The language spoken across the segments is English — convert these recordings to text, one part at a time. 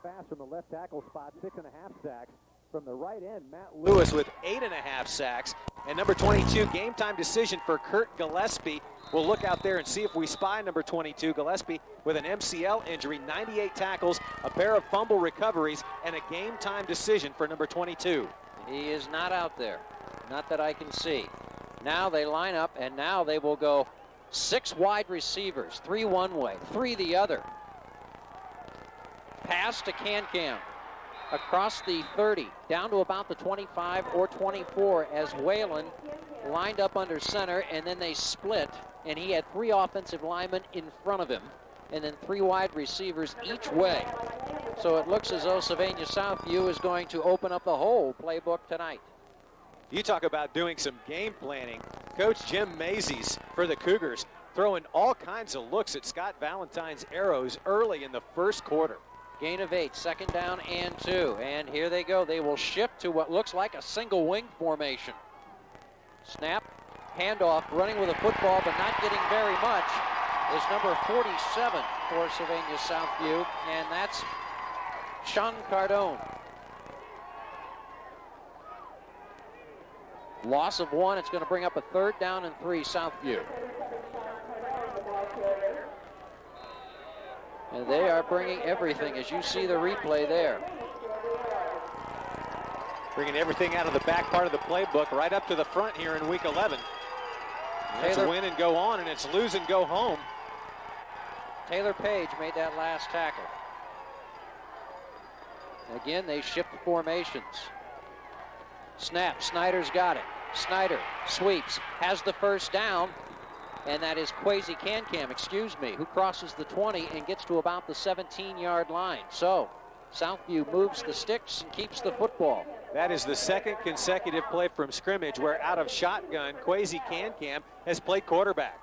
fast from the left tackle spot, 6.5 sacks. From the right end, Matt Lewis with 8.5 sacks. And number 22, game time decision for Kurt Gillespie. We'll look out there and see if we spy number 22. Gillespie with an MCL injury, 98 tackles, a pair of fumble recoveries, and a game time decision for number 22. He is not out there, not that I can see. Now they line up, and now they will go 6 wide receivers, 3 one way, 3 the other. Pass to Can-Cam. Across the 30, down to about the 25 or 24 as Whalen lined up under center, and then they split, and he had 3 offensive linemen in front of him, and then 3 wide receivers each way. So it looks as though Syvania Southview is going to open up the whole playbook tonight. You talk about doing some game planning. Coach Jim Mazies for the Cougars throwing all kinds of looks at Scott Valentine's arrows early in the first quarter. Gain of 8, 2nd down and 2. And here they go. They will shift to what looks like a single wing formation. Snap, handoff, running with a football, but not getting very much, is number 47 for Syvania Southview, and that's Sean Cardone. Loss of 1. It's going to bring up a 3rd down and 3, Southview. And they are bringing everything, as you see the replay there. Bringing everything out of the back part of the playbook right up to the front here in week 11. It's win and go on, and it's lose and go home. Taylor Page made that last tackle. Again, they shift the formations. Snap, Snyder's got it. Snyder sweeps, has the 1st down. And that is Kwesi Can-Cam, who crosses the 20 and gets to about the 17-yard line. So Southview moves the sticks and keeps the football. That is the 2nd consecutive play from scrimmage where out of shotgun, Kwesi Can-Cam has played quarterback.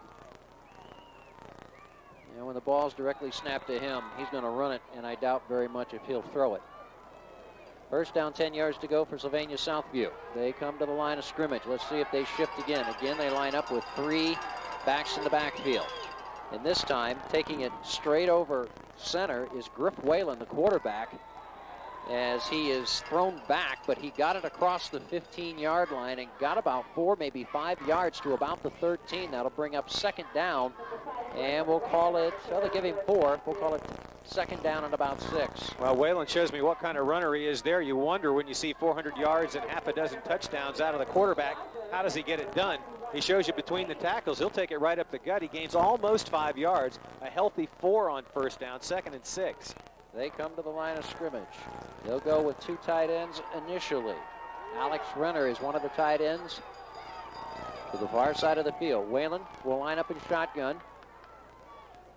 And when the ball's directly snapped to him, he's going to run it, and I doubt very much if he'll throw it. 1st down, 10 yards to go for Syvania Southview. They come to the line of scrimmage. Let's see if they shift again. Again, they line up with 3 backs in the backfield. And this time, taking it straight over center is Griff Whalen, the quarterback, as he is thrown back, but he got it across the 15-yard line and got about 4, maybe 5 yards to about the 13. That'll bring up 2nd down, and we'll call it, well, they'll give him 4. We'll call it 2nd down and about 6. Well, Whalen shows me what kind of runner he is there. You wonder when you see 400 yards and half a dozen touchdowns out of the quarterback, how does he get it done? He shows you between the tackles. He'll take it right up the gut. He gains almost 5 yards. A healthy 4 on 1st down, 2nd and 6. They come to the line of scrimmage. They'll go with 2 tight ends initially. Alex Renner is one of the tight ends to the far side of the field. Whalen will line up in shotgun.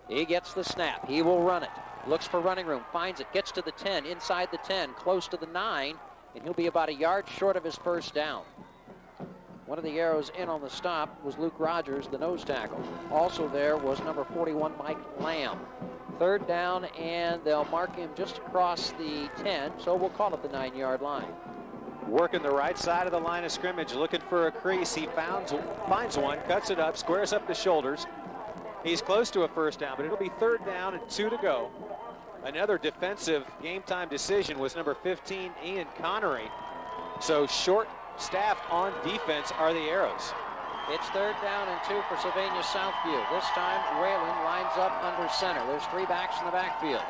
He gets the snap. He will run it. Looks for running room. Finds it. Gets to the 10. Inside the 10. Close to the 9. And he'll be about a yard short of his 1st down. One of the arrows in on the stop was Luke Rogers, the nose tackle. Also there was number 41, Mike Lamb. 3rd down, and they'll mark him just across the 10, so we'll call it the 9-yard line. Working the right side of the line of scrimmage, looking for a crease. He finds one, cuts it up, squares up the shoulders. He's close to a 1st down, but it'll be 3rd down and 2 to go. Another defensive game time decision was number 15, Ian Connery. So short staffed on defense are the arrows. It's 3rd down and 2 for Syvania Southview. This time, Whalen lines up under center. There's 3 backs in the backfield.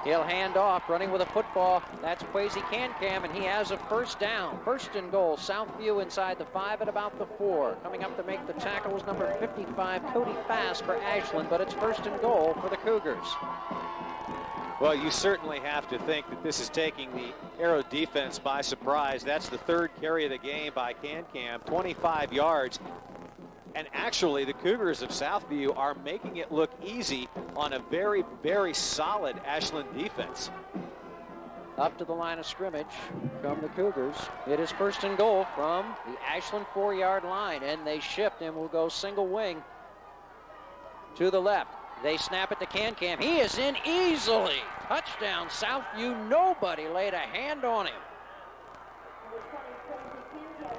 He'll hand off, running with a football. That's Kwesi Can-Cam, and he has a 1st down. 1st and goal. Southview inside the 5 at about the 4. Coming up to make the tackle is number 55, Cody Fast for Ashland, but it's 1st and goal for the Cougars. Well, you certainly have to think that this is taking the Arrow defense by surprise. That's the 3rd carry of the game by Can-Cam, 25 yards. And actually, the Cougars of Southview are making it look easy on a very, very solid Ashland defense. Up to the line of scrimmage from the Cougars. It is 1st and goal from the Ashland 4-yard line, and they shift and will go single wing to the left. They snap it to Can-Cam. He is in easily. Touchdown, Southview. Nobody laid a hand on him.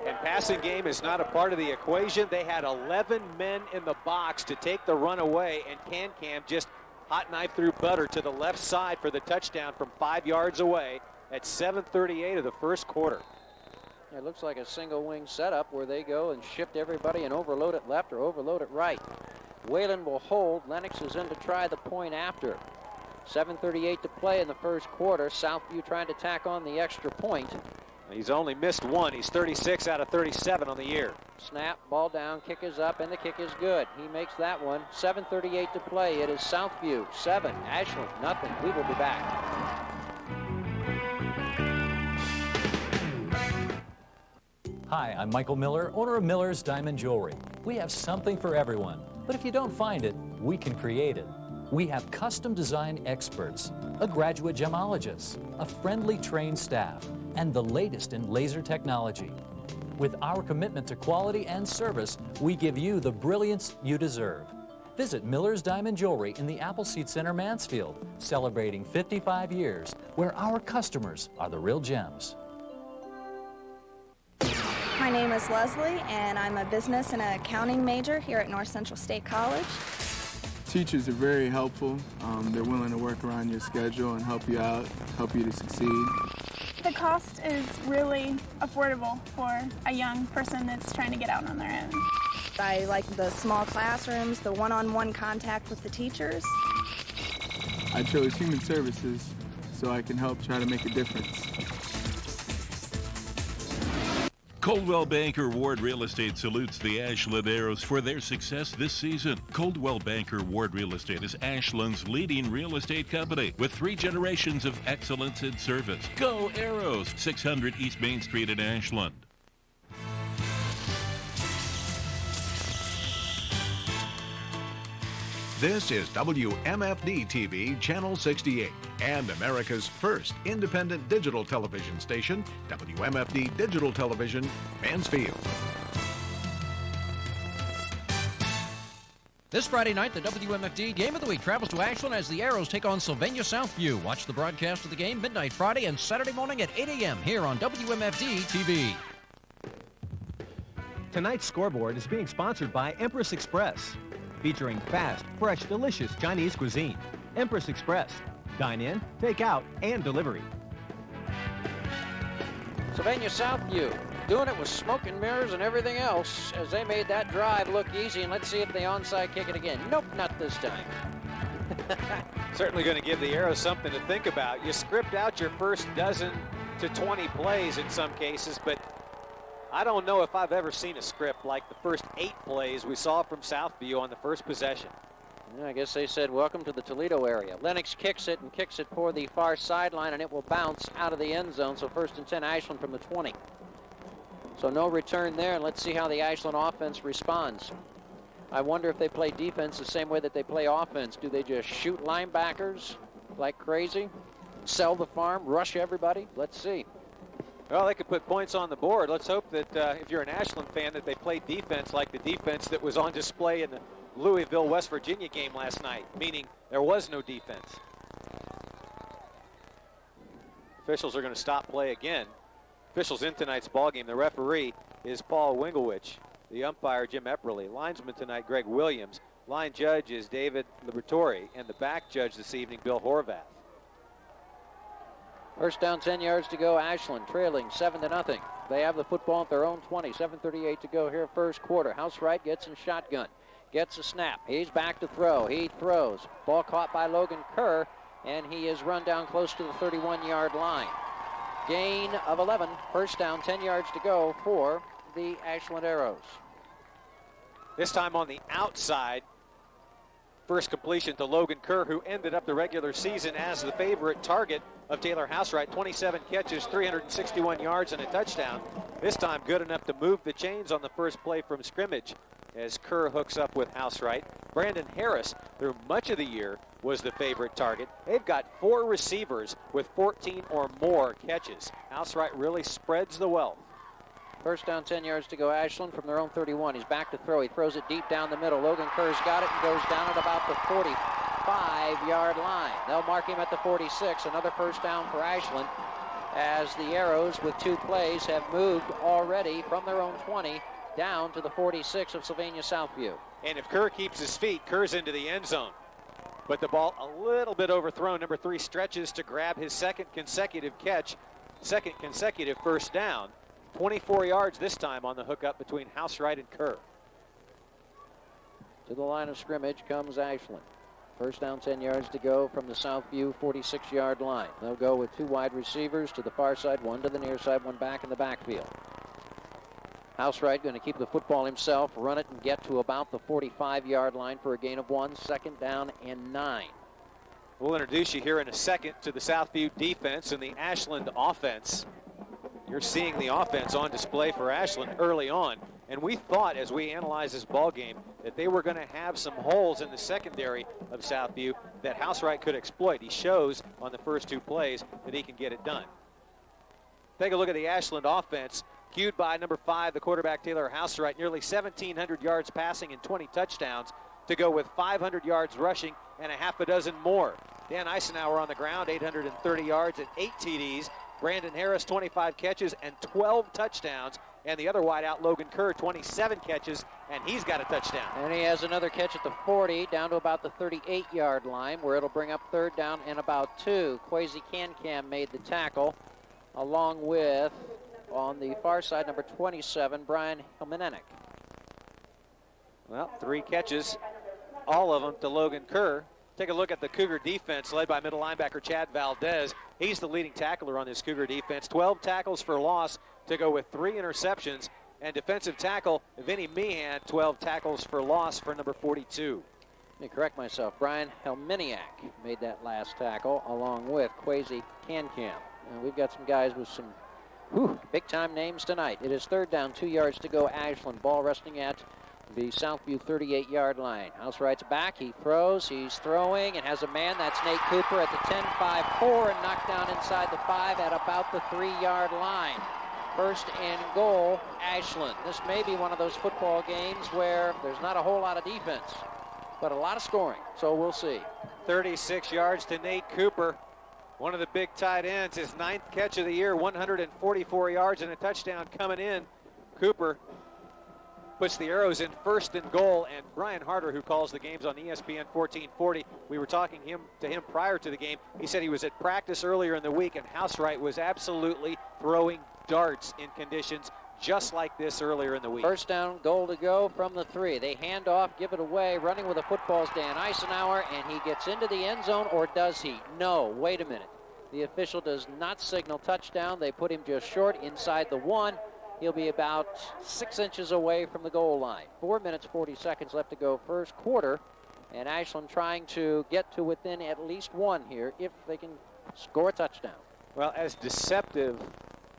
And passing game is not a part of the equation. They had 11 men in the box to take the run away, and Can-Cam just hot knife through butter to the left side for the touchdown from 5 yards away at 7:38 of the first quarter. It looks like a single wing setup where they go and shift everybody and overload it left or overload it right. Whalen will hold. Lennox is in to try the point after. 7:38 to play in the first quarter. Southview trying to tack on the extra point. He's only missed one. He's 36 out of 37 on the year. Snap, ball down, kick is up, and the kick is good. He makes that one. 7:38 to play. It is Southview 7, Ashland nothing. We will be back. Hi, I'm Michael Miller, owner of Miller's Diamond Jewelry. We have something for everyone, but if you don't find it, we can create it. We have custom design experts, a graduate gemologist, a friendly trained staff, and the latest in laser technology. With our commitment to quality and service, we give you the brilliance you deserve. Visit Miller's Diamond Jewelry in the Appleseed Center, Mansfield, celebrating 55 years, where our customers are the real gems. My name is Leslie, and I'm a business and accounting major here at North Central State College. Teachers are very helpful. They're willing to work around your schedule and help you out, help you to succeed. The cost is really affordable for a young person that's trying to get out on their own. I like the small classrooms, the one-on-one contact with the teachers. I chose human services so I can help try to make a difference. Coldwell Banker Ward Real Estate salutes the Ashland Arrows for their success this season. Coldwell Banker Ward Real Estate is Ashland's leading real estate company with 3 generations of excellence in service. Go Arrows! 600 East Main Street in Ashland. This is WMFD-TV Channel 68 and America's first independent digital television station, WMFD Digital Television, Mansfield. This Friday night, the WMFD Game of the Week travels to Ashland as the Arrows take on Syvania Southview. Watch the broadcast of the game midnight Friday and Saturday morning at 8 a.m. here on WMFD TV. Tonight's scoreboard is being sponsored by Empress Express, featuring fast, fresh, delicious Chinese cuisine. Empress Express. Dine in, take out, and delivery. Syvania Southview doing it with smoke and mirrors and everything else as they made that drive look easy. And let's see if they onside kick it again. Nope, not this time. Certainly going to give the Arrows something to think about. You script out your first dozen to 20 plays in some cases, but I don't know if I've ever seen a script like the first 8 plays we saw from Southview on the first possession. Yeah, I guess they said, welcome to the Toledo area. Lennox kicks it for the far sideline, and it will bounce out of the end zone. So 1st and 10, Ashland from the 20. So no return there, and let's see how the Ashland offense responds. I wonder if they play defense the same way that they play offense. Do they just shoot linebackers like crazy, sell the farm, rush everybody? Let's see. Well, they could put points on the board. Let's hope that if you're an Ashland fan that they play defense like the defense that was on display in the Louisville, West Virginia game last night, meaning there was no defense. Officials are going to stop play again. Officials in tonight's ballgame. The referee is Paul Winglewich. The umpire, Jim Epperly. Linesman tonight, Greg Williams. Line judge is David Liberatore. And the back judge this evening, Bill Horvath. First down, 10 yards to go. Ashland trailing 7-0. They have the football at their own 20. 7:38 to go here, first quarter. Housewright gets in shotgun. Gets a snap. He's back to throw. He throws. Ball caught by Logan Kerr, and he is run down close to the 31-yard line. Gain of 11. First down, 10 yards to go for the Ashland Arrows. This time on the outside. First completion to Logan Kerr, who ended up the regular season as the favorite target of Taylor Housewright. 27 catches, 361 yards, and a touchdown. This time good enough to move the chains on the first play from scrimmage as Kerr hooks up with Housewright. Brandon Harris, through much of the year, was the favorite target. They've got 4 receivers with 14 or more catches. Housewright really spreads the wealth. First down, 10 yards to go. Ashland from their own 31. He's back to throw. He throws it deep down the middle. Logan Kerr's got it and goes down at about the 45-yard line. They'll mark him at the 46. Another first down for Ashland as the Arrows, with 2 plays, have moved already from their own 20 down to the 46 of Syvania Southview. And if Kerr keeps his feet, Kerr's into the end zone. but the ball a little bit overthrown. Number 3 stretches to grab his second consecutive catch, second consecutive first down. 24 yards this time on the hookup between Housewright and Kerr. To the line of scrimmage comes Ashland. First down, 10 yards to go from the Southview 46-yard line. They'll go with 2 wide receivers to the far side, 1 to the near side, 1 back in the backfield. Housewright going to keep the football himself, run it and get to about the 45-yard line for a gain of 1, second down and 9. We'll introduce you here in a second to the Southview defense and the Ashland offense. You're seeing the offense on display for Ashland early on. And we thought, as we analyzed this ball game, that they were going to have some holes in the secondary of Southview that Housewright could exploit. He shows on the first 2 plays that he can get it done. Take a look at the Ashland offense, cued by number 5, the quarterback Taylor Housewright, nearly 1,700 yards passing and 20 touchdowns to go with 500 yards rushing and a half a dozen more. Dan Eisenhower on the ground, 830 yards and 8 TDs. Brandon Harris, 25 catches and 12 touchdowns. And the other wideout, Logan Kerr, 27 catches, and he's got a touchdown. And he has another catch at the 40, down to about the 38-yard line, where it'll bring up third down and about 2. Kwesi Kankam made the tackle, along with, on the far side, number 27, Brian Hilmenek. Well, 3 catches, all of them to Logan Kerr. Take a look at the Cougar defense led by middle linebacker Chad Valdez. He's the leading tackler on this Cougar defense. 12 tackles for loss to go with 3 interceptions. And defensive tackle Vinny Meehan, 12 tackles for loss for number 42. Let me correct myself. Brian Helminiak made that last tackle along with Kwesi Kankam. And we've got some guys with some big-time names tonight. It is third down, 2 yards to go. Ashland, ball resting at the Southview 38-yard line. Housewright's back. He throws. He's throwing and has a man. That's Nate Cooper at the 10-5-4 and knocked down inside the 5 at about the 3-yard line. First and goal, Ashland. This may be one of those football games where there's not a whole lot of defense, but a lot of scoring. So we'll see. 36 yards to Nate Cooper. One of the big tight ends, his 9th catch of the year, 144 yards and a touchdown coming in. Cooper puts the Arrows in first and goal, and Brian Harder, who calls the games on ESPN 1440, we were talking to him prior to the game. He said he was at practice earlier in the week, and Housewright was absolutely throwing darts in conditions just like this earlier in the week. First down, goal to go from the 3. They hand off, give it away. Running with the football is Dan Eisenhower, and he gets into the end zone, or does he? No, wait a minute. The official does not signal touchdown. They put him just short inside the 1. He'll be about 6 inches away from the goal line. 4 minutes, 40 seconds left to go first quarter. And Ashland trying to get to within at least 1 here if they can score a touchdown. Well, as deceptive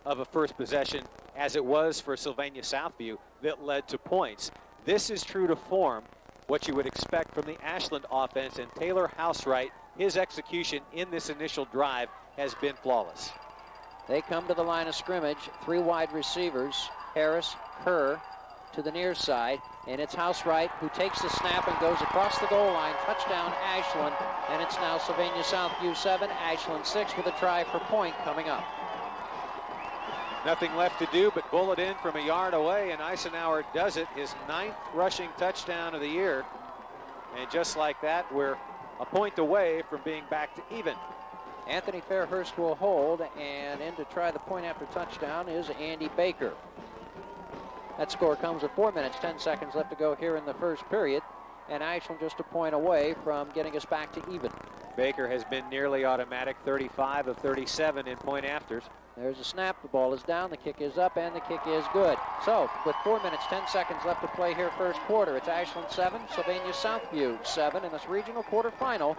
of a first possession as it was for Sylvania Southview that led to points, this is true to form, what you would expect from the Ashland offense. And Taylor Housewright, his execution in this initial drive has been flawless. They come to the line of scrimmage, 3 wide receivers, Harris, Kerr to the near side, and it's Housewright who takes the snap and goes across the goal line. Touchdown, Ashland, and it's now Sylvania Southview 7, Ashland 6 with a try for point coming up. Nothing left to do but bullet in from a yard away, and Eisenhower does it, his 9th rushing touchdown of the year. And just like that, we're a point away from being back to even. Anthony Fairhurst will hold, and in to try the point after touchdown is Andy Baker. That score comes with 4 minutes, 10 seconds left to go here in the first period, and Ashland just a point away from getting us back to even. Baker has been nearly automatic, 35 of 37 in point afters. There's a snap, the ball is down, the kick is up, and the kick is good. So, with 4 minutes, 10 seconds left to play here first quarter, it's Ashland 7, Sylvania Southview 7 in this regional quarterfinal.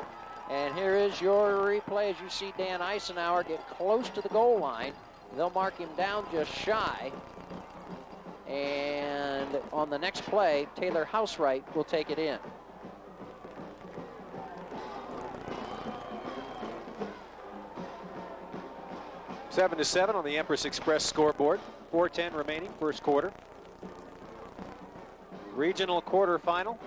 And here is your replay as you see Dan Eisenhower get close to the goal line. They'll mark him down just shy. And on the next play, Taylor Housewright will take it in. Seven to 7 on the Empress Express scoreboard. 4:10 remaining, first quarter. Regional quarterfinal.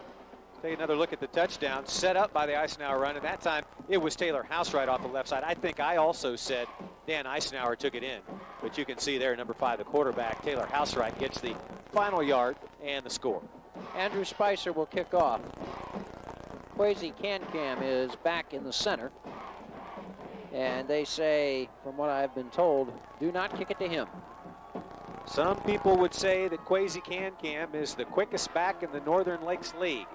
Take another look at the touchdown set up by the Eisenhower run, and that time it was Taylor Housewright off the left side. I think I also said Dan Eisenhower took it in, but you can see there, number 5, the quarterback, Taylor Housewright, gets the final yard and the score. Andrew Spicer will kick off. Kwesi Can-Cam is back in the center. And they say, from what I've been told, do not kick it to him. Some people would say that Kwesi Can-Cam is the quickest back in the Northern Lakes League.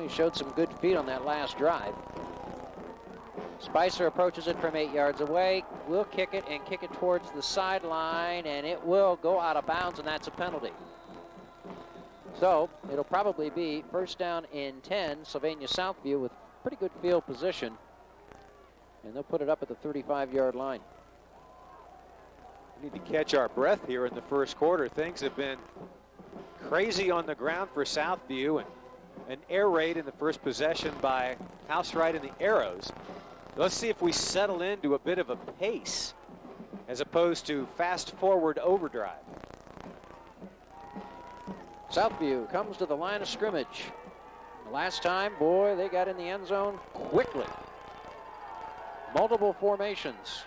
He showed some good feet on that last drive. Spicer approaches it from 8 yards away. Will kick it and kick it towards the sideline, and it will go out of bounds, and that's a penalty. So it'll probably be first down and 10, Sylvania Southview with pretty good field position. And they'll put it up at the 35-yard line. We need to catch our breath here in the first quarter. Things have been crazy on the ground for Southview, and an air raid in the first possession by Housewright and the Arrows. Let's see if we settle into a bit of a pace as opposed to fast-forward overdrive. Southview comes to the line of scrimmage. Last time, boy, they got in the end zone quickly. Multiple formations,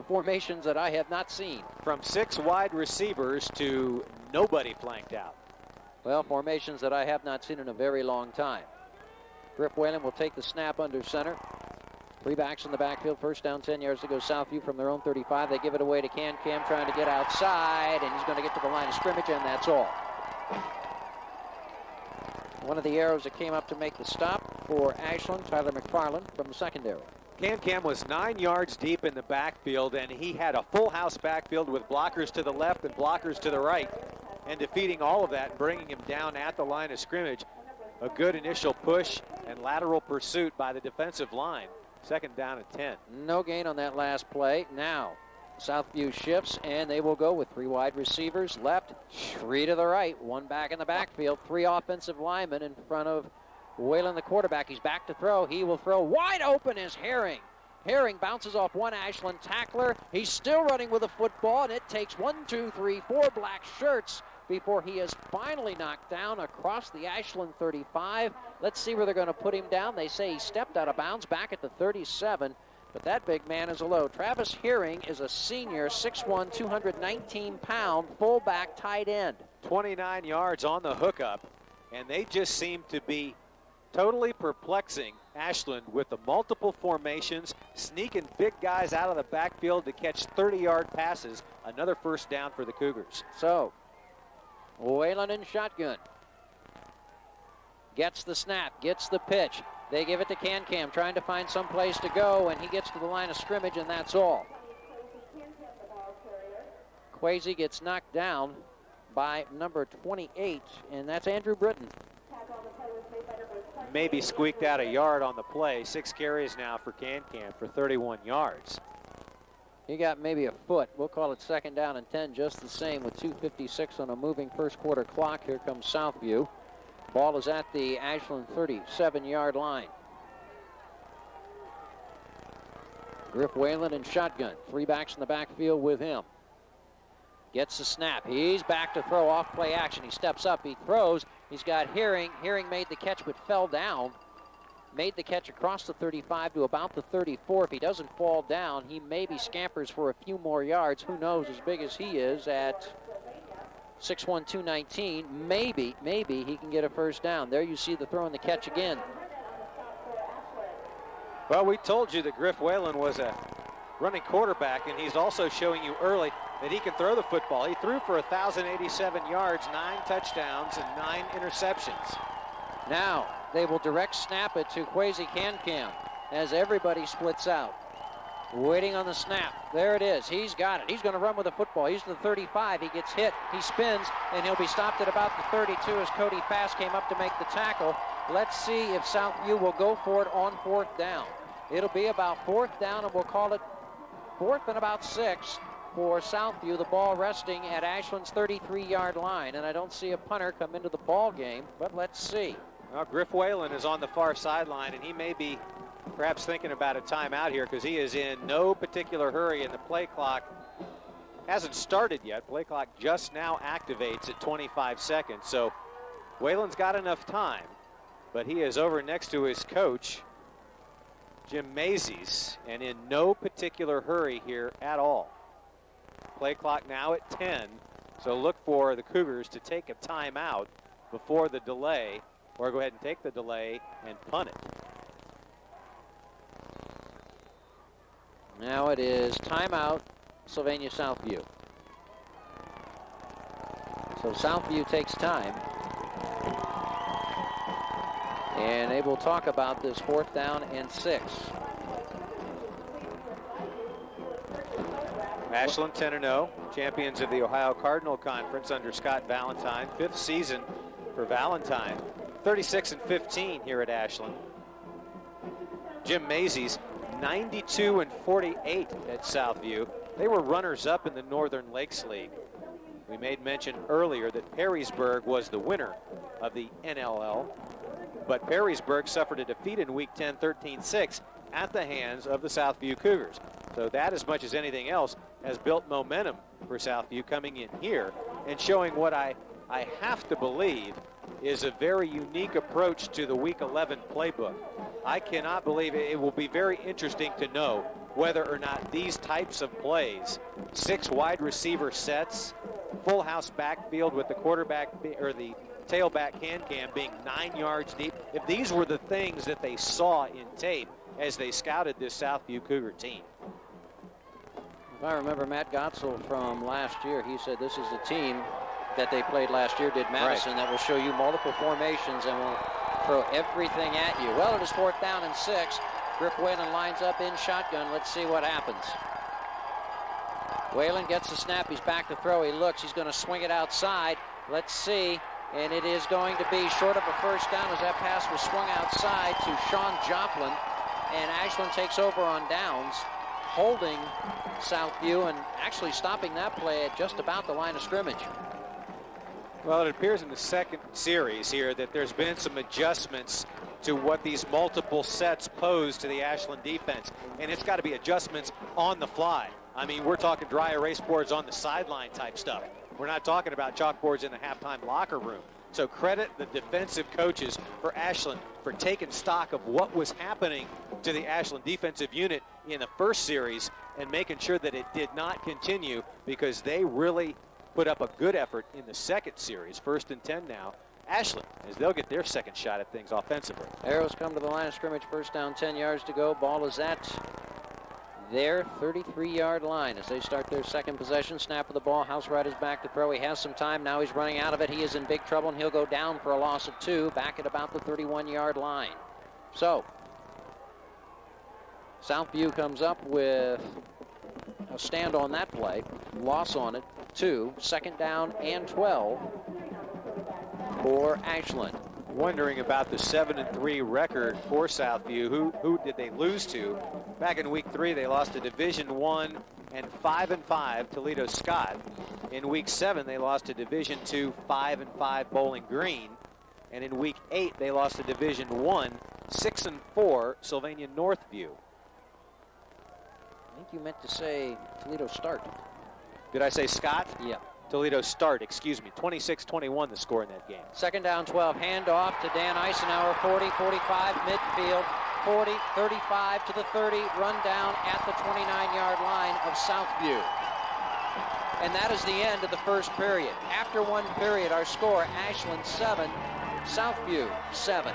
formations that I have not seen. From 6 wide receivers to nobody flanked out. Well, formations that I have not seen in a very long time. Griff Whalen will take the snap under center. 3 backs in the backfield, first down, 10 yards to go. Southview from their own 35. They give it away to Can-Cam trying to get outside, and he's going to get to the line of scrimmage, and that's all. One of the Arrows that came up to make the stop for Ashland, Tyler McFarland from the secondary. Can-Cam was 9 yards deep in the backfield, and he had a full house backfield with blockers to the left and blockers to the right, and defeating all of that and bringing him down at the line of scrimmage. A good initial push and lateral pursuit by the defensive line. Second down and 10. No gain on that last play. Now, Southview shifts, and they will go with 3 wide receivers left, 3 to the right, 1 back in the backfield, 3 offensive linemen in front of Whalen, the quarterback. He's back to throw. He will throw. Wide open is Herring. Herring bounces off one Ashland tackler. He's still running with the football, and it takes 1, 2, 3, 4 black shirts before he is finally knocked down across the Ashland 35. Let's see where they're going to put him down. They say he stepped out of bounds back at the 37, but that big man is a low. Travis Herring is a senior, 6'1", 219-pound fullback tight end. 29 yards on the hookup, and they just seem to be totally perplexing Ashland with the multiple formations, sneaking big guys out of the backfield to catch 30-yard passes. Another first down for the Cougars. So, Whalen in shotgun. Gets the snap, gets the pitch. They give it to Can-Cam, trying to find some place to go, and he gets to the line of scrimmage, and that's all. Kwesi gets knocked down by number 28, and that's Andrew Britton. Maybe squeaked out a yard on the play. 6 carries now for Can-Cam for 31 yards. He got maybe a foot. We'll call it second down and 10 just the same with 2:56 on a moving first quarter clock. Here comes Southview. Ball is at the Ashland 37-yard line. Griff Whalen in shotgun. 3 backs in the backfield with him. Gets the snap. He's back to throw off play action. He steps up. He throws. He's got Herring. Herring made the catch but fell down. Made the catch across the 35 to about the 34. If he doesn't fall down, he maybe scampers for a few more yards. Who knows, as big as he is at 6'1", 219, maybe he can get a first down. There you see the throw and the catch again. Well, we told you that Griff Whalen was a running quarterback, and he's also showing you early that he can throw the football. He threw for 1,087 yards, 9 touchdowns, and 9 interceptions. Now, they will direct snap it to Kwesi Can-Cam as everybody splits out. Waiting on the snap. There it is. He's got it. He's going to run with the football. He's to the 35. He gets hit. He spins, and he'll be stopped at about the 32 as Cody Fast came up to make the tackle. Let's see if Southview will go for it on 4th down. It'll be about 4th down, and we'll call it 4th and about 6 for Southview. The ball resting at Ashland's 33-yard line, and I don't see a punter come into the ball game, but let's see. Well, Griff Whalen is on the far sideline, and he may be perhaps thinking about a timeout here because he is in no particular hurry, and the play clock hasn't started yet. Play clock just now activates at 25 seconds. So Whalen's got enough time, but he is over next to his coach, Jim Mazies, and in no particular hurry here at all. Play clock now at 10, so look for the Cougars to take a timeout before the delay or go ahead and take the delay and punt it. Now it is timeout, Sylvania Southview. So Southview takes time. And they will talk about this 4th down and 6. Ashland 10-0, champions of the Ohio Cardinal Conference under Scott Valentine. 5th season for Valentine. 36-15 here at Ashland. Jim Mazey's 92-48 at Southview. They were runners-up in the Northern Lakes League. We made mention earlier that Perrysburg was the winner of the NLL, but Perrysburg suffered a defeat in Week 10, 13-6 at the hands of the Southview Cougars. So that, as much as anything else, has built momentum for Southview coming in here and showing what I have to believe is a very unique approach to the Week 11 playbook. I cannot believe it. It will be very interesting to know whether or not these types of plays, 6 wide receiver sets, full house backfield with the quarterback or the tailback can being 9 yards deep, if these were the things that they saw in tape as they scouted this Southview Cougar team. If I remember Matt Gotzel from last year, he said this is the team that they played last year, did Madison, that will show you multiple formations and will throw everything at you. Well, it is 4th down and 6. Griff Whalen lines up in shotgun. Let's see what happens. Whalen gets the snap. He's back to throw. He looks. He's going to swing it outside. Let's see. And it is going to be short of a 1st down as that pass was swung outside to Sean Joplin. And Ashland takes over on downs, holding Southview and actually stopping that play at just about the line of scrimmage. Well, it appears in the second series here that there's been some adjustments to what these multiple sets pose to the Ashland defense. And it's got to be adjustments on the fly. I mean, we're talking dry erase boards on the sideline type stuff. We're not talking about chalkboards in the halftime locker room. So credit the defensive coaches for Ashland for taking stock of what was happening to the Ashland defensive unit in the first series and making sure that it did not continue, because they really put up a good effort in the second series. 1st and 10 now. Ashland, as they'll get their second shot at things offensively. Arrows come to the line of scrimmage. 1st down, 10 yards to go. Ball is at their 33-yard line as they start their second possession. Snap of the ball. Housewright is back to throw. He has some time. Now he's running out of it. He is in big trouble, and he'll go down for a loss of 2 back at about the 31-yard line. So Southview comes up with a stand on that play. Loss on it. 2. 2nd down and 12 for Ashland. Wondering about the 7-3 record for Southview. Who did they lose to? Back in Week 3, they lost to Division I and 5-5 Toledo Scott. In Week 7, they lost to Division II 5-5 Bowling Green. And in Week 8, they lost to Division I 6-4 Sylvania Northview. I think you meant to say Toledo Start. Did I say Scott? Yeah. Toledo Start, excuse me. 26-21 the score in that game. 2nd down, 12. Handoff to Dan Eisenhower. 40, 45, midfield. 40, 35 to the 30. Run down at the 29-yard line of Southview. And that is the end of the first period. After one period, our score, Ashland 7, Southview 7.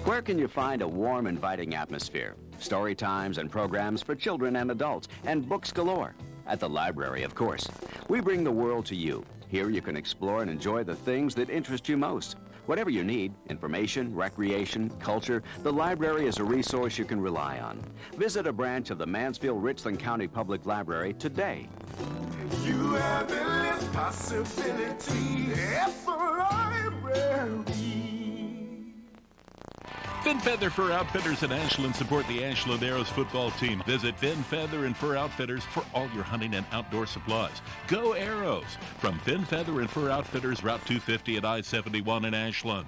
Where can you find a warm, inviting atmosphere? Story times and programs for children and adults, and books galore. At the library, of course. We bring the world to you. Here you can explore and enjoy the things that interest you most. Whatever you need, information, recreation, culture, the library is a resource you can rely on. Visit a branch of the Mansfield-Richland County Public Library today. You have endless possibility at the library. Finn Feather Fur Outfitters in Ashland support the Ashland Arrows football team. Visit Finn Feather and Fur Outfitters for all your hunting and outdoor supplies. Go Arrows! From Finn Feather and Fur Outfitters, Route 250 at I-71 in Ashland.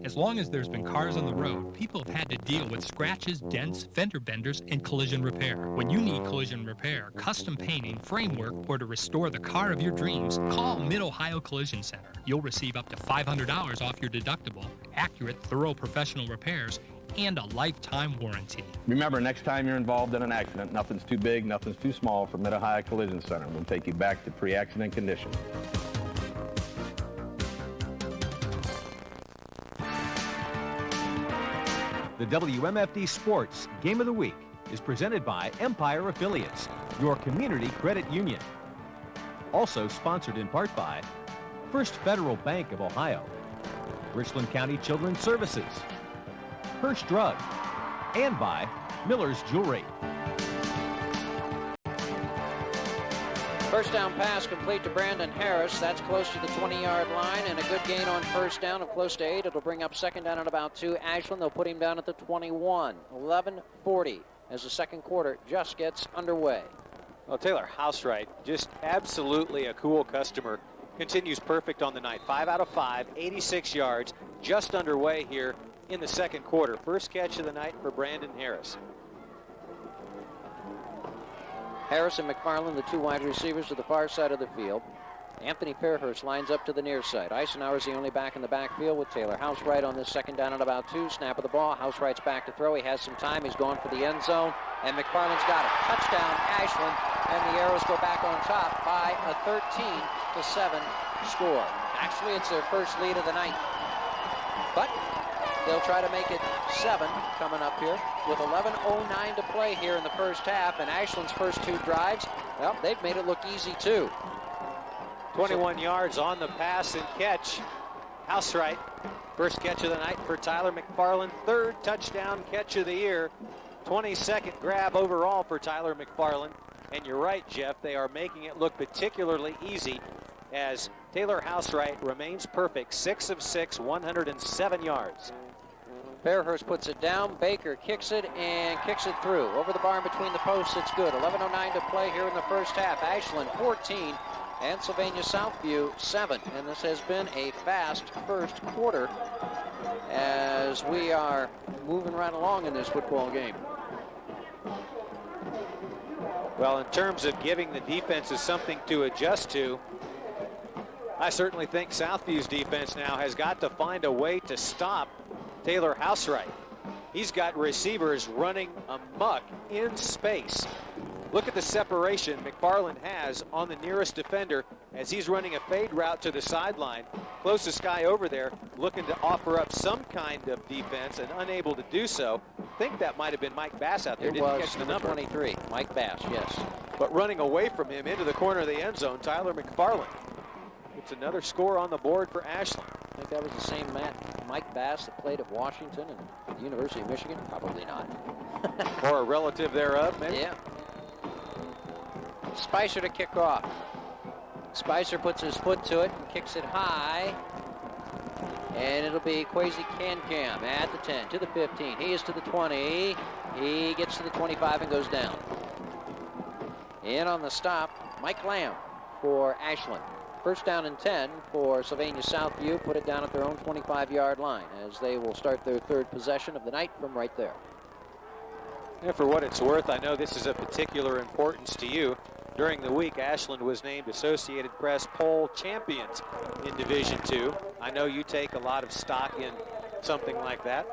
As long as there's been cars on the road, people have had to deal with scratches, dents, fender benders, and collision repair. When you need collision repair, custom painting, framework, or to restore the car of your dreams, call Mid-Ohio Collision Center. You'll receive up to $500 off your deductible, accurate, thorough professional repairs, and a lifetime warranty. Remember, next time you're involved in an accident, nothing's too big, nothing's too small for Mid-Ohio Collision Center. We'll take you back to pre-accident condition. The WMFD Sports Game of the Week is presented by Empire Affiliates, your community credit union. Also sponsored in part by First Federal Bank of Ohio, Richland County Children's Services, Hirsch Drug, and by Miller's Jewelry. First down pass complete to Brandon Harris. That's close to the 20-yard line, and a good gain on first down of close to 8. It'll bring up second down at about 2. Ashland, they'll put him down at the 21. 11:40 as the second quarter just gets underway. Well, Taylor Housewright, just absolutely a cool customer. Continues perfect on the night. 5 out of 5, 86 yards, just underway here in the second quarter. First catch of the night for Brandon Harris. Harris and McFarland, the two wide receivers to the far side of the field. Anthony Fairhurst lines up to the near side. Eisenhower's the only back in the backfield with Taylor Housewright on this second down at about 2. Snap of the ball. Housewright's back to throw. He has some time. He's going for the end zone. And McFarland's got it. Touchdown, Ashland. And the Arrows go back on top by a 13-7 score. Actually, it's their first lead of the night. But they'll try to make it 7 coming up here with 11:09 to play here in the first half. And Ashland's first 2 drives, well, they've made it look easy too. 21 yards on the pass and catch. Housewright, first catch of the night for Tyler McFarland. 3rd touchdown catch of the year. 22nd grab overall for Tyler McFarland. And you're right, Jeff, they are making it look particularly easy as Taylor Housewright remains perfect. 6 of 6, 107 yards. Fairhurst puts it down. Baker kicks it and kicks it through. Over the bar between the posts, it's good. 11:09 to play here in the first half. Ashland 14 and Sylvania Southview 7. And this has been a fast first quarter as we are moving right along in this football game. Well, in terms of giving the defenses something to adjust to, I certainly think Southview's defense now has got to find a way to stop Taylor Housewright. He's got receivers running amok in space. Look at the separation McFarland has on the nearest defender as he's running a fade route to the sideline. Closest guy over there looking to offer up some kind of defense and unable to do so. I think that might have been Mike Bass out there. Didn't catch the number. 23, Mike Bass, yes. But running away from him into the corner of the end zone, Tyler McFarland. It's another score on the board for Ashland. I think that was the same Mike Bass that played at Washington and the University of Michigan? Probably not. Or a relative thereof, maybe? Yeah. Spicer to kick off. Spicer puts his foot to it and kicks it high. And it'll be Kwesi Kankam at the 10, to the 15. He is to the 20. He gets to the 25 and goes down. In on the stop, Mike Lamb for Ashland. First down and 10 for Sylvania Southview. Put it down at their own 25-yard line as they will start their 3rd possession of the night from right there. And for what it's worth, I know this is of particular importance to you. During the week, Ashland was named Associated Press Poll Champions in Division II. I know you take a lot of stock in something like that.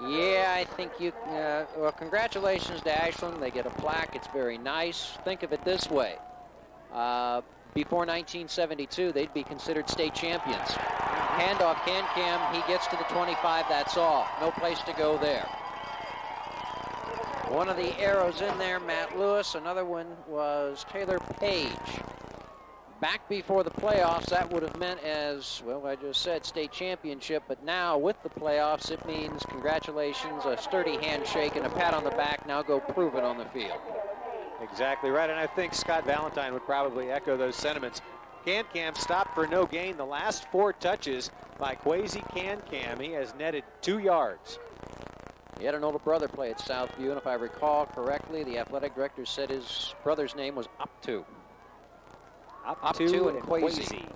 Yeah, I think you, well, congratulations to Ashland. They get a plaque. It's very nice. Think of it this way. Before 1972, they'd be considered state champions. Handoff, Kankam, he gets to the 25, that's all. No place to go there. One of the Arrows in there, Matt Lewis. Another one was Taylor Page. Back before the playoffs, that would have meant, as well, I just said, state championship. But now with the playoffs, it means congratulations, a sturdy handshake, and a pat on the back. Now go prove it on the field. Exactly right, and I think Scott Valentine would probably echo those sentiments. Kankam stopped for no gain. The last 4 touches by Kwesi Kankam. He has netted 2 yards. He had an older brother play at Southview, and if I recall correctly, the athletic director said his brother's name was Uptu. Uptu and Kwesi.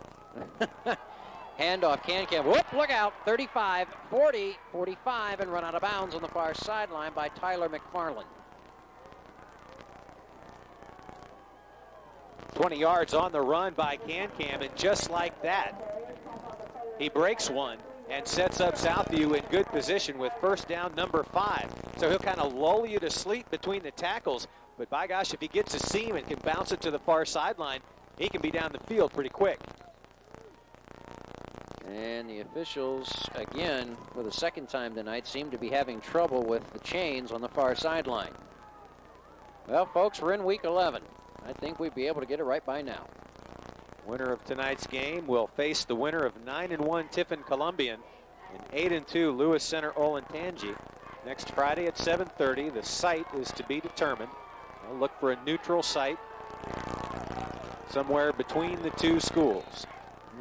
Handoff, Kankam. Whoop, look out. 35, 40, 45, and run out of bounds on the far sideline by Tyler McFarland. 20 yards on the run by Kankam, and just like that, he breaks one and sets up Southview in good position with first down number 5. So he'll kind of lull you to sleep between the tackles, but by gosh, if he gets a seam and can bounce it to the far sideline, he can be down the field pretty quick. And the officials, again, for the second time tonight, seem to be having trouble with the chains on the far sideline. Well, folks, we're in week 11. I think we'd be able to get it right by now. Winner of tonight's game will face the winner of 9-1 Tiffin Columbian and 8-2 Lewis Center Olentangy next Friday at 7:30. The site is to be determined. I'll look for a neutral site somewhere between the two schools.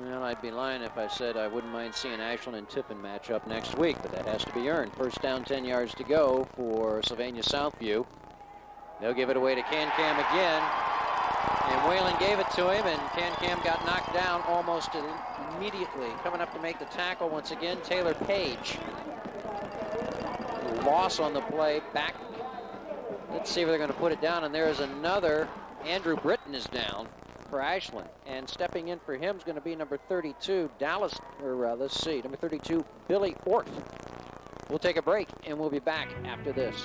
Well, I'd be lying if I said I wouldn't mind seeing Ashland and Tiffin match up next week, but that has to be earned. First down, 10 yards to go for Sylvania Southview. They'll give it away to Can-Cam again. And Whalen gave it to him, and Can-Cam got knocked down almost immediately. Coming up to make the tackle once again, Taylor Page. Loss on the play, back. Let's see if they're going to put it down, and there is another. Andrew Britton is down for Ashland, and stepping in for him is going to be number 32, number 32, Billy Orth. We'll take a break, and we'll be back after this.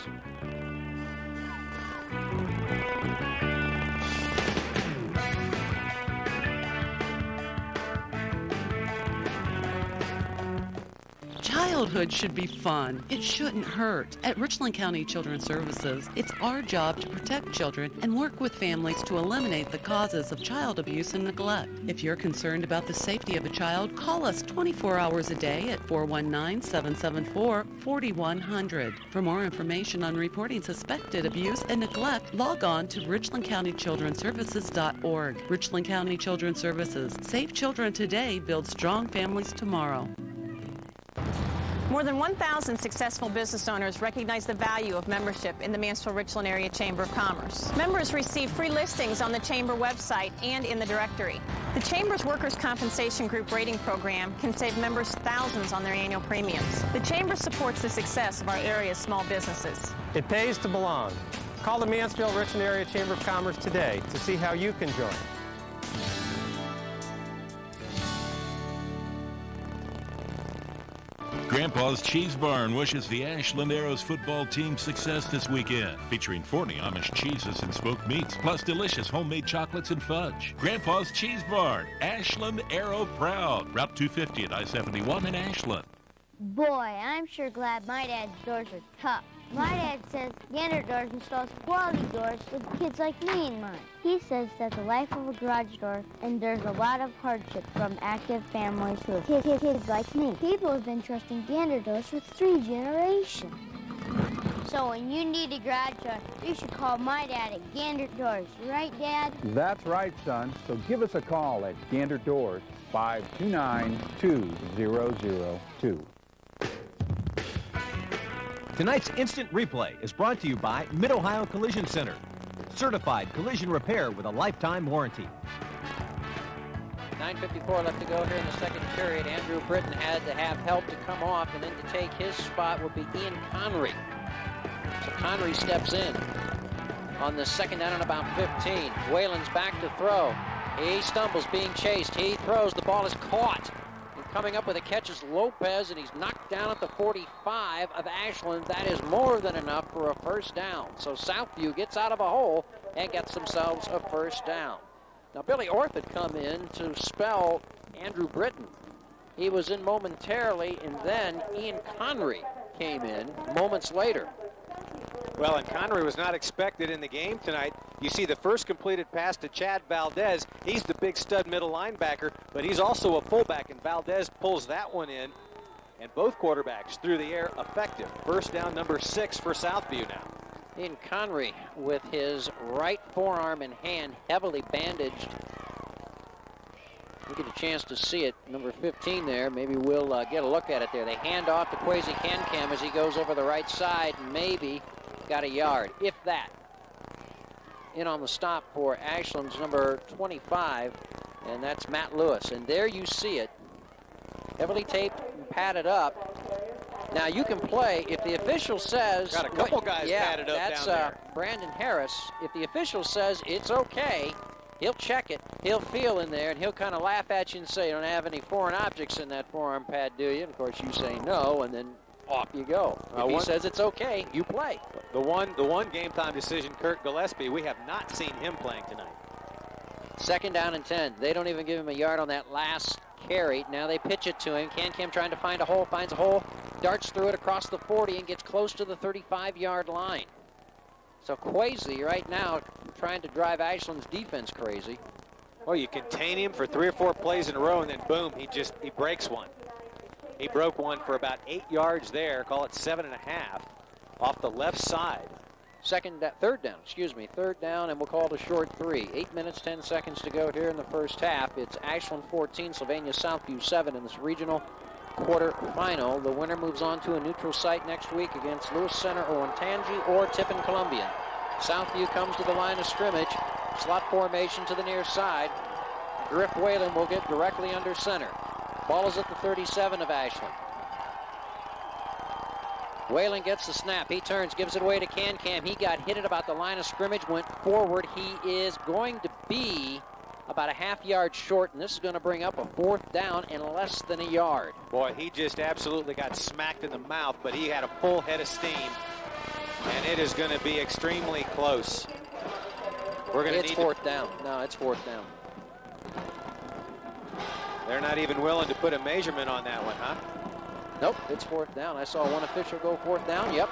Childhood should be fun. It shouldn't hurt. At Richland County Children's Services, it's our job to protect children and work with families to eliminate the causes of child abuse and neglect. If you're concerned about the safety of a child, call us 24 hours a day at 419-774-4100. For more information on reporting suspected abuse and neglect, log on to richlandcountychildrenservices.org. Richland County Children's Services. Safe children today, build strong families tomorrow. More than 1,000 successful business owners recognize the value of membership in the Mansfield-Richland Area Chamber of Commerce. Members receive free listings on the Chamber website and in the directory. The Chamber's Workers' Compensation Group Rating Program can save members thousands on their annual premiums. The Chamber supports the success of our area's small businesses. It pays to belong. Call the Mansfield-Richland Area Chamber of Commerce today to see how you can join. Grandpa's Cheese Barn wishes the Ashland Arrows football team success this weekend, featuring 40 Amish cheeses and smoked meats, plus delicious homemade chocolates and fudge. Grandpa's Cheese Barn, Ashland Arrow proud. Route 250 at I-71 in Ashland. Boy, I'm sure glad my dad's doors are tough. My dad says Gander Doors installs quality doors for kids like me and mine. He says that the life of a garage door endures a lot of hardship from active families who have kids like me. People have been trusting Gander Doors for 3 generations. So when you need a garage door, you should call my dad at Gander Doors. Right, Dad? That's right, son. So give us a call at Gander Doors, 529-2002. Tonight's Instant Replay is brought to you by Mid-Ohio Collision Center. Certified collision repair with a lifetime warranty. 9:54 left to go here in the second period. Andrew Britton had to have help to come off, and then to take his spot would be Ian Connery. So Connery steps in on the second down and about 15. Whalen's back to throw. He stumbles, being chased. He throws. The ball is caught. Coming up with a catch is Lopez, and he's knocked down at the 45 of Ashland. That is more than enough for a first down. So Southview gets out of a hole and gets themselves a first down. Now, Billy Orth had come in to spell Andrew Britton. He was in momentarily, and then Ian Connery came in moments later. Well, and Connery was not expected in the game tonight. You see the first completed pass to Chad Valdez. He's the big stud middle linebacker, but he's also a fullback, and Valdez pulls that one in. And both quarterbacks through the air effective. First down number 6 for Southview now. Ian Connery with his right forearm and hand heavily bandaged. We get a chance to see it. Number 15 there. Maybe we'll get a look at it there. They hand off to Kwesi Can-Cam as he goes over the right side. Maybe got a yard, if that. In on the stop for Ashland's number 25, and that's Matt Lewis. And there you see it. Heavily taped and padded up. Now you can play if the official says... Got a couple guys padded up that's, down there. Brandon Harris. If the official says it's okay, He'll check it. He'll feel in there, and he'll kind of laugh at you and say, "You don't have any foreign objects in that forearm pad, do you?" And, of course, you say no, and then off you go. If he says it's okay, you play. The one game-time decision, Kirk Gillespie, we have not seen him playing tonight. 2nd down and 10. They don't even give him a yard on that last carry. Now they pitch it to him. Can trying to find a hole, finds a hole, darts through it across the 40 and gets close to the 35-yard line. So Kwesi right now trying to drive Ashland's defense crazy. Well, you contain him for 3 or 4 plays in a row, and then boom, he breaks one. He broke one for about 8 yards there, call it 7.5, off the left side. Third down, and we'll call it a short 3. 8 minutes, 10 seconds to go here in the first half. It's Ashland 14, Sylvania Southview 7 in this regional quarterfinal. The winner moves on to a neutral site next week against Lewis Center or Olentangy or Tippin Columbian. Southview comes to the line of scrimmage. Slot formation to the near side. Griff Whalen will get directly under center. Ball is at the 37 of Ashland. Whalen gets the snap. He turns, gives it away to Can. He got hit at about the line of scrimmage, went forward. He is going to be about a half-yard short, and this is going to bring up a 4th down in less than a yard. Boy, he just absolutely got smacked in the mouth, but he had a full head of steam, and it is going to be extremely close. It's 4th down. No, it's 4th down. They're not even willing to put a measurement on that one, huh? Nope, it's 4th down. I saw one official go 4th down. Yep.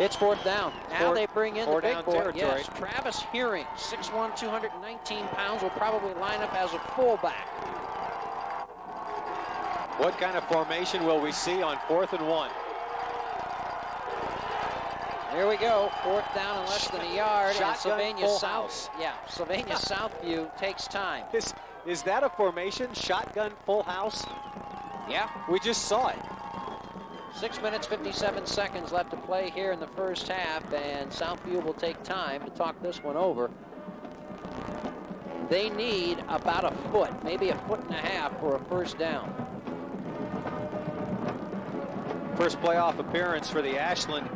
It's 4th down. Now they bring in the big boy. Territory. Yes, Travis Hearing, 6'1", 219 pounds, will probably line up as a fullback. What kind of formation will we see on 4th and 1? Here we go. 4th down and less than a yard. Shotgun, and Sylvania full South. house. Yeah, Sylvania Southview takes time. Is that a formation? Shotgun, full house? Yeah. We just saw it. 6 minutes, 57 seconds left to play here in the first half, and Southview will take time to talk this one over. They need about a foot, maybe a 1.5 feet for a 1st down. First playoff appearance for the Ashland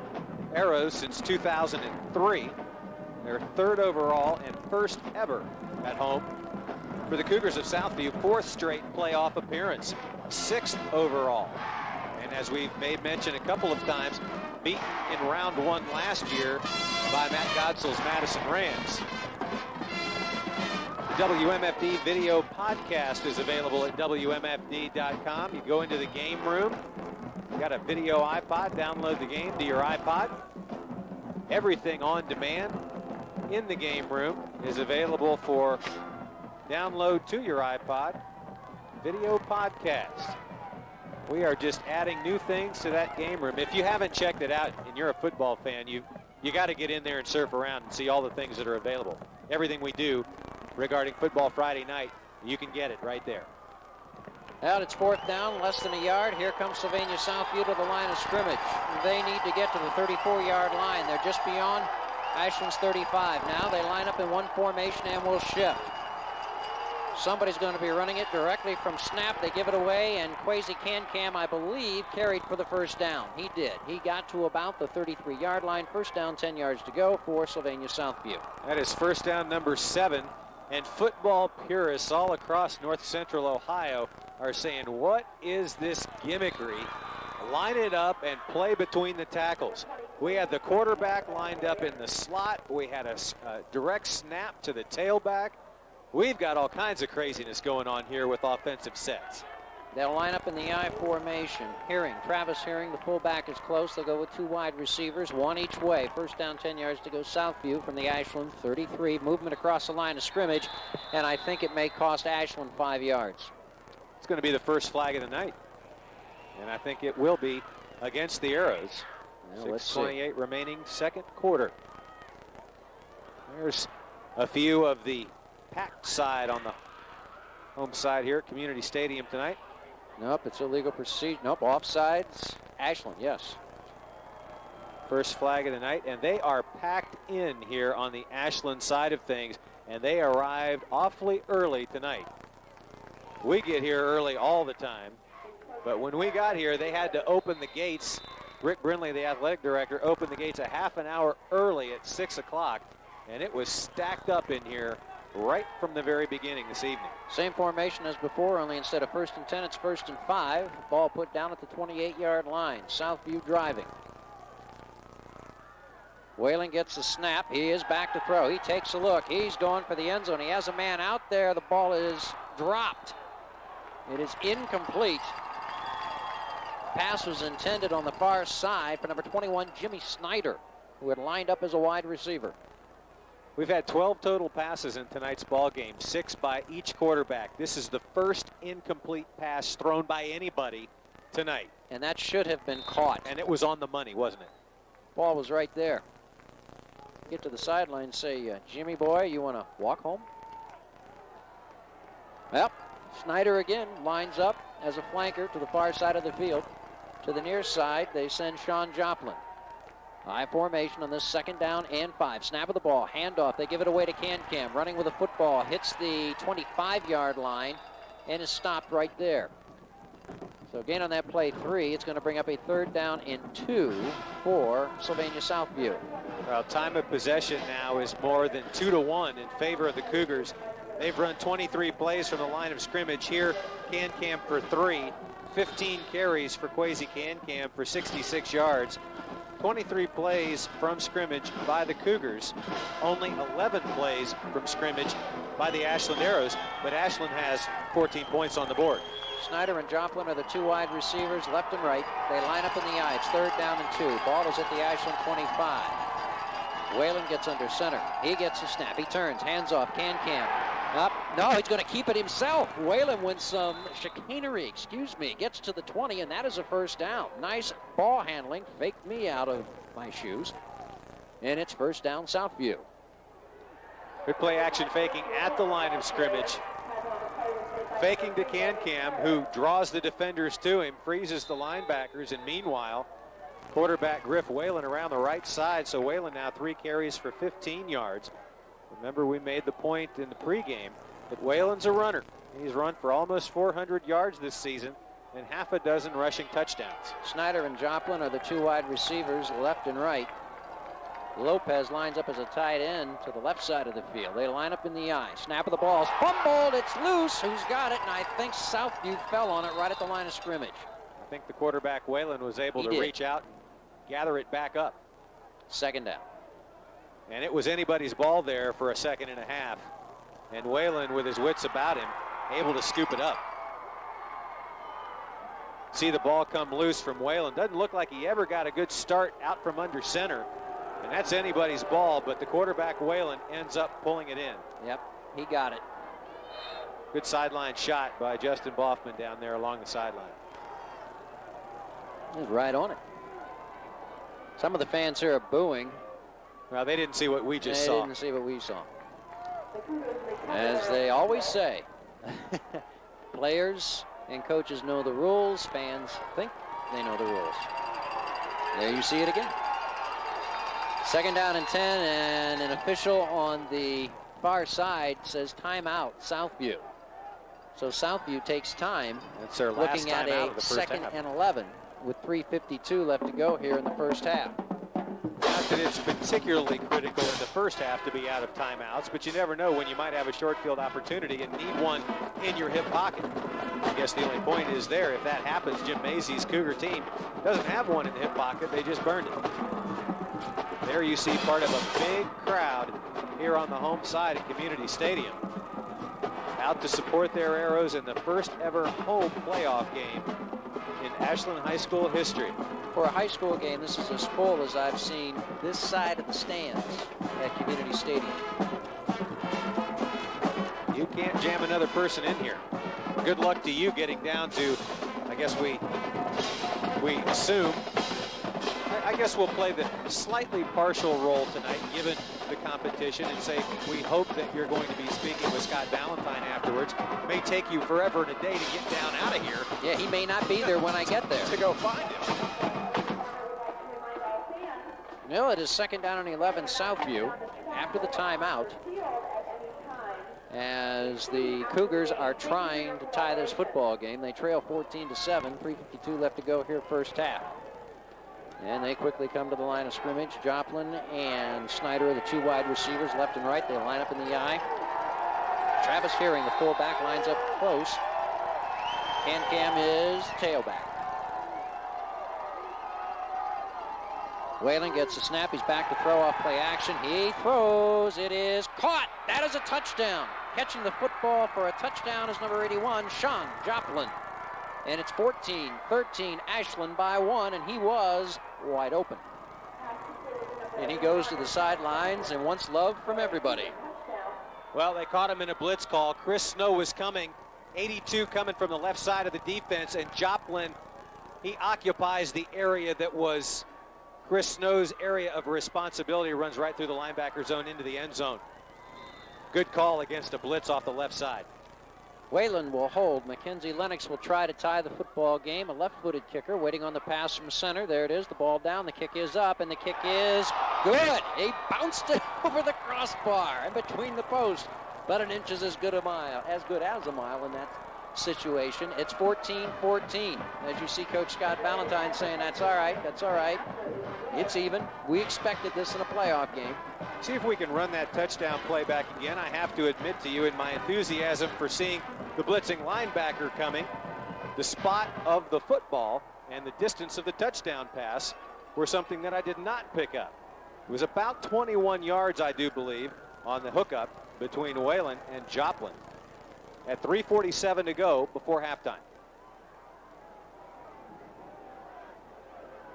Arrows since 2003. Their 3rd overall and 1st ever at home. For the Cougars of Southview, 4th straight playoff appearance, 6th overall. And as we've made mention a couple of times, beaten in round 1 last year by Matt Godsell's Madison Rams. WMFD video podcast is available at WMFD.com. You go into the game room. You got a video iPod, download the game to your iPod. Everything on demand in the game room is available for download to your iPod. Video podcast. We are just adding new things to that game room. If you haven't checked it out and you're a football fan, you got to get in there and surf around and see all the things that are available. Everything we do regarding Football Friday night, you can get it right there. Out, it's 4th down, less than a yard. Here comes Sylvania Southview to the line of scrimmage. They need to get to the 34-yard line. They're just beyond Ashland's 35. Now they line up in one formation and will shift. Somebody's going to be running it directly from snap. They give it away, and Kwesi Can, I believe, carried for the 1st down. He did. He got to about the 33-yard line. 1st down, 10 yards to go for Sylvania Southview. That is 1st down number 7. And football purists all across north central Ohio are saying, what is this gimmickry? Line it up and play between the tackles. We had the quarterback lined up in the slot. We had a direct snap to the tailback. We've got all kinds of craziness going on here with offensive sets. They'll line up in the I formation. Travis Hearing, the fullback, is close. They'll go with 2 wide receivers, 1 each way. 1st down, 10 yards to go Southview from the Ashland 33. Movement across the line of scrimmage, and I think it may cost Ashland 5 yards. It's going to be the first flag of the night, and I think it will be against the Arrows. 6:28 remaining, 2nd quarter. There's a few of the packed side on the home side here at Community Stadium tonight. Nope, it's illegal procedure. Nope, offsides. Ashland, yes. First flag of the night, and they are packed in here on the Ashland side of things, and they arrived awfully early tonight. We get here early all the time, but when we got here, they had to open the gates. Rick Brindley, the athletic director, opened the gates a half an hour early at 6 o'clock And it was stacked up in here right from the very beginning this evening. Same formation as before, only instead of 1st and 10, it's 1st and 5. Ball put down at the 28-yard line. Southview driving. Whalen gets the snap. He is back to throw. He takes a look. He's going for the end zone. He has a man out there. The ball is dropped. It is incomplete. Pass was intended on the far side for number 21, Jimmy Snyder, who had lined up as a wide receiver. We've had 12 total passes in tonight's ball game, 6 by each quarterback. This is the first incomplete pass thrown by anybody tonight. And that should have been caught. And it was on the money, wasn't it? Ball was right there. Get to the sideline, say, Jimmy boy, you want to walk home? Well, Snyder again lines up as a flanker to the far side of the field. To the near side, they send Sean Joplin. High formation on this 2nd down and 5. Snap of the ball, handoff. They give it away to Can-Cam. Running with the football, hits the 25-yard line and is stopped right there. So again on that play 3, it's going to bring up a 3rd down and 2 for Sylvania Southview. Well, time of possession now is more than 2-1 in favor of the Cougars. They've run 23 plays from the line of scrimmage here. Can-Cam for 3, 15 carries for Kwesi Can-Cam for 66 yards. 23 plays from scrimmage by the Cougars, only 11 plays from scrimmage by the Ashland Arrows, but Ashland has 14 points on the board. Snyder and Joplin are the 2 wide receivers, left and right. They line up in the I. It's 3rd down and 2. Ball is at the Ashland 25. Whalen gets under center. He gets the snap. He turns, hands off, Can-Cam. Up. No, he's going to keep it himself. Whalen wins some chicanery, gets to the 20, and that is a 1st down. Nice ball handling, faked me out of my shoes, and it's 1st down Southview. Good play action faking at the line of scrimmage. Faking to Can-Cam, who draws the defenders to him, freezes the linebackers, and meanwhile, quarterback Griff Whalen around the right side, so Whalen now 3 carries for 15 yards. Remember, we made the point in the pregame that Whalen's a runner. He's run for almost 400 yards this season and half a dozen rushing touchdowns. Snyder and Joplin are the 2 wide receivers, left and right. Lopez lines up as a tight end to the left side of the field. They line up in the I. Snap of the ball is fumbled. It's loose. Who's got it? And I think Southview fell on it right at the line of scrimmage. I think the quarterback Whalen was able to reach out and gather it back up. 2nd down. And it was anybody's ball there for a 2nd and a half. And Whalen, with his wits about him, able to scoop it up. See the ball come loose from Whalen. Doesn't look like he ever got a good start out from under center. And that's anybody's ball, but the quarterback Whalen ends up pulling it in. Yep, he got it. Good sideline shot by Justin Boffman down there along the sideline. He's right on it. Some of the fans here are booing. Well, they didn't see what we just saw. They didn't see what we saw. As they always say, players and coaches know the rules. Fans think they know the rules. There you see it again. 2nd down and 10, and an official on the far side says timeout, Southview. So Southview takes time. That's their last looking at a 2nd and 11 with 3:52 left to go here in the 1st half. Not that it's particularly critical in the 1st half to be out of timeouts, but you never know when you might have a short field opportunity and need one in your hip pocket. I guess the only point is there, if that happens, Jim Macy's Cougar team doesn't have one in the hip pocket. They just burned it. There you see part of a big crowd here on the home side at Community Stadium. Out to support their Arrows in the first ever home playoff game in Ashland High School history. For a high school game, this is as full as I've seen this side of the stands at Community Stadium. You can't jam another person in here. Good luck to you getting down to, I guess we assume, I guess we'll play the slightly partial role tonight given the competition and say we hope that you're going to be speaking with Scott Valentine afterwards. It may take you forever and a day to get down out of here. Yeah, he may not be there when I get there. To go find him. No, it is 2nd down and 11 Southview after the timeout, as the Cougars are trying to tie this football game. They trail 14-7, 3:52 left to go here 1st half. And they quickly come to the line of scrimmage. Joplin and Snyder are the two wide receivers, left and right. They line up in the I. Travis Herring, the fullback, lines up close. Cam is tailback. Whalen gets the snap. He's back to throw off play action. He throws. It is caught. That is a touchdown. Catching the football for a touchdown is number 81, Sean Joplin. And it's 14-13, Ashland by 1, and he was wide open. And he goes to the sidelines and wants love from everybody. Well, they caught him in a blitz call. Chris Snow was coming. 82 coming from the left side of the defense, and Joplin, he occupies the area that was Chris Snow's area of responsibility, runs right through the linebacker zone into the end zone. Good call against a blitz off the left side. Whalen will hold. Mackenzie Lennox will try to tie the football game. A left-footed kicker waiting on the pass from center. There it is, the ball down, the kick is up, and the kick is good. He bounced it over the crossbar and between the posts. But an inch is as good as a mile in that situation. It's 14-14. As you see Coach Scott Valentine saying, that's all right, that's all right. It's even. We expected this in a playoff game. See if we can run that touchdown play back again. I have to admit to you, in my enthusiasm for seeing the blitzing linebacker coming, the spot of the football and the distance of the touchdown pass were something that I did not pick up. It was about 21 yards, I do believe, on the hookup between Whalen and Joplin at 3:47 to go before halftime.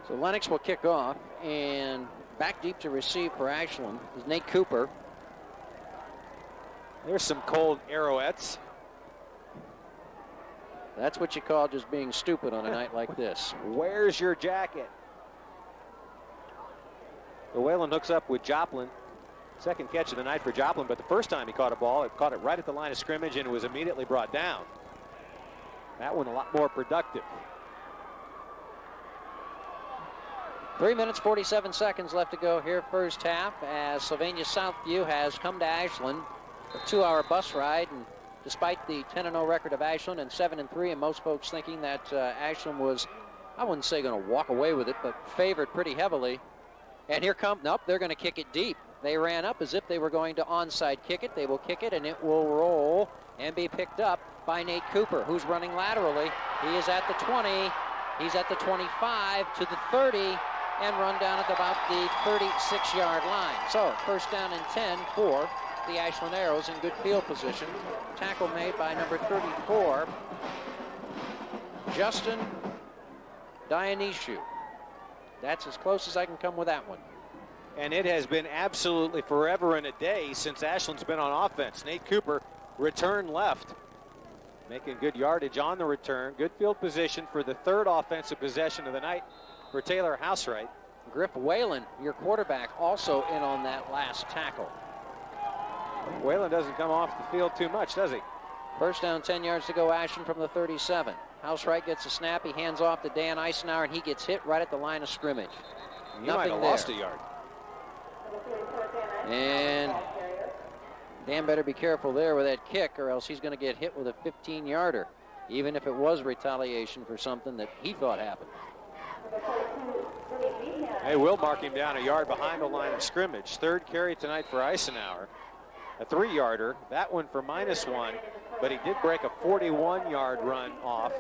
So Lennox will kick off, and back deep to receive for Ashland is Nate Cooper. There's some cold arrowheads. That's what you call just being stupid on a night like this. Where's your jacket? The Whalen hooks up with Joplin. Second catch of the night for Joplin, but the first time he caught a ball, it caught it right at the line of scrimmage and was immediately brought down. That one a lot more productive. 3 minutes, 47 seconds left to go here first half as Sylvania Southview has come to Ashland. A 2-hour bus ride, and despite the 10-0 record of Ashland and 7-3, and most folks thinking that Ashland was, I wouldn't say going to walk away with it, but favored pretty heavily. And here come, nope, they're going to kick it deep. They ran up as if they were going to onside kick it. They will kick it, and it will roll and be picked up by Nate Cooper, who's running laterally. He is at the 20. He's at the 25 to the 30 and run down at about the 36-yard line. So first down and 10 for the Ashland Arrows in good field position. Tackle made by number 34, Justin Dionisiou. That's as close as I can come with that one. And it has been absolutely forever and a day since Ashland's been on offense. Nate Cooper, return left, making good yardage on the return. Good field position for the third offensive possession of the night for Taylor Housewright. Griff Whalen, your quarterback, also in on that last tackle. Whalen doesn't come off the field too much, does he? First down, 10 yards to go, Ashland from the 37. Housewright gets a snap. He hands off to Dan Eisenhower, and he gets hit right at the line of scrimmage. You might have lost a yard. And Dan better be careful there with that kick, or else he's going to get hit with a 15-yarder, even if it was retaliation for something that he thought happened. They will mark him down a yard behind the line of scrimmage. Third carry tonight for Eisenhower. A 3-yarder, that one for -1, but he did break a 41-yard run off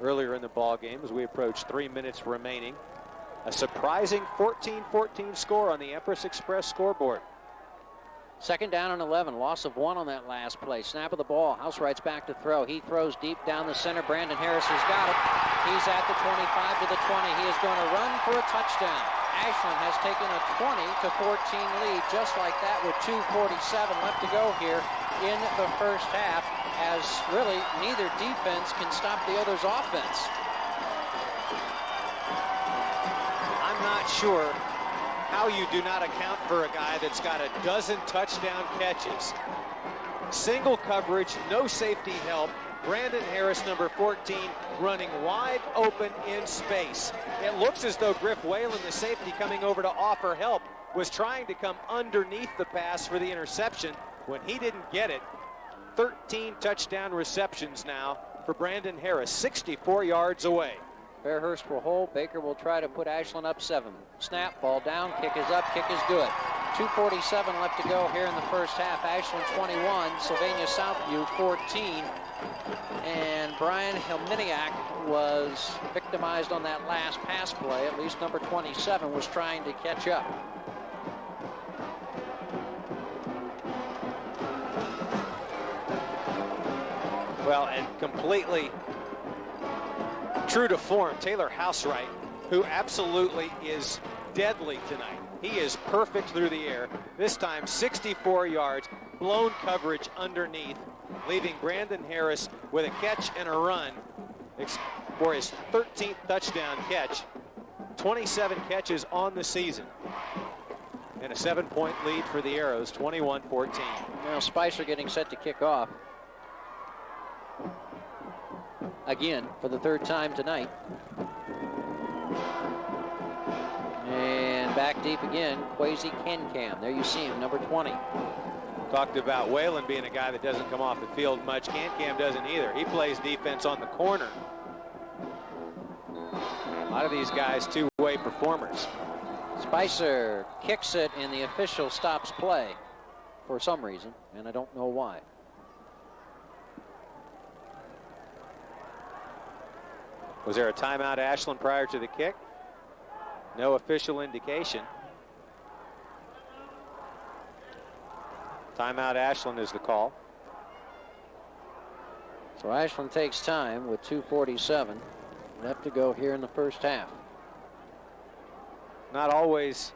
earlier in the ball game as we approach 3 minutes remaining. A surprising 14-14 score on the Empress Express scoreboard. Second down and 11, loss of 1 on that last play. Snap of the ball, Housewright's back to throw. He throws deep down the center. Brandon Harris has got it. He's at the 25 to the 20. He is going to run for a touchdown. Ashland has taken a 20-14 lead just like that with 2:47 left to go here in the first half, as really neither defense can stop the other's offense. I'm not sure how you do not account for a guy that's got a dozen touchdown catches. Single coverage, no safety help. Brandon Harris, number 14, running wide open in space. It looks as though Griff Whalen, the safety coming over to offer help, was trying to come underneath the pass for the interception. When he didn't get it, 13 touchdown receptions now for Brandon Harris, 64 yards away. Fairhurst will hold. Baker will try to put Ashland up 7. Snap, ball down, kick is up, kick is good. 2:47 left to go here in the first half. Ashland 21, Sylvania Southview 14. And Brian Helminiak was victimized on that last pass play. At least number 27 was trying to catch up. Well, and completely true to form, Taylor Housewright, who absolutely is deadly tonight. He is perfect through the air. This time 64 yards, blown coverage underneath, leaving Brandon Harris with a catch and a run for his 13th touchdown catch. 27 catches on the season. And a 7-point lead for the Arrows, 21-14. Now Spicer getting set to kick off. Again, for the third time tonight. And back deep again, Kwesi Kencam. There you see him, number 20. Talked about Whalen being a guy that doesn't come off the field much. Kencam doesn't either. He plays defense on the corner. A lot of these guys two-way performers. Spicer kicks it, and the official stops play for some reason, and I don't know why. Was there a timeout, Ashland, prior to the kick? No official indication. Timeout, Ashland is the call. So Ashland takes time with 2:47 left to go here in the first half. Not always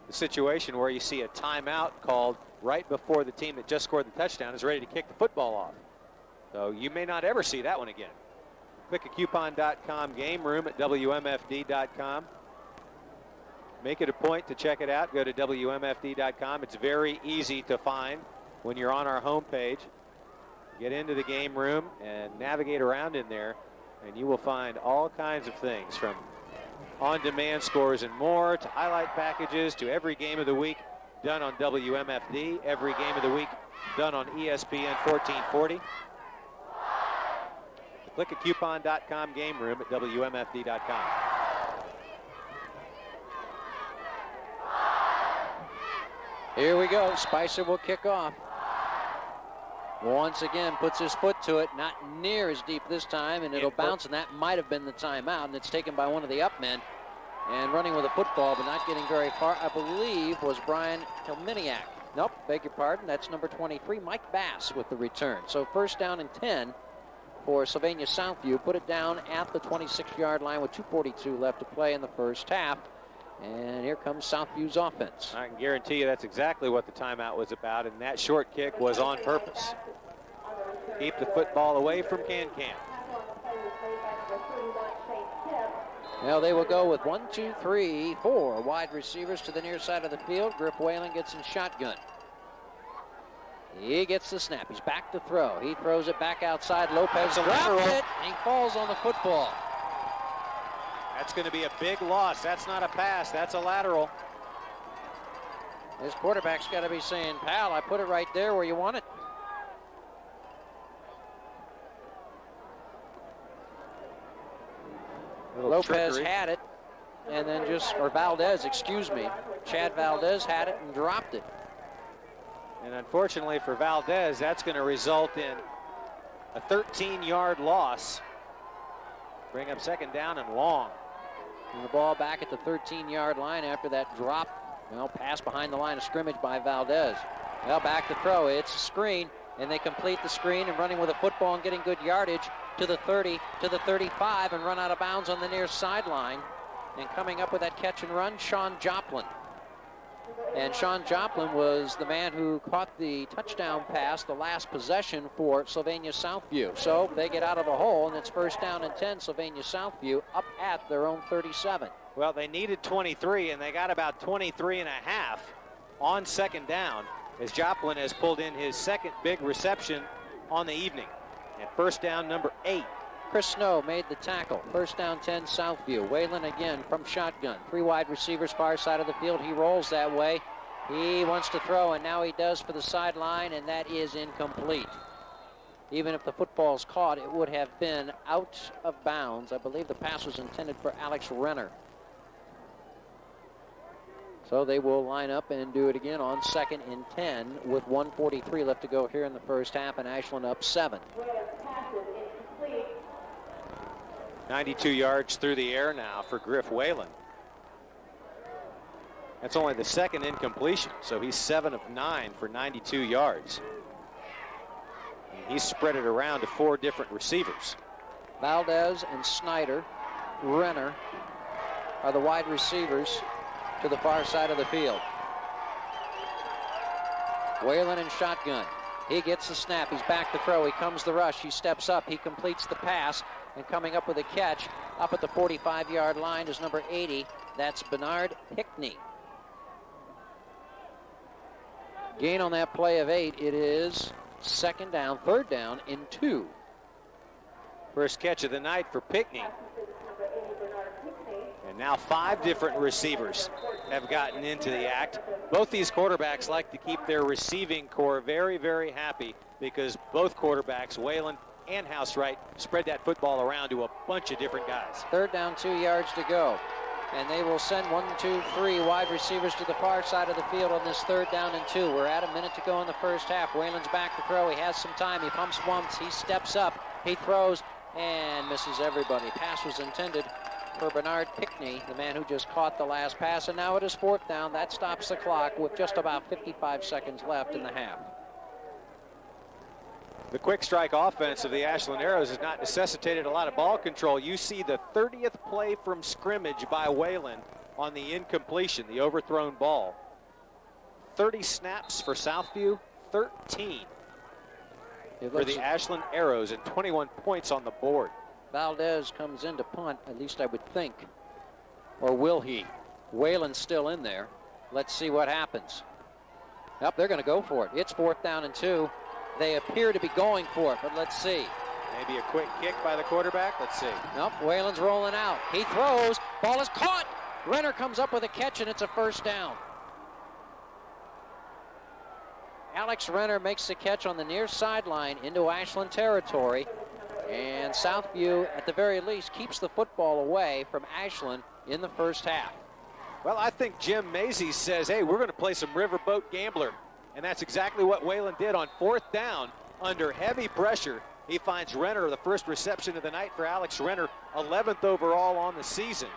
the situation where you see a timeout called right before the team that just scored the touchdown is ready to kick the football off. So you may not ever see that one again. Click-a-coupon.com game room at WMFD.com. Make it a point to check it out. Go to WMFD.com. It's very easy to find when you're on our homepage. Get into the game room and navigate around in there, and you will find all kinds of things, from on-demand scores and more to highlight packages to every game of the week done on WMFD, every game of the week done on ESPN 1440. Click-a-coupon.com game room at WMFD.com. Here we go. Spicer will kick off. Once again puts his foot to it, not near as deep this time, and it'll bounce, and that might have been the timeout, and it's taken by one of the up men and running with a football but not getting very far, I believe, was Brian Helminiak. Nope, beg your pardon, that's number 23, Mike Bass, with the return. So first down and 10 for Sylvania Southview. Put it down at the 26-yard line with 2:42 left to play in the first half. And here comes Southview's offense. I can guarantee you that's exactly what the timeout was about, and that short kick was on purpose. Keep the football away from Kencam. Now they will go with 1, 2, 3, 4 wide receivers to the near side of the field. Griff Whalen gets in shotgun. He gets the snap. He's back to throw. He throws it back outside. Lopez drops it. He falls on the football. That's going to be a big loss. That's not a pass. That's a lateral. His quarterback's got to be saying, pal, I put it right there where you want it. Lopez had it, and then or Valdez, excuse me. Chad Valdez had it and dropped it. And unfortunately for Valdez, that's going to result in a 13-yard loss. Bring up second down and long. And the ball back at the 13-yard line after that drop. Well, pass behind the line of scrimmage by Valdez. Well, back to throw. It's a screen, and they complete the screen and running with a football and getting good yardage to the 30, to the 35, and run out of bounds on the near sideline. And coming up with that catch and run, Sean Joplin. And Sean Joplin was the man who caught the touchdown pass, the last possession for Sylvania Southview. So they get out of the hole, and it's first down and 10, Sylvania Southview up at their own 37. Well, they needed 23, and they got about 23 and a half on second down, as Joplin has pulled in his second big reception on the evening. And first down, number 8. Chris Snow made the tackle. First down, 10, Southview. Whalen again from shotgun. 3 wide receivers, far side of the field. He rolls that way. He wants to throw, and now he does for the sideline, and that is incomplete. Even if the football's caught, it would have been out of bounds. I believe the pass was intended for Alex Renner. So they will line up and do it again on 2nd and 10 with 1:43 left to go here in the first half, and Ashland up 7. 92 yards through the air now for Griff Whalen. That's only the second incompletion, so he's 7 of 9 for 92 yards. And he's spread it around to 4 different receivers. Valdez and Snyder, Renner are the wide receivers to the far side of the field. Whalen in shotgun. He gets the snap. He's back to throw. He comes the rush. He steps up. He completes the pass. And coming up with a catch up at the 45-yard line is number 80. That's Bernard Pickney. Gain on that play of 8. It is third down and 2. First catch of the night for Pickney. And now 5 different receivers have gotten into the act. Both these quarterbacks like to keep their receiving core very, very happy because both quarterbacks, Whalen and Housewright, spread that football around to a bunch of different guys. 3rd down, 2 yards to go. And they will send 1, 2, 3 wide receivers to the far side of the field on this 3rd down and 2. We're at a minute to go in the first half. Whalen's back to throw. He has some time. He pumps once. He steps up. He throws and misses everybody. Pass was intended for Bernard Pickney, the man who just caught the last pass. And now it is 4th down. That stops the clock with just about 55 seconds left in the half. The quick strike offense of the Ashland Arrows has not necessitated a lot of ball control. You see the 30th play from scrimmage by Whalen on the incompletion, the overthrown ball. 30 snaps for Southview, 13 for the Ashland Arrows, and 21 points on the board. Valdez comes in to punt, at least I would think. Or will he? Whalen's still in there. Let's see what happens. Yep, they're going to go for it. It's 4th down and 2. They appear to be going for it, but let's see. Maybe a quick kick by the quarterback. Let's see. Nope, Whalen's rolling out. He throws. Ball is caught. Renner comes up with a catch, and it's a 1st down. Alex Renner makes the catch on the near sideline into Ashland territory. And Southview, at the very least, keeps the football away from Ashland in the first half. Well, I think Jim Mazie says, hey, we're going to play some riverboat gambler. And that's exactly what Whalen did on 4th down under heavy pressure. He finds Renner, the first reception of the night for Alex Renner, 11th overall on the season.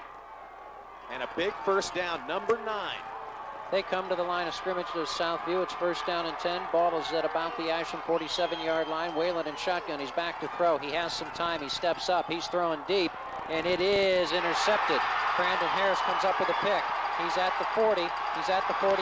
And a big 1st down, number 9. They come to the line of scrimmage to Southview. It's 1st down and 10. Ball is at about the Ashland 47-yard line. Whalen in shotgun. He's back to throw. He has some time. He steps up. He's throwing deep, and it is intercepted. Brandon Harris comes up with a pick. He's at the 40. He's at the 45.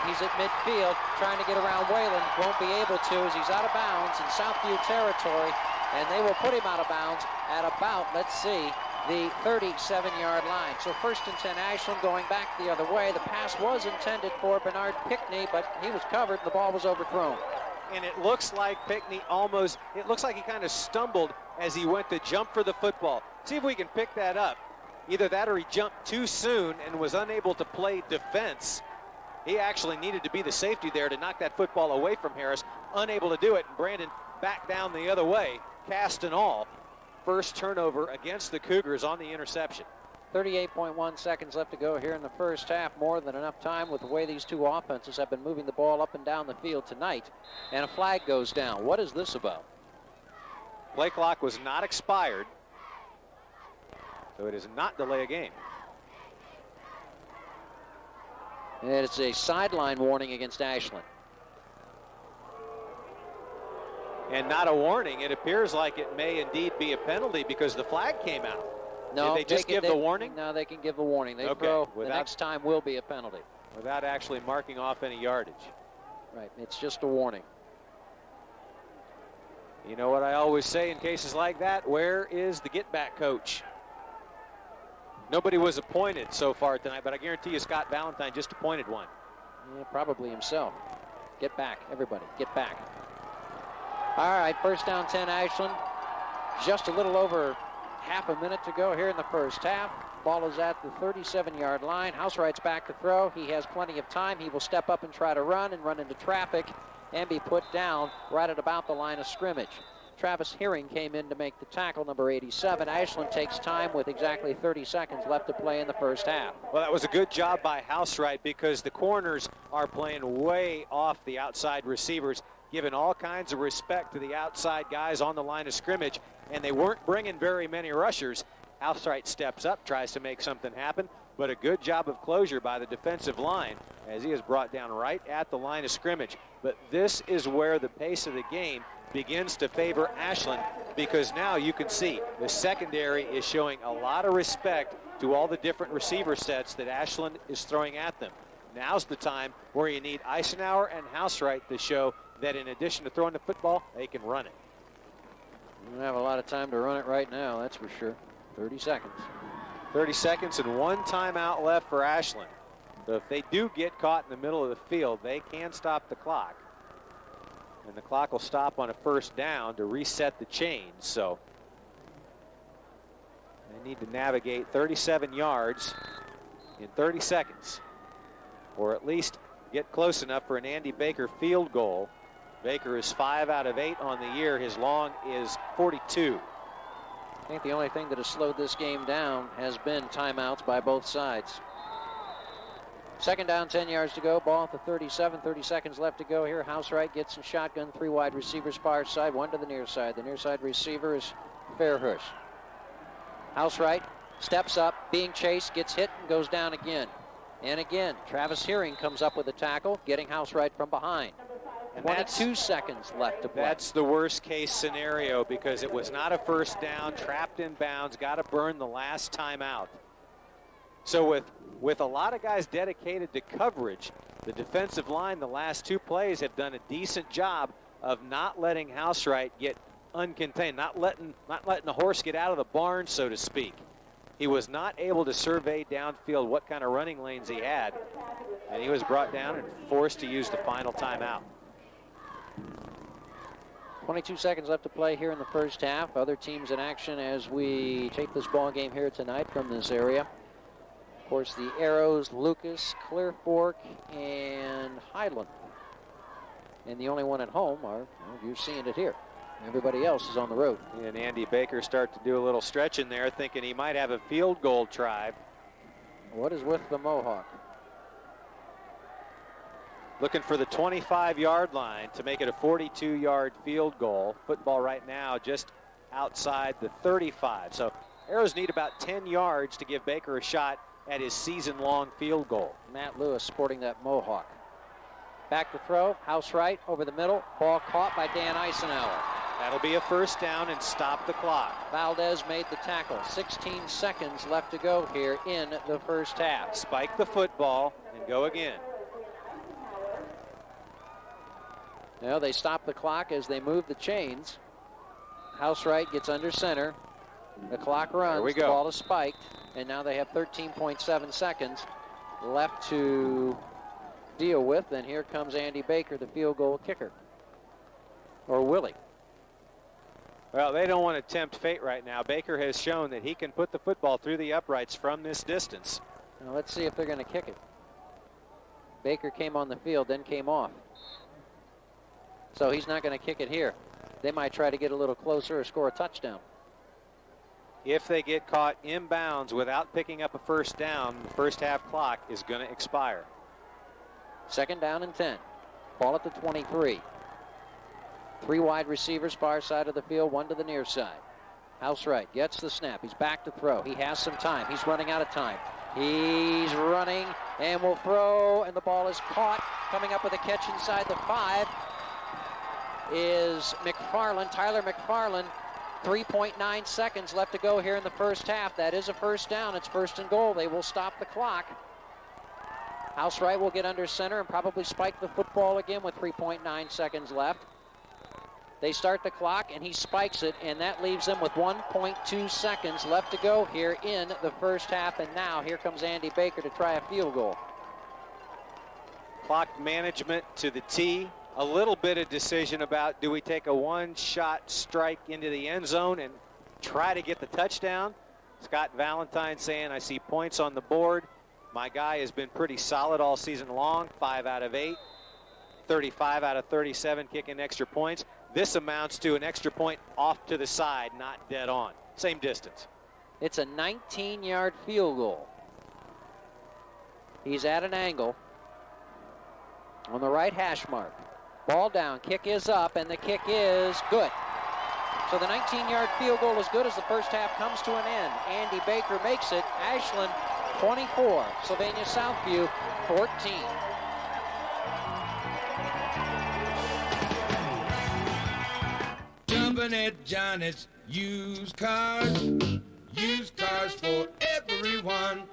He's at midfield trying to get around Whalen. Won't be able to as he's out of bounds in Southview territory, and they will put him out of bounds at about, let's see, the 37-yard line. So 1st and 10 Ashland going back the other way. The pass was intended for Bernard Pickney, but he was covered and the ball was overthrown. And it looks like Pickney it looks like he kind of stumbled as he went to jump for the football. See if we can pick that up. Either that or he jumped too soon and was unable to play defense. He actually needed to be the safety there to knock that football away from Harris. Unable to do it, and Brandon back down the other way, cast and all. First turnover against the Cougars on the interception. 38.1 seconds left to go here in the first half. More than enough time with the way these two offenses have been moving the ball up and down the field tonight. And a flag goes down. What is this about? Play clock was not expired, so it does not delay a game. And it's a sideline warning against Ashland. And not a warning. It appears like it may indeed be a penalty because the flag came out. No, did they just give the warning? No, they can give the warning. They throw. The next time will be a penalty. Without actually marking off any yardage. Right, it's just a warning. You know what I always say in cases like that? Where is the get-back coach? Nobody was appointed so far tonight, but I guarantee you Scott Valentine just appointed one. Yeah, probably himself. Get back, everybody, get back. All right, 1st down 10 Ashland. Just a little over half a minute to go here in the first half. Ball is at the 37-yard line. Housewright's back to throw. He has plenty of time. He will step up and try to run into traffic and be put down right at about the line of scrimmage. Travis Hearing came in to make the tackle, number 87. Ashland takes time with exactly 30 seconds left to play in the first half. Well, that was a good job by Housewright because the corners are playing way off the outside receivers, giving all kinds of respect to the outside guys on the line of scrimmage, and they weren't bringing very many rushers. Housewright steps up, tries to make something happen, but a good job of closure by the defensive line as he is brought down right at the line of scrimmage. But this is where the pace of the game begins to favor Ashland, because now you can see the secondary is showing a lot of respect to all the different receiver sets that Ashland is throwing at them. Now's the time where you need Eisenhower and Housewright to show that in addition to throwing the football, they can run it. We don't have a lot of time to run it right now, that's for sure. 30 seconds. 30 seconds and one timeout left for Ashland. So if they do get caught in the middle of the field, they can stop the clock. And the clock will stop on a first down to reset the chains. So they need to navigate 37 yards in 30 seconds, or at least get close enough for an Andy Baker field goal. Baker is 5 out of 8 on the year. His long is 42. I think the only thing that has slowed this game down has been timeouts by both sides. Second down, 10 yards to go. Ball at the 37, 30 seconds left to go here. Housewright gets some shotgun, 3 wide receivers far side, 1 to the near side. The near side receiver is Fairhurst. Housewright steps up, being chased, gets hit, and goes down again. And again, Travis Hearing comes up with a tackle, getting Housewright from behind. And 22 seconds left to play. That's the worst case scenario because it was not a first down, trapped in bounds, got to burn the last time out. So with a lot of guys dedicated to coverage, the defensive line the last 2 plays have done a decent job of not letting Housewright get uncontained, not letting the horse get out of the barn, so to speak. He was not able to survey downfield what kind of running lanes he had, and he was brought down and forced to use the final timeout. 22 seconds left to play here in the first half. Other teams in action as we tape this ball game here tonight from this area. Of course, the Arrows, Lucas, Clear Fork, and Highland. And the only one at home you're seeing it here. Everybody else is on the road. And Andy Baker start to do a little stretching there, thinking he might have a field goal try. What is with the Mohawk? Looking for the 25-yard line to make it a 42-yard field goal. Football right now just outside the 35. So Arrows need about 10 yards to give Baker a shot at his season-long field goal. Matt Lewis sporting that Mohawk. Back to throw, Housewright over the middle. Ball caught by Dan Eisenhower. That'll be a first down and stop the clock. Valdez made the tackle. 16 seconds left to go here in the first half. Spike the football and go again. Now they stop the clock as they move the chains. Housewright gets under center. The clock runs. There we go. The ball is spiked. And now they have 13.7 seconds left to deal with. And here comes Andy Baker, the field goal kicker. Or Willie. Well, they don't want to tempt fate right now. Baker has shown that he can put the football through the uprights from this distance. Now let's see if they're going to kick it. Baker came on the field, then came off. So he's not going to kick it here. They might try to get a little closer or score a touchdown. If they get caught inbounds without picking up a first down, the first half clock is going to expire. Second down and 10. Ball at the 23. 3 wide receivers far side of the field, 1 to the near side. Housewright gets the snap. He's back to throw. He has some time. He's running out of time. He's running and will throw, and the ball is caught. Coming up with a catch inside the 5 is McFarland, Tyler McFarland. 3.9 seconds left to go here in the first half. That is a first down. It's first and goal. They will stop the clock. Housewright will get under center and probably spike the football again with 3.9 seconds left. They start the clock, and he spikes it, and that leaves them with 1.2 seconds left to go here in the first half. And now here comes Andy Baker to try a field goal. Clock management to the tee. A little bit of decision about, do we take a one-shot strike into the end zone and try to get the touchdown? Scott Valentine saying, I see points on the board. My guy has been pretty solid all season long, 5 out of 8, 35 out of 37 kicking extra points. This amounts to an extra point off to the side, not dead on. Same distance. It's a 19-yard field goal. He's at an angle on the right hash mark. Ball down, kick is up, and the kick is good. So the 19-yard field goal is good as the first half comes to an end. Andy Baker makes it. Ashland 24, Sylvania Southview 14. Jumping at Johnny's used cars for everyone.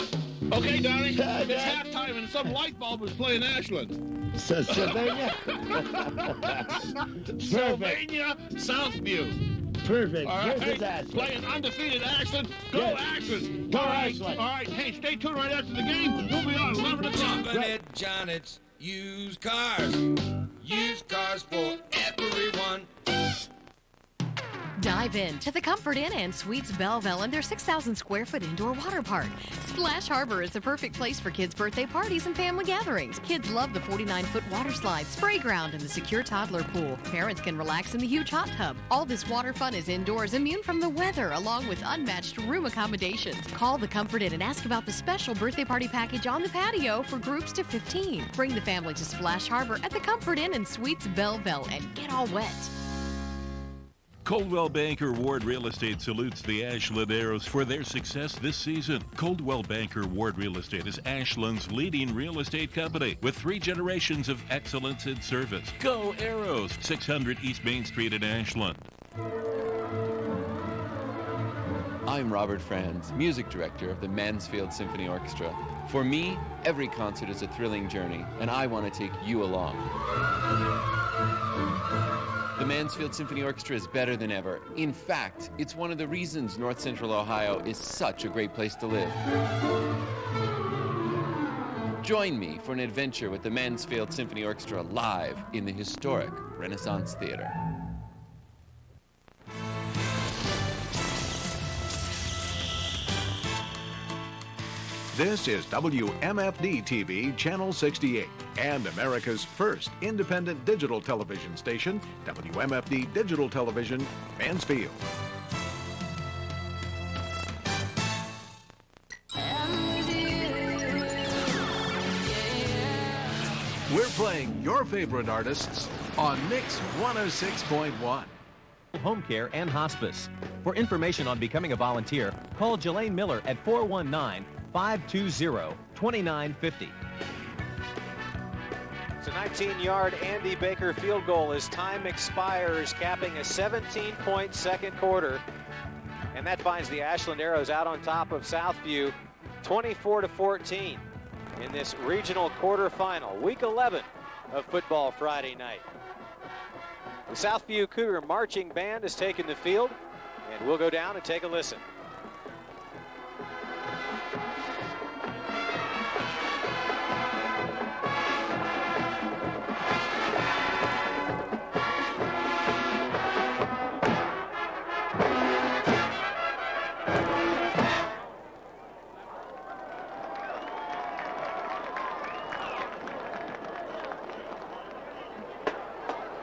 Okay, Donnie, it's halftime and some light bulb is playing Ashland. Sylvania? Sylvania Southview. Perfect. All right, This is Ashland. playing undefeated Ashland. Go Yes. Ashland. Go All right, Ashland. All right, hey, stay tuned right after the game. We'll be on 11 o'clock. Jumping at Johnny's used cars for everyone. Dive in to the Comfort Inn and Suites Belleville and their 6,000 square foot indoor water park. Splash Harbor is the perfect place for kids' birthday parties and family gatherings. Kids love the 49-foot water slide, spray ground, and the secure toddler pool. Parents can relax in the huge hot tub. All this water fun is indoors, immune from the weather, along with unmatched room accommodations. Call the Comfort Inn and ask about the special birthday party package on the patio for groups to 15. Bring the family to Splash Harbor at the Comfort Inn and Suites Belleville and get all wet. Coldwell Banker Ward Real Estate salutes the Ashland Arrows for their success this season. Coldwell Banker Ward Real Estate is Ashland's leading real estate company with 3 generations of excellence in service. Go Arrows! 600 East Main Street in Ashland. I'm Robert Franz, music director of the Mansfield Symphony Orchestra. For me, every concert is a thrilling journey, and I want to take you along. The Mansfield Symphony Orchestra is better than ever. In fact, it's one of the reasons North Central Ohio is such a great place to live. Join me for an adventure with the Mansfield Symphony Orchestra live in the historic Renaissance Theater. This is WMFD TV, Channel 68, and America's first independent digital television station, WMFD Digital Television, Mansfield. We're playing your favorite artists on Mix 106.1. Home care and hospice. For information on becoming a volunteer, call Jelaine Miller at 419-520-2950. It's a 19-yard Andy Baker field goal as time expires, capping a 17-point second quarter. And that finds the Ashland Arrows out on top of Southview, 24-14 in this regional quarterfinal, week 11 of Football Friday night. The Southview Cougar Marching Band has taken the field, and we'll go down and take a listen.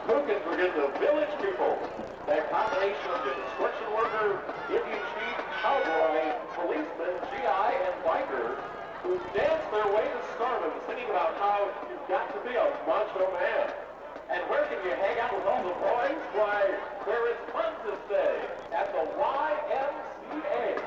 Who can forget the village people? That combination of the construction worker, Indian chief, cowboy, policeman, GI, and biker who danced their way to stardom singing about how you've got to be a macho man. And where can you hang out with all the boys? Why, there is fun to stay at the YMCA.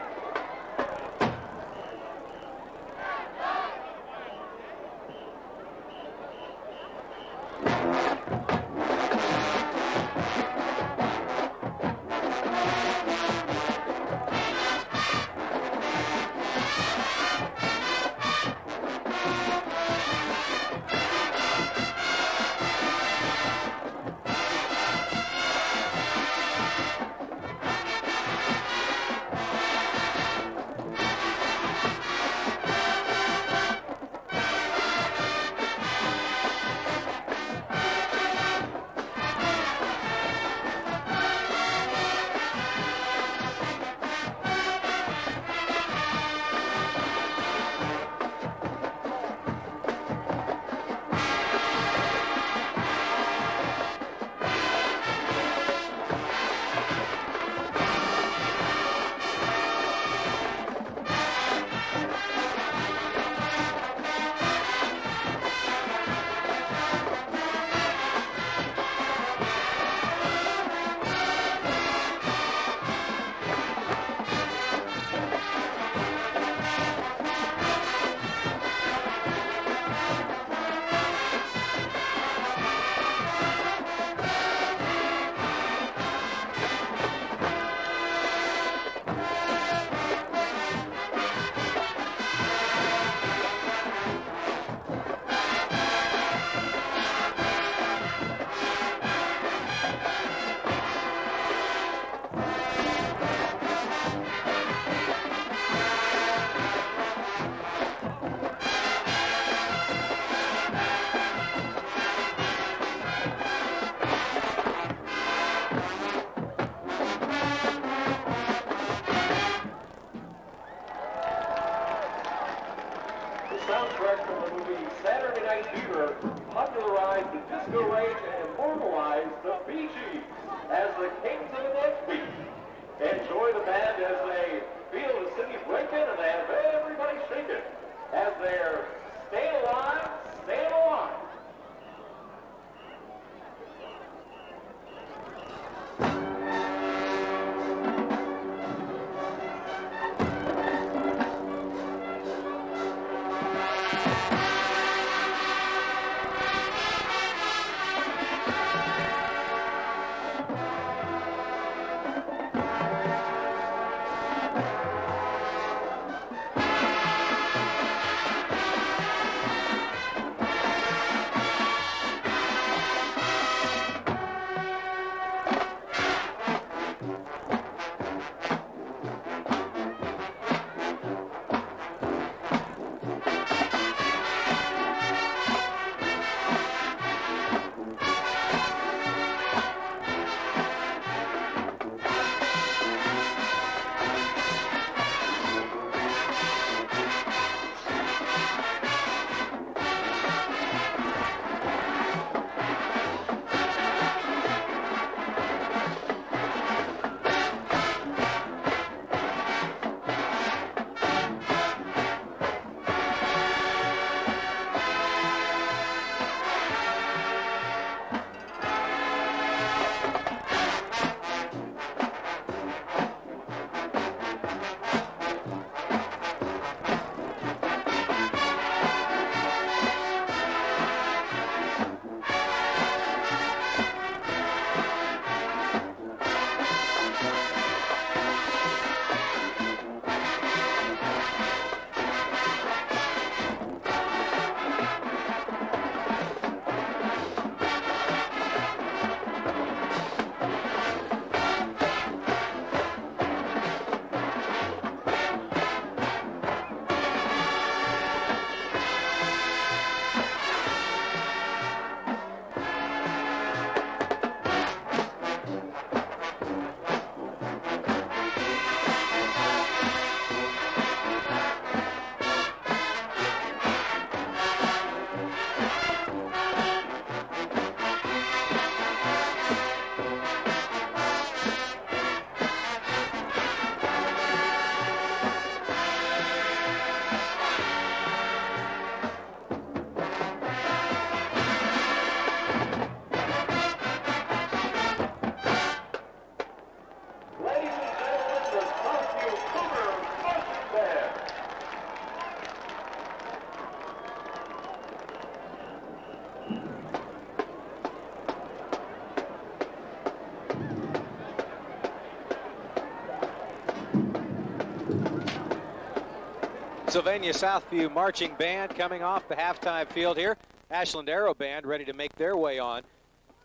soundtrack from the movie Saturday Night Fever popularized the disco rage and immortalized the Bee Gees as the kings of the dance beat. Enjoy the band as they feel the city breaking and they have everybody shaking as they're staying alive, staying alive. Sylvania Southview marching band coming off the halftime field here. Ashland Arrow band ready to make their way on.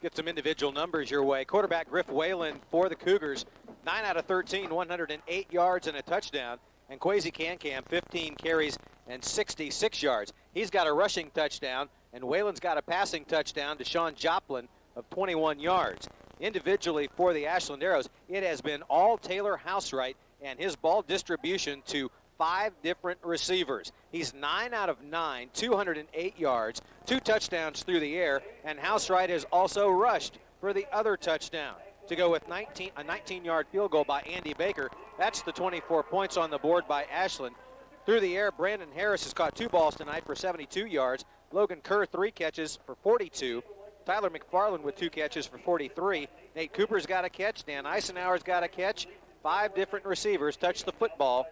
Get some individual numbers your way. Quarterback Griff Whalen for the Cougars, 9 out of 13, 108 yards and a touchdown. And Kwesi Kankam, 15 carries and 66 yards. He's got a rushing touchdown, and Whalen's got a passing touchdown to Sean Joplin of 21 yards. Individually for the Ashland Arrows, it has been all Taylor Housewright and his ball distribution to 5 different receivers. He's 9 out of 9, 208 yards, 2 touchdowns through the air, and Housewright has also rushed for the other touchdown to go with a 19-yard field goal by Andy Baker. That's the 24 points on the board by Ashland. Through the air, Brandon Harris has caught 2 balls tonight for 72 yards. Logan Kerr, 3 catches for 42. Tyler McFarland with 2 catches for 43. Nate Cooper's got a catch. Dan Eisenhower's got a catch. 5 different receivers touch the football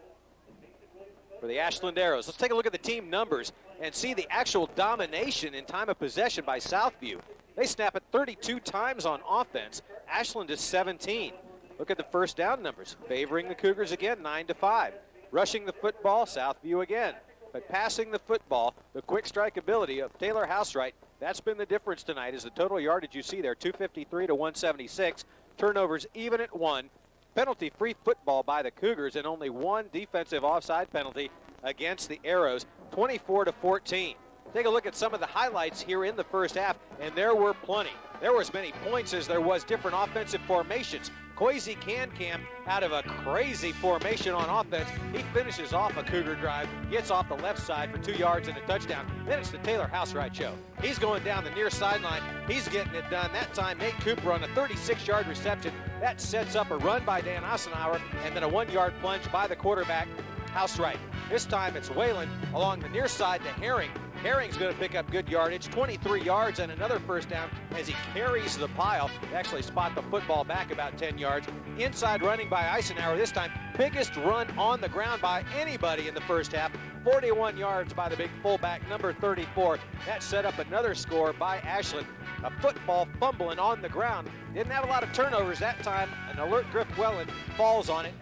for the Ashland Arrows. Let's take a look at the team numbers and see the actual domination in time of possession by Southview. They snap it 32 times on offense. Ashland is 17. Look at the first down numbers. Favoring the Cougars again, 9-5. Rushing the football, Southview again. But passing the football, the quick strike ability of Taylor Housewright, that's been the difference tonight, is the total yardage you see there, 253 to 176. Turnovers even at 1. Penalty-free football by the Cougars, and only 1 defensive offside penalty against the Arrows, 24-14. Take a look at some of the highlights here in the first half, and there were plenty. There were as many points as there was different offensive formations. Kwesi Can-Cam out of a crazy formation on offense. He finishes off a Cougar drive, gets off the left side for 2 yards and a touchdown. Then it's the Taylor Housewright show. He's going down the near sideline. He's getting it done. That time, Nate Cooper on a 36-yard reception. That sets up a run by Dan Eisenhower and then a 1-yard plunge by the quarterback, Housewright. This time it's Whalen along the near side to Herring. Herring's going to pick up good yardage, 23 yards and another first down as he carries the pile. They actually spot the football back about 10 yards. Inside running by Eisenhower this time. Biggest run on the ground by anybody in the first half. 41 yards by the big fullback, number 34. That set up another score by Ashland. A football fumbling on the ground. Didn't have a lot of turnovers that time. An alert Griff Whalen falls on it.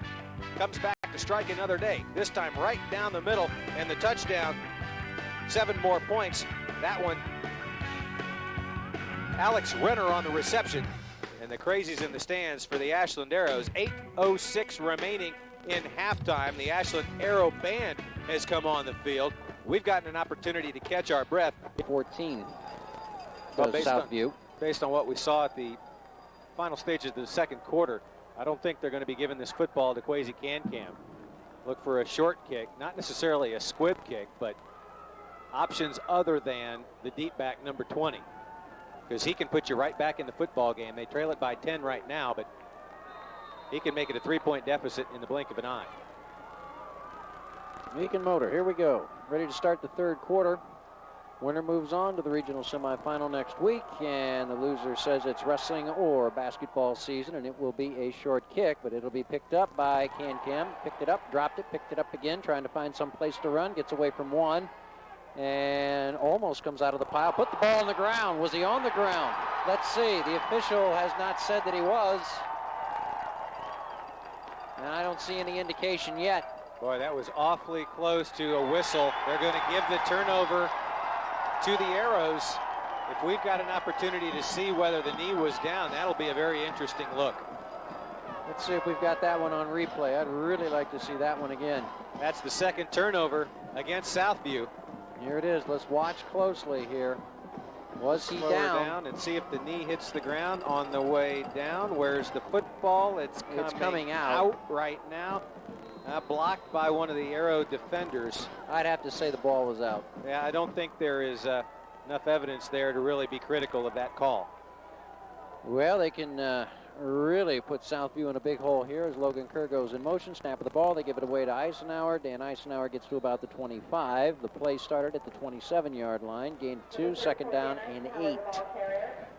Comes back to strike another day. This time right down the middle and the touchdown. 7 more points. That one, Alex Renner on the reception. And the crazies in the stands for the Ashland Arrows. 8:06 remaining in halftime. The Ashland Arrow Band has come on the field. We've gotten an opportunity to catch our breath. 14. Well, Southview. Based on what we saw at the final stages of the second quarter, I don't think they're going to be giving this football to Kwesi Can-Cam. Look for a short kick, not necessarily a squib kick, but options other than the deep back number 20, because he can put you right back in the football game. They trail it by 10 right now, but he can make it a 3-point deficit in the blink of an eye. Meekin Motor, here we go. Ready to start the third quarter. Winner moves on to the regional semifinal next week, and the loser says it's wrestling or basketball season, and it will be a short kick, but it'll be picked up by Can-Cam. Picked it up, dropped it, picked it up again, trying to find some place to run, gets away from one, and almost comes out of the pile. Put the ball on the ground. Was he on the ground? Let's see. The official has not said that he was, and I don't see any indication yet. Boy, that was awfully close to a whistle. They're going to give the turnover to the Arrows. If we've got an opportunity to see whether the knee was down, that'll be a very interesting look. Let's see if we've got that one on replay. I'd really like to see that one again. That's the second turnover against Southview. Here it is. Let's watch closely here. Was he down? And see if the knee hits the ground on the way down. Where's the football? It's coming out right now. Blocked by one of the Arrow defenders. I'd have to say the ball was out. Yeah, I don't think there is enough evidence there to really be critical of that call. Well, they can really put Southview in a big hole here as Logan Kerr goes in motion. Snap of the ball. They give it away to Eisenhower. Dan Eisenhower gets to about the 25. The play started at the 27-yard line. Gained 2, second down and 8.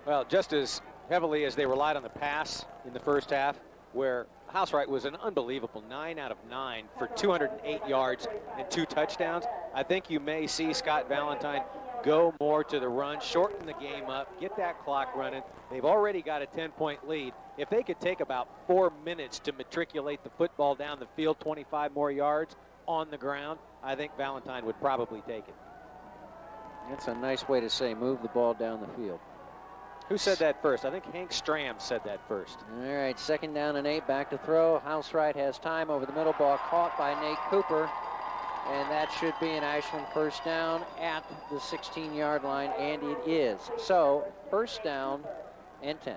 Well, just as heavily as they relied on the pass in the first half, where Housewright was an unbelievable 9 out of 9 for 208 yards and 2 touchdowns. I think you may see Scott Valentine go more to the run, shorten the game up, get that clock running. They've already got a 10-point lead. If they could take about 4 minutes to matriculate the football down the field, 25 more yards on the ground, I think Valentine would probably take it. That's a nice way to say move the ball down the field. Who said that first? I think Hank Stram said that first. All right, second down and 8, back to throw. Housewright has time over the middle, ball caught by Nate Cooper. And that should be an Ashland first down at the 16-yard line, and it is. So, first down and 10.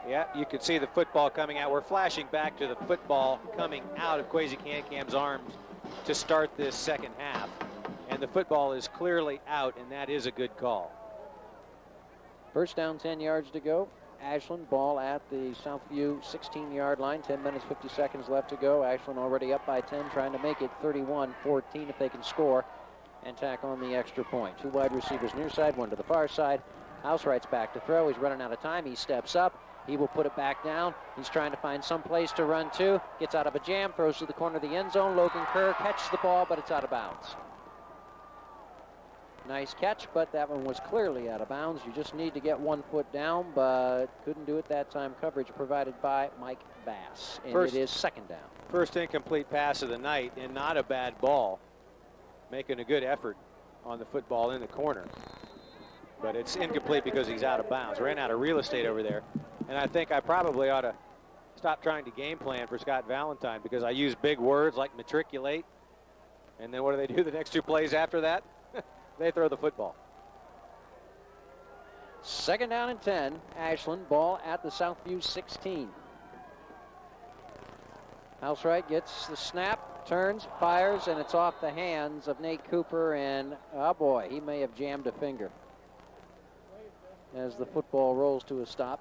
Yeah, you can see the football coming out. We're flashing back to the football coming out of Kwesi Can-Cam's arms to start this second half. And the football is clearly out, and that is a good call. First down, 10 yards to go. Ashland ball at the Southview 16-yard line. 10 minutes, 50 seconds left to go. Ashland already up by 10, trying to make it 31-14 if they can score and tack on the extra point. 2 wide receivers near side, 1 to the far side. Housewright's back to throw. He's running out of time. He steps up. He will put it back down. He's trying to find some place to run to. Gets out of a jam, throws to the corner of the end zone. Logan Kerr catches the ball, but it's out of bounds. Nice catch, but that one was clearly out of bounds. You just need to get 1 foot down, but couldn't do it that time. Coverage provided by Mike Bass, and it is second down. First incomplete pass of the night, and not a bad ball. Making a good effort on the football in the corner. But it's incomplete because he's out of bounds. Ran out of real estate over there. And I think I probably ought to stop trying to game plan for Scott Valentine, because I use big words like matriculate. And then what do they do the next 2 plays after that? They throw the football. Second down and 10. Ashland, ball at the Southview 16. Housewright gets the snap, turns, fires, and it's off the hands of Nate Cooper, and oh boy, he may have jammed a finger as the football rolls to a stop.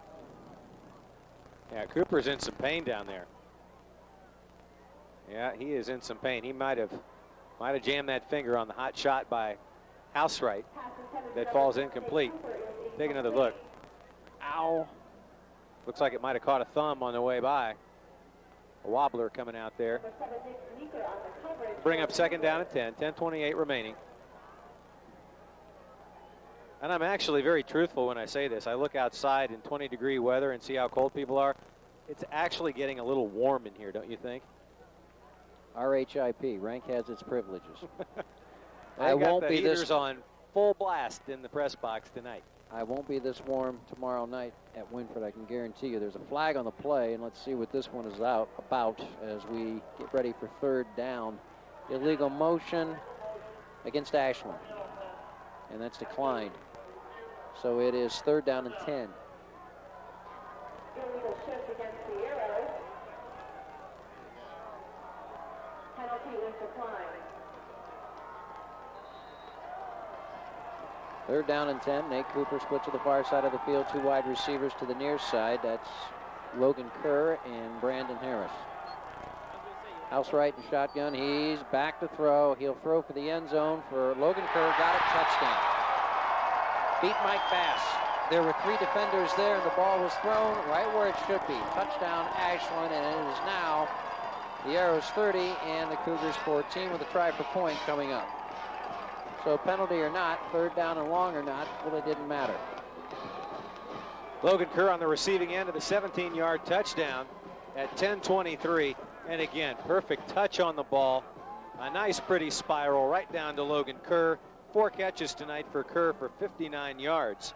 Yeah, Cooper's in some pain down there. Yeah, he is in some pain. He might have jammed that finger on the hot shot by Housewright that falls incomplete. Take another look. Ow. Looks like it might have caught a thumb on the way by. A wobbler coming out there. Bring up second down and 10. 10:28 remaining. And I'm actually very truthful when I say this. I look outside in 20-degree weather and see how cold people are. It's actually getting a little warm in here, don't you think? RHIP, rank has its privileges. I won't be heaters on full blast in the press box tonight. I won't be this warm tomorrow night at Winford, I can guarantee you. There's a flag on the play, and let's see what this one is about as we get ready for third down. Illegal motion against Ashland, and that's declined. So it is third down and 10. Illegal shift against the Arrows. Penalty is declined. Third down and 10. Nate Cooper split to the far side of the field. Two wide receivers to the near side. That's Logan Kerr and Brandon Harris. Housewright in shotgun. He's back to throw. He'll throw for the end zone for Logan Kerr. Got it. Touchdown. Beat Mike Bass. There were three defenders there, and the ball was thrown right where it should be. Touchdown Ashland, and it is now the Arrows 30 and the Cougars 14 with a try for point coming up. So penalty or not, third down and long or not, really didn't matter. Logan Kerr on the receiving end of the 17-yard touchdown at 10:23. And again, perfect touch on the ball. A nice, pretty spiral right down to Logan Kerr. 4 catches tonight for Kerr for 59 yards.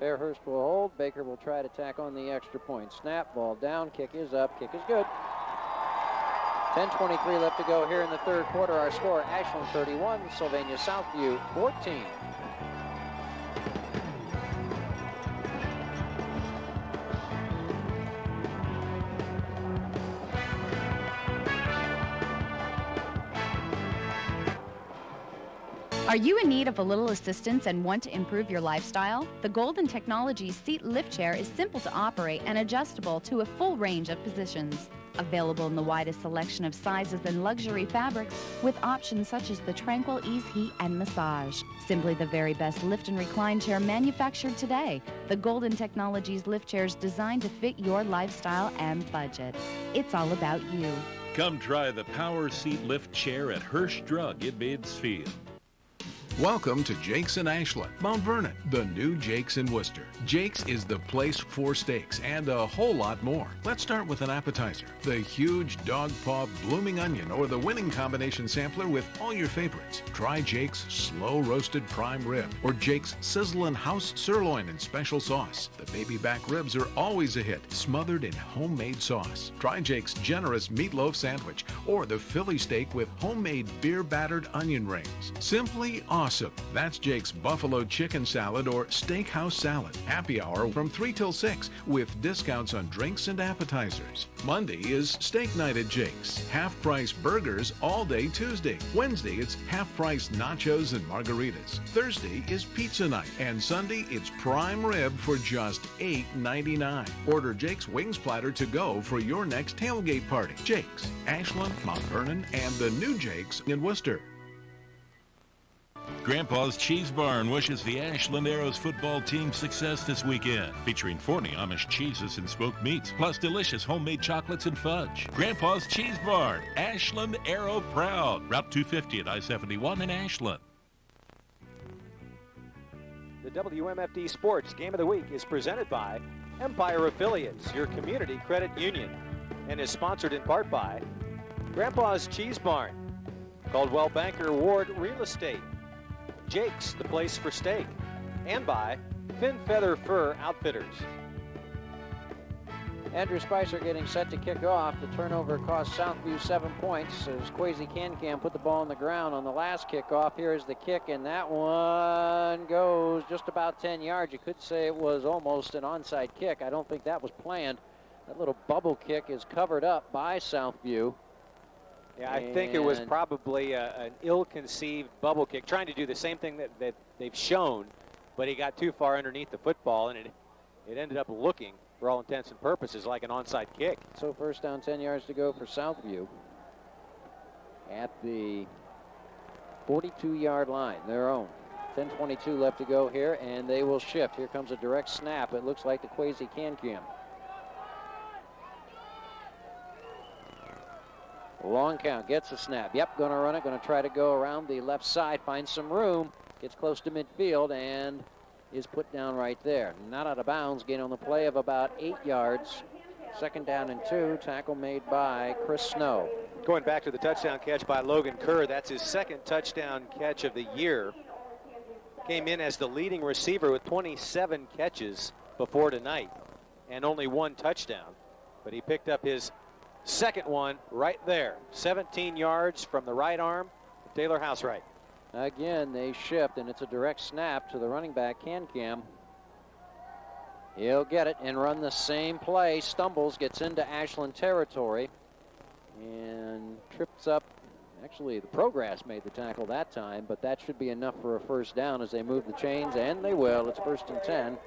Fairhurst will hold. Baker will try to tack on the extra point. Snap, ball down, kick is up, kick is good. 10:23 left to go here in the third quarter. Our score, Ashland 31, Sylvania Southview 14. Are you in need of a little assistance and want to improve your lifestyle? The Golden Technologies seat lift chair is simple to operate and adjustable to a full range of positions. Available in the widest selection of sizes and luxury fabrics with options such as the Tranquil Ease Heat and Massage. Simply the very best lift and recline chair manufactured today. The Golden Technologies lift chairs designed to fit your lifestyle and budget. It's all about you. Come try the Power Seat Lift Chair at Hirsch Drug in Mansfield. Welcome to Jake's in Ashland, Mount Vernon, the new Jake's in Worcester. Jake's is the place for steaks and a whole lot more. Let's start with an appetizer. The huge dog paw blooming onion or the winning combination sampler with all your favorites. Try Jake's slow roasted prime rib or Jake's sizzling house sirloin in special sauce. The baby back ribs are always a hit, smothered in homemade sauce. Try Jake's generous meatloaf sandwich or the Philly steak with homemade beer battered onion rings. Simply awesome. That's Jake's buffalo chicken salad or steakhouse salad. Happy hour from 3 till 6 with discounts on drinks and appetizers. Monday is steak night at Jake's. Half price burgers all day Tuesday. Wednesday it's half price nachos and margaritas. Thursday is pizza night. And Sunday it's prime rib for just $8.99. Order Jake's Wings Platter to go for your next tailgate party. Jake's, Ashland, Mount Vernon, and the new Jake's in Worcester. Grandpa's Cheese Barn wishes the Ashland Arrows football team success this weekend, featuring 40 Amish cheeses and smoked meats, plus delicious homemade chocolates and fudge. Grandpa's Cheese Barn, Ashland Arrow proud. Route 250 at I-71 in Ashland. The WMFD Sports Game of the Week is presented by Empire Affiliates, your community credit union, and is sponsored in part by Grandpa's Cheese Barn, Coldwell Banker Ward Real Estate, Jake's, the place for steak, and by Fin Feather Fur Outfitters. Andrew Spicer getting set to kick off. The turnover cost Southview 7 points as Kwesi Can put the ball on the ground on the last kickoff. Here is the kick, and that one goes just about 10 yards. You could say it was almost an onside kick. I don't think that was planned. That little bubble kick is covered up by Southview. Yeah, I think it was probably an ill-conceived bubble kick, trying to do the same thing that they've shown, but he got too far underneath the football, and it ended up looking, for all intents and purposes, like an onside kick. So first down, 10 yards to go for Southview at the 42-yard line, their own. 10:22 left to go here, and they will shift. Here comes a direct snap. It looks like the Kwesi Can. Long count, gets a snap. Yep, going to run it, going to try to go around the left side, finds some room, gets close to midfield, and is put down right there. Not out of bounds, gain on the play of about 8 yards. Second down and 2, tackle made by Chris Snow. Going back to the touchdown catch by Logan Kerr, that's his second touchdown catch of the year. Came in as the leading receiver with 27 catches before tonight and only 1 touchdown. But he picked up his second one right there. 17 yards from the right arm of Taylor Housewright. Again, they shift, and it's a direct snap to the running back, Can. He'll get it and run the same play. Stumbles, gets into Ashland territory, and trips up. Actually, the Progress made the tackle that time, but that should be enough for a first down as they move the chains, and they will. It's 1st and 10.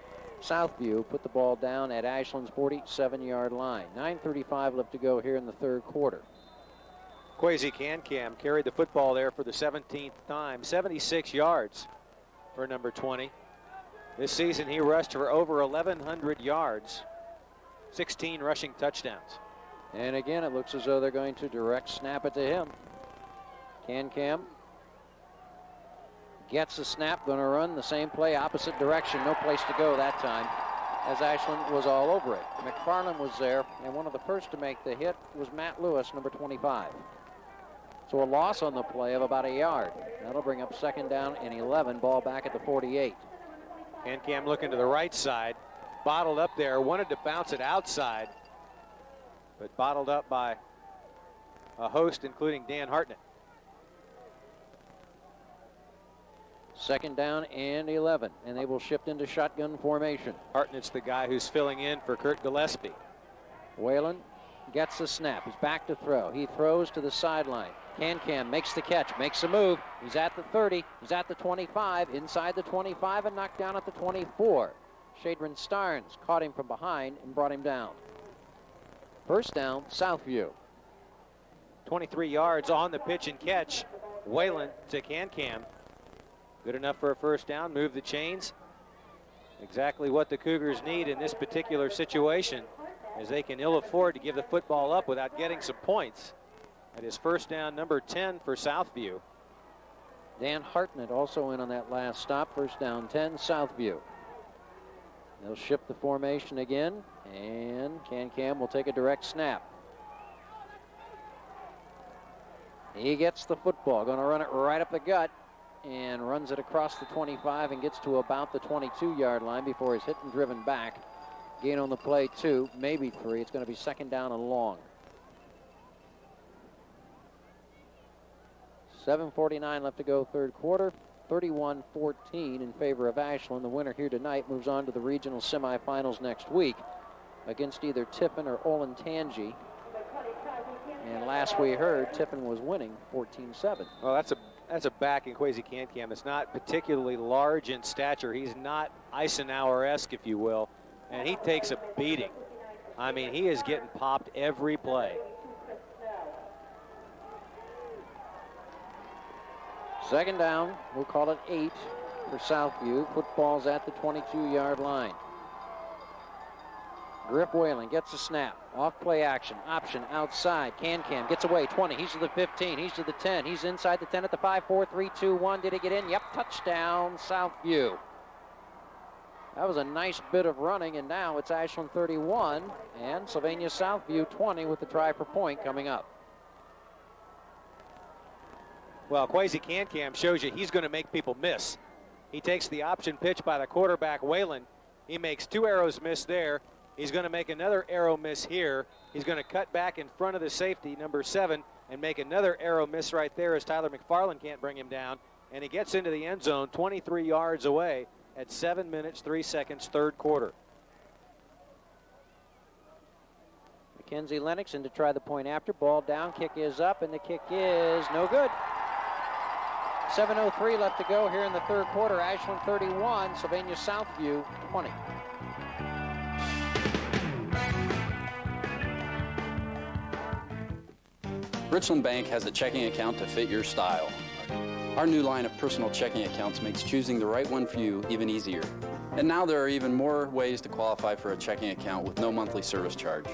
Southview put the ball down at Ashland's 47-yard line. 9:35 left to go here in the third quarter. Kwesi Can carried the football there for the 17th time, 76 yards for number 20. This season he rushed for over 1,100 yards, 16 rushing touchdowns. And again, it looks as though they're going to direct snap it to him. Can gets the snap, going to run the same play, opposite direction, no place to go that time, as Ashland was all over it. McFarland was there, and one of the first to make the hit was Matt Lewis, number 25. So a loss on the play of about 1 yard. That'll bring up second down and 11, ball back at the 48. Can looking to the right side, bottled up there, wanted to bounce it outside, but bottled up by a host, including Dan Hartnett. Second down and 11, and they will shift into shotgun formation. Hartnett's the guy who's filling in for Kurt Gillespie. Whalen gets the snap. He's back to throw. He throws to the sideline. Can makes the catch, makes a move. He's at the 30. He's at the 25, inside the 25, and knocked down at the 24. Shadron Starnes caught him from behind and brought him down. First down, Southview. 23 yards on the pitch and catch. Whalen to Can. Good enough for a first down, move the chains. Exactly what the Cougars need in this particular situation, as they can ill afford to give the football up without getting some points. That is first down number 10 for Southview. Dan Hartnett also in on that last stop. First down 10, Southview. They'll shift the formation again, and Can will take a direct snap. He gets the football, going to run it right up the gut, and runs it across the 25 and gets to about the 22-yard line before he's hit and driven back. Gain on the play 2, maybe 3. It's going to be second down and long. 7:49 left to go third quarter. 31-14 in favor of Ashland. The winner here tonight moves on to the regional semifinals next week against either Tiffin or Olentangy. And last we heard, Tiffin was winning 14-7. Well, that's a back in Kwesi Can. It's not particularly large in stature. He's not Eisenhower-esque, if you will, and he takes a beating. I mean, he is getting popped every play. Second down, we'll call it 8 for Southview. Football's at the 22-yard line. Griff Whalen gets a snap. Off play action. Option outside. Can gets away. 20. He's to the 15. He's to the 10. He's inside the 10 at the 5, 4, 3, 2, 1. Did he get in? Yep. Touchdown, Southview. That was a nice bit of running, and now it's Ashland 31 and Sylvania Southview 20 with the try for point coming up. Well, Kwesi Can shows you he's going to make people miss. He takes the option pitch by the quarterback, Whalen. He makes 2 arrows miss there, He's going to make another arrow miss here. He's going to cut back in front of the safety, number 7, and make another arrow miss right there as Tyler McFarland can't bring him down. And he gets into the end zone 23 yards away at 7 minutes, 3 seconds, third quarter. Mackenzie Lennox in to try the point after. Ball down, kick is up, and the kick is no good. 7:03 left to go here in the third quarter. Ashland 31, Sylvania Southview 20. Richland Bank has a checking account to fit your style. Our new line of personal checking accounts makes choosing the right one for you even easier. And now there are even more ways to qualify for a checking account with no monthly service charge.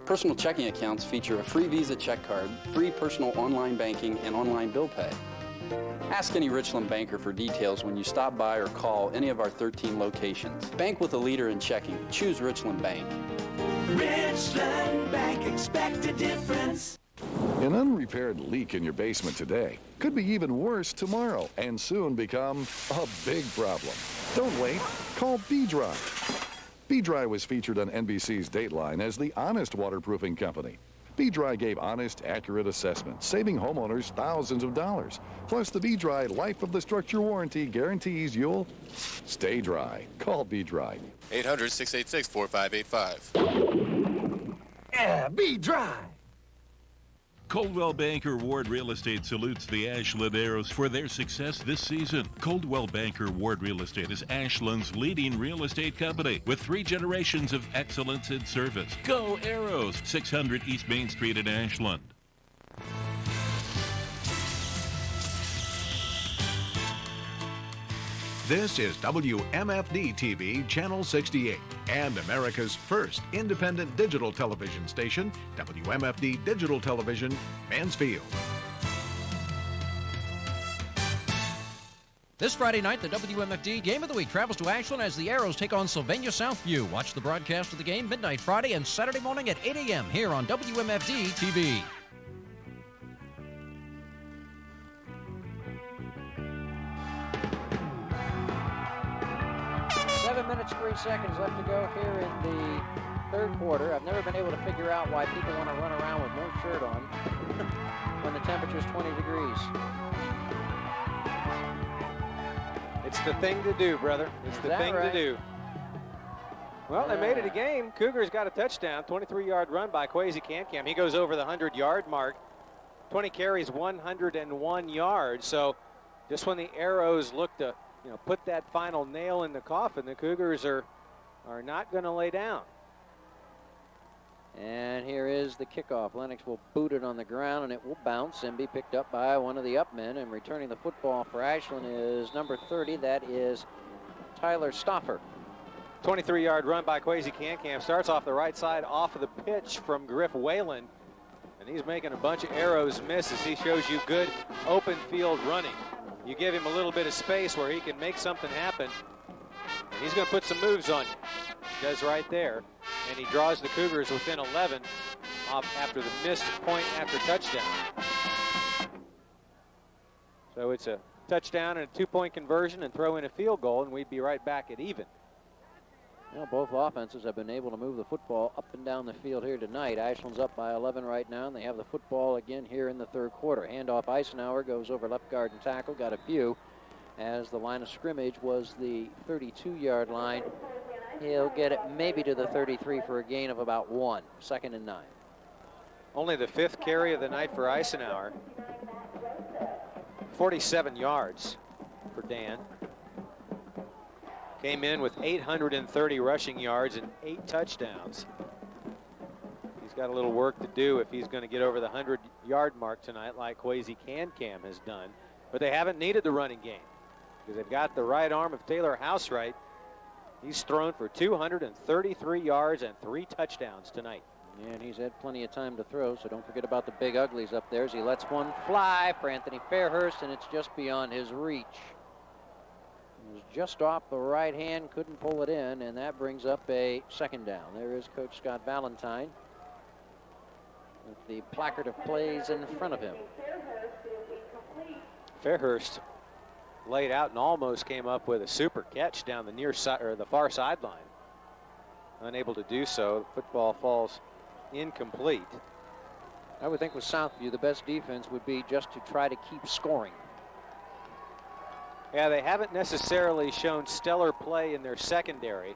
Personal checking accounts feature a free Visa check card, free personal online banking, and online bill pay. Ask any Richland banker for details when you stop by or call any of our 13 locations. Bank with a leader in checking. Choose Richland Bank. Richland Bank, expect a difference. An unrepaired leak in your basement today could be even worse tomorrow and soon become a big problem. Don't wait. Call B-Dry. B-Dry was featured on NBC's Dateline as the honest waterproofing company. B-Dry gave honest, accurate assessments, saving homeowners thousands of dollars. Plus, the B-Dry Life of the Structure warranty guarantees you'll stay dry. Call B-Dry. 800-686-4585. Yeah, B-Dry. Coldwell Banker Ward Real Estate salutes the Ashland Arrows for their success this season. Coldwell Banker Ward Real Estate is Ashland's leading real estate company with 3 generations of excellence in service. Go Arrows! 600 East Main Street in Ashland. This is WMFD TV, Channel 68, and America's first independent digital television station, WMFD Digital Television, Mansfield. This Friday night, the WMFD Game of the Week travels to Ashland as the Arrows take on Sylvania Southview. Watch the broadcast of the game midnight Friday and Saturday morning at 8 a.m. here on WMFD TV. 7 minutes, 3 seconds left to go here in the third quarter. I've never been able to figure out why people want to run around with no shirt on when the temperature's 20 degrees. It's the thing to do, brother. It's the thing to do. Well, they made it a game. Cougars got a touchdown, 23-yard run by Kwesi Kankam. He goes over the 100-yard mark. 20 carries, 101 yards. So just when the Arrows look to put that final nail in the coffin, the Cougars are not going to lay down. And here is the kickoff. Lennox will boot it on the ground, and it will bounce and be picked up by one of the upmen. And returning the football for Ashland is number 30. That is Tyler Stoffer. 23-yard run by Kwesi Kankam. Starts off the right side off of the pitch from Griff Whalen. And he's making a bunch of arrows miss as he shows you good open field running. You give him a little bit of space where he can make something happen. And he's going to put some moves on you. He does right there. And he draws the Cougars within 11 off after the missed point after touchdown. So it's a touchdown and a 2-point conversion and throw in a field goal, and we'd be right back at even. Well, both offenses have been able to move the football up and down the field here tonight. Ashland's up by 11 right now, and they have the football again here in the third quarter. Handoff Eisenhower goes over left guard and tackle, got a few, as the line of scrimmage was the 32-yard line. He'll get it maybe to the 33 for a gain of about 1. 2nd and 9. Only the 5th carry of the night for Eisenhower. 47 yards for Dan. Came in with 830 rushing yards and 8 touchdowns. He's got a little work to do if he's going to get over the 100-yard mark tonight like Kwesi Kankam has done. But they haven't needed the running game because they've got the right arm of Taylor Housewright. He's thrown for 233 yards and 3 touchdowns tonight. And he's had plenty of time to throw, so don't forget about the big uglies up there as he lets one fly for Anthony Fairhurst, and it's just beyond his reach. It was just off the right hand, couldn't pull it in, and that brings up a 2nd down. There is Coach Scott Valentine with the placard of plays in front of him. Fairhurst laid out and almost came up with a super catch down the near side or the far sideline. unable to do so. The football falls incomplete. I would think with Southview, the best defense would be just to try to keep scoring. Yeah, they haven't necessarily shown stellar play in their secondary.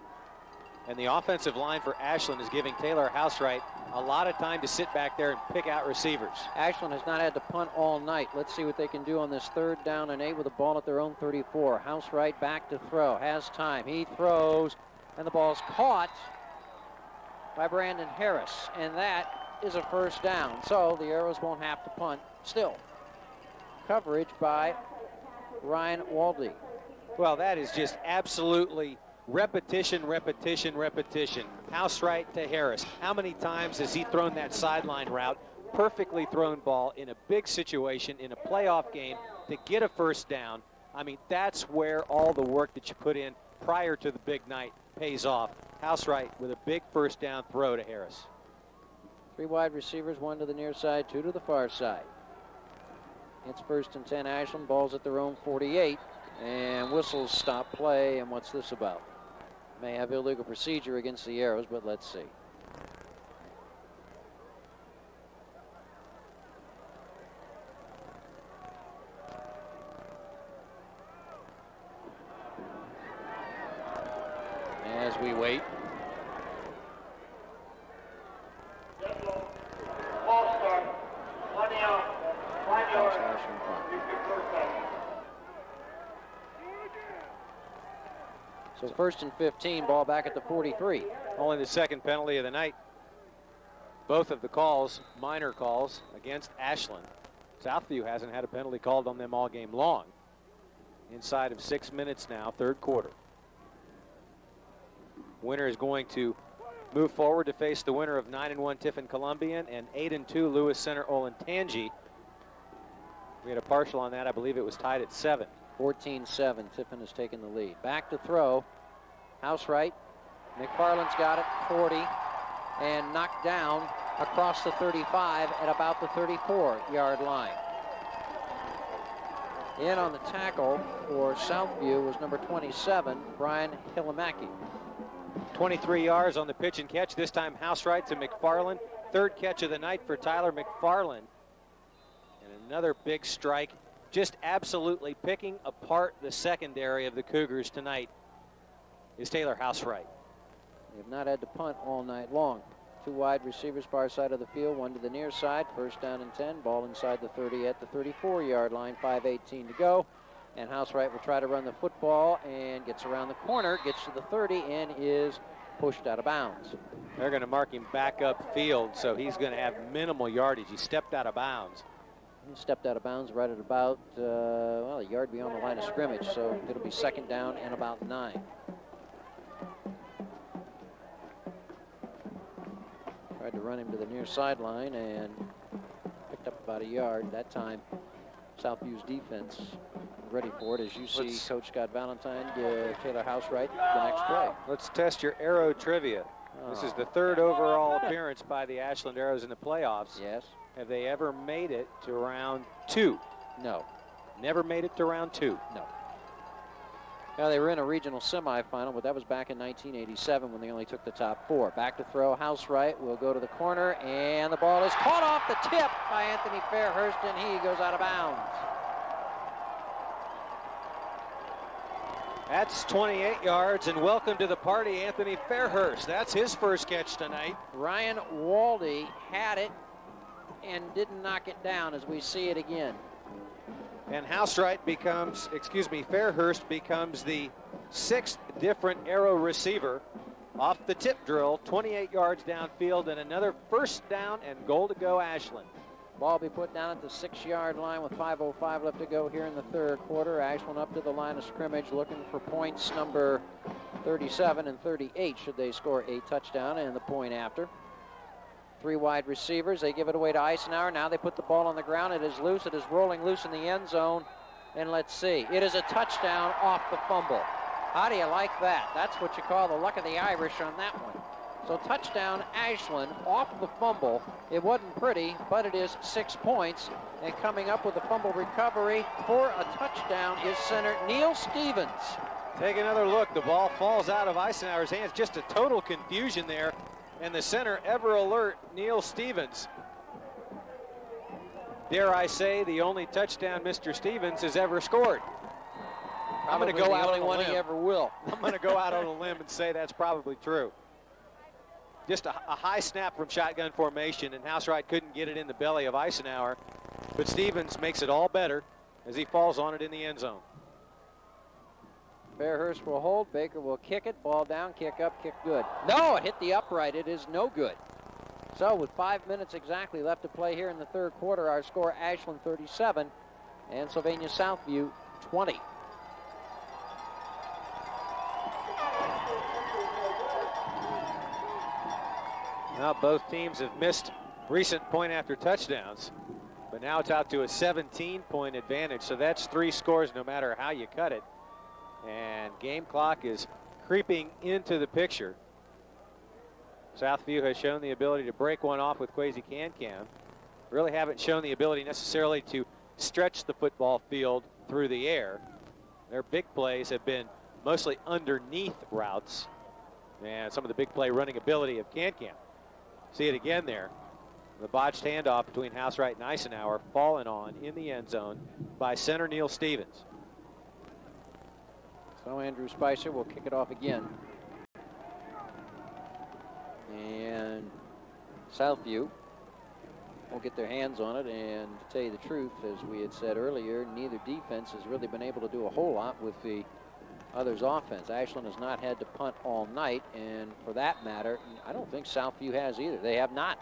And the offensive line for Ashland is giving Taylor Housewright a lot of time to sit back there and pick out receivers. Ashland has not had to punt all night. Let's see what they can do on this 3rd down and 8 with the ball at their own 34. Housewright back to throw, has time. He throws, and the ball's caught by Brandon Harris. And that is a first down. So the Arrows won't have to punt still. Coverage by Ryan Waldy. Well, that is just absolutely repetition, repetition, repetition. Housewright to Harris. How many times has he thrown that sideline route? Perfectly thrown ball in a big situation in a playoff game to get a first down. I mean, that's where all the work that you put in prior to the big night pays off. Housewright with a big first down throw to Harris. 3 wide receivers, 1 to the near side, 2 to the far side. It's 1st and 10 Ashland. Ball's at their own 48. And whistles stop play. And what's this about? May have illegal procedure against the Arrows, but let's see. As we wait. Ball start. 1 yard. 1 yard. So 1st and 15, ball back at the 43. Only the second penalty of the night. Both of the calls, minor calls, against Ashland. Southview hasn't had a penalty called on them all game long. Inside of 6 minutes now, 3rd quarter. Winner is going to move forward to face the winner of 9-1 Tiffin Columbian and 8-2 Lewis Center Olentangy. We had a partial on that. I believe it was tied at 7. 14-7, Tiffin has taken the lead. Back to throw. Housewright. McFarland's got it, 40, and knocked down across the 35 at about the 34-yard line. In on the tackle for Southview was number 27, Brian Hilamaki. 23 yards on the pitch and catch. This time Housewright to McFarland. 3rd catch of the night for Tyler McFarland. And another big strike. Just absolutely picking apart the secondary of the Cougars tonight is Taylor Housewright. They have not had to punt all night long. 2 wide receivers far side of the field, 1 to the near side. 1st down and 10. Ball inside the 30 at the 34-yard line. 5:18 to go. And Housewright will try to run the football and gets around the corner, gets to the 30, and is pushed out of bounds. They're going to mark him back up field, so he's going to have minimal yardage. He stepped out of bounds. He stepped out of bounds right at about, a yard beyond the line of scrimmage, so it'll be 2nd down and about 9. Tried to run him to the near sideline and picked up about a yard. That time, Southview's defense ready for it. As you see, Coach Scott Valentine give Taylor Housewright the next play. Let's test your Arrow trivia. This is the 3rd overall appearance by the Ashland Arrows in the playoffs. Yes. Have they ever made it to round 2? No. Never made it to round 2? No. Now, they were in a regional semifinal, but that was back in 1987 when they only took the top 4. Back to throw. Housewright will go to the corner, and the ball is caught off the tip by Anthony Fairhurst, and he goes out of bounds. That's 28 yards, and welcome to the party, Anthony Fairhurst. That's his first catch tonight. Ryan Waldy had it and didn't knock it down, as we see it again. And Fairhurst becomes the 6th different Arrow receiver off the tip drill, 28 yards downfield, and another first down and goal to go Ashland. Ball be put down at the 6-yard line with 5:05 left to go here in the 3rd quarter. Ashland up to the line of scrimmage looking for points number 37 and 38 should they score a touchdown and the point after. 3 wide receivers. They give it away to Eisenhower. Now they put the ball on the ground. It is loose. It is rolling loose in the end zone. And let's see. It is a touchdown off the fumble. How do you like that? That's what you call the luck of the Irish on that one. So touchdown Ashland off the fumble. It wasn't pretty, but it is 6 points. And coming up with a fumble recovery for a touchdown is center Neil Stevens. Take another look. The ball falls out of Eisenhower's hands. Just a total confusion there. And the center, ever alert, Neil Stevens. Dare I say, the only touchdown Mr. Stevens has ever scored. I'm going to go out on a limb. He ever will. I'm going to go out on a limb and say that's probably true. Just a high snap from shotgun formation, and Housewright couldn't get it in the belly of Eisenhower. But Stevens makes it all better as he falls on it in the end zone. Fairhurst will hold. Baker will kick it. Ball down, kick up, kick good. No, it hit the upright. It is no good. So with 5 minutes exactly left to play here in the third quarter, our score, Ashland 37 and Sylvania Southview 20. Now both teams have missed recent point after touchdowns, but now it's out to a 17-point advantage. So that's 3 scores no matter how you cut it. And game clock is creeping into the picture. Southview has shown the ability to break one off with Kwesi Can-Can. Really haven't shown the ability necessarily to stretch the football field through the air. Their big plays have been mostly underneath routes and some of the big play running ability of Can-Can. See it again there. The botched handoff between Housewright and Eisenhower fallen on in the end zone by center Neil Stevens. So Andrew Spicer will kick it off again. And Southview will get their hands on it. And to tell you the truth, as we had said earlier, neither defense has really been able to do a whole lot with the other's offense. Ashland has not had to punt all night. And for that matter, I don't think Southview has either. They have not.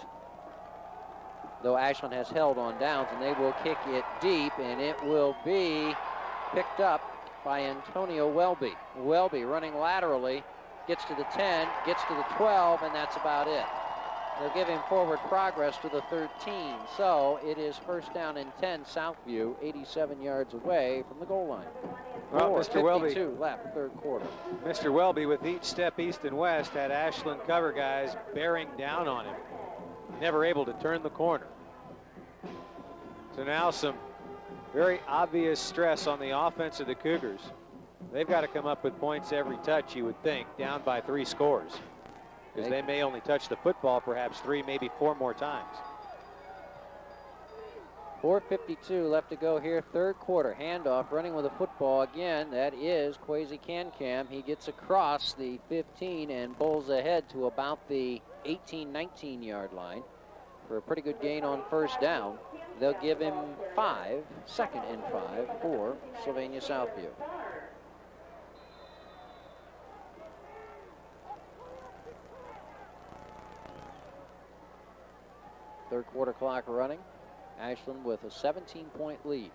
Though Ashland has held on downs, and they will kick it deep, and it will be picked up by Antonio Welby. Welby running laterally, gets to the 10, gets to the 12, and that's about it. They'll give him forward progress to the 13. So it is first down and 10, Southview, 87 yards away from the goal line. Well, Mr. Welby, left, third quarter. Mr. Welby, with each step east and west, had Ashland cover guys bearing down on him. Never able to turn the corner. So now some very obvious stress on the offense of the Cougars. They've got to come up with points every touch, you would think, down by 3 scores. Because they may only touch the football perhaps 3, maybe 4 more times. 4:52 left to go here, third quarter. Handoff, running with the football again. That is Kwesi Can-Can. He gets across the 15 and bowls ahead to about the 18-19 yard line for a pretty good gain on first down. They'll give him 5, second and 5 for Sylvania Southview. Third quarter clock running. Ashland with a 17-point lead.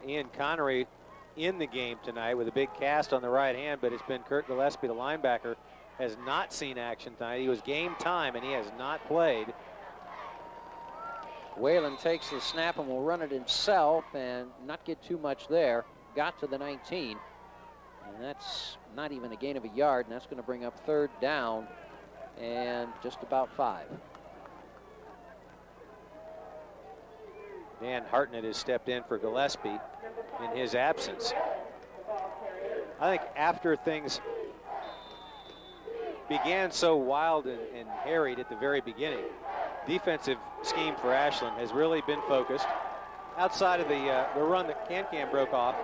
Ian Connery in the game tonight with a big cast on the right hand, but it's been Kurt Gillespie, the linebacker, has not seen action tonight. He was game time, and he has not played. Whalen takes the snap and will run it himself and not get too much there. Got to the 19, and that's not even a gain of a yard, and that's going to bring up third down and just about 5. Dan Hartnett has stepped in for Gillespie in his absence. I think after things began so wild and harried at the very beginning, defensive scheme for Ashland has really been focused. Outside of the run that Can-Can broke off,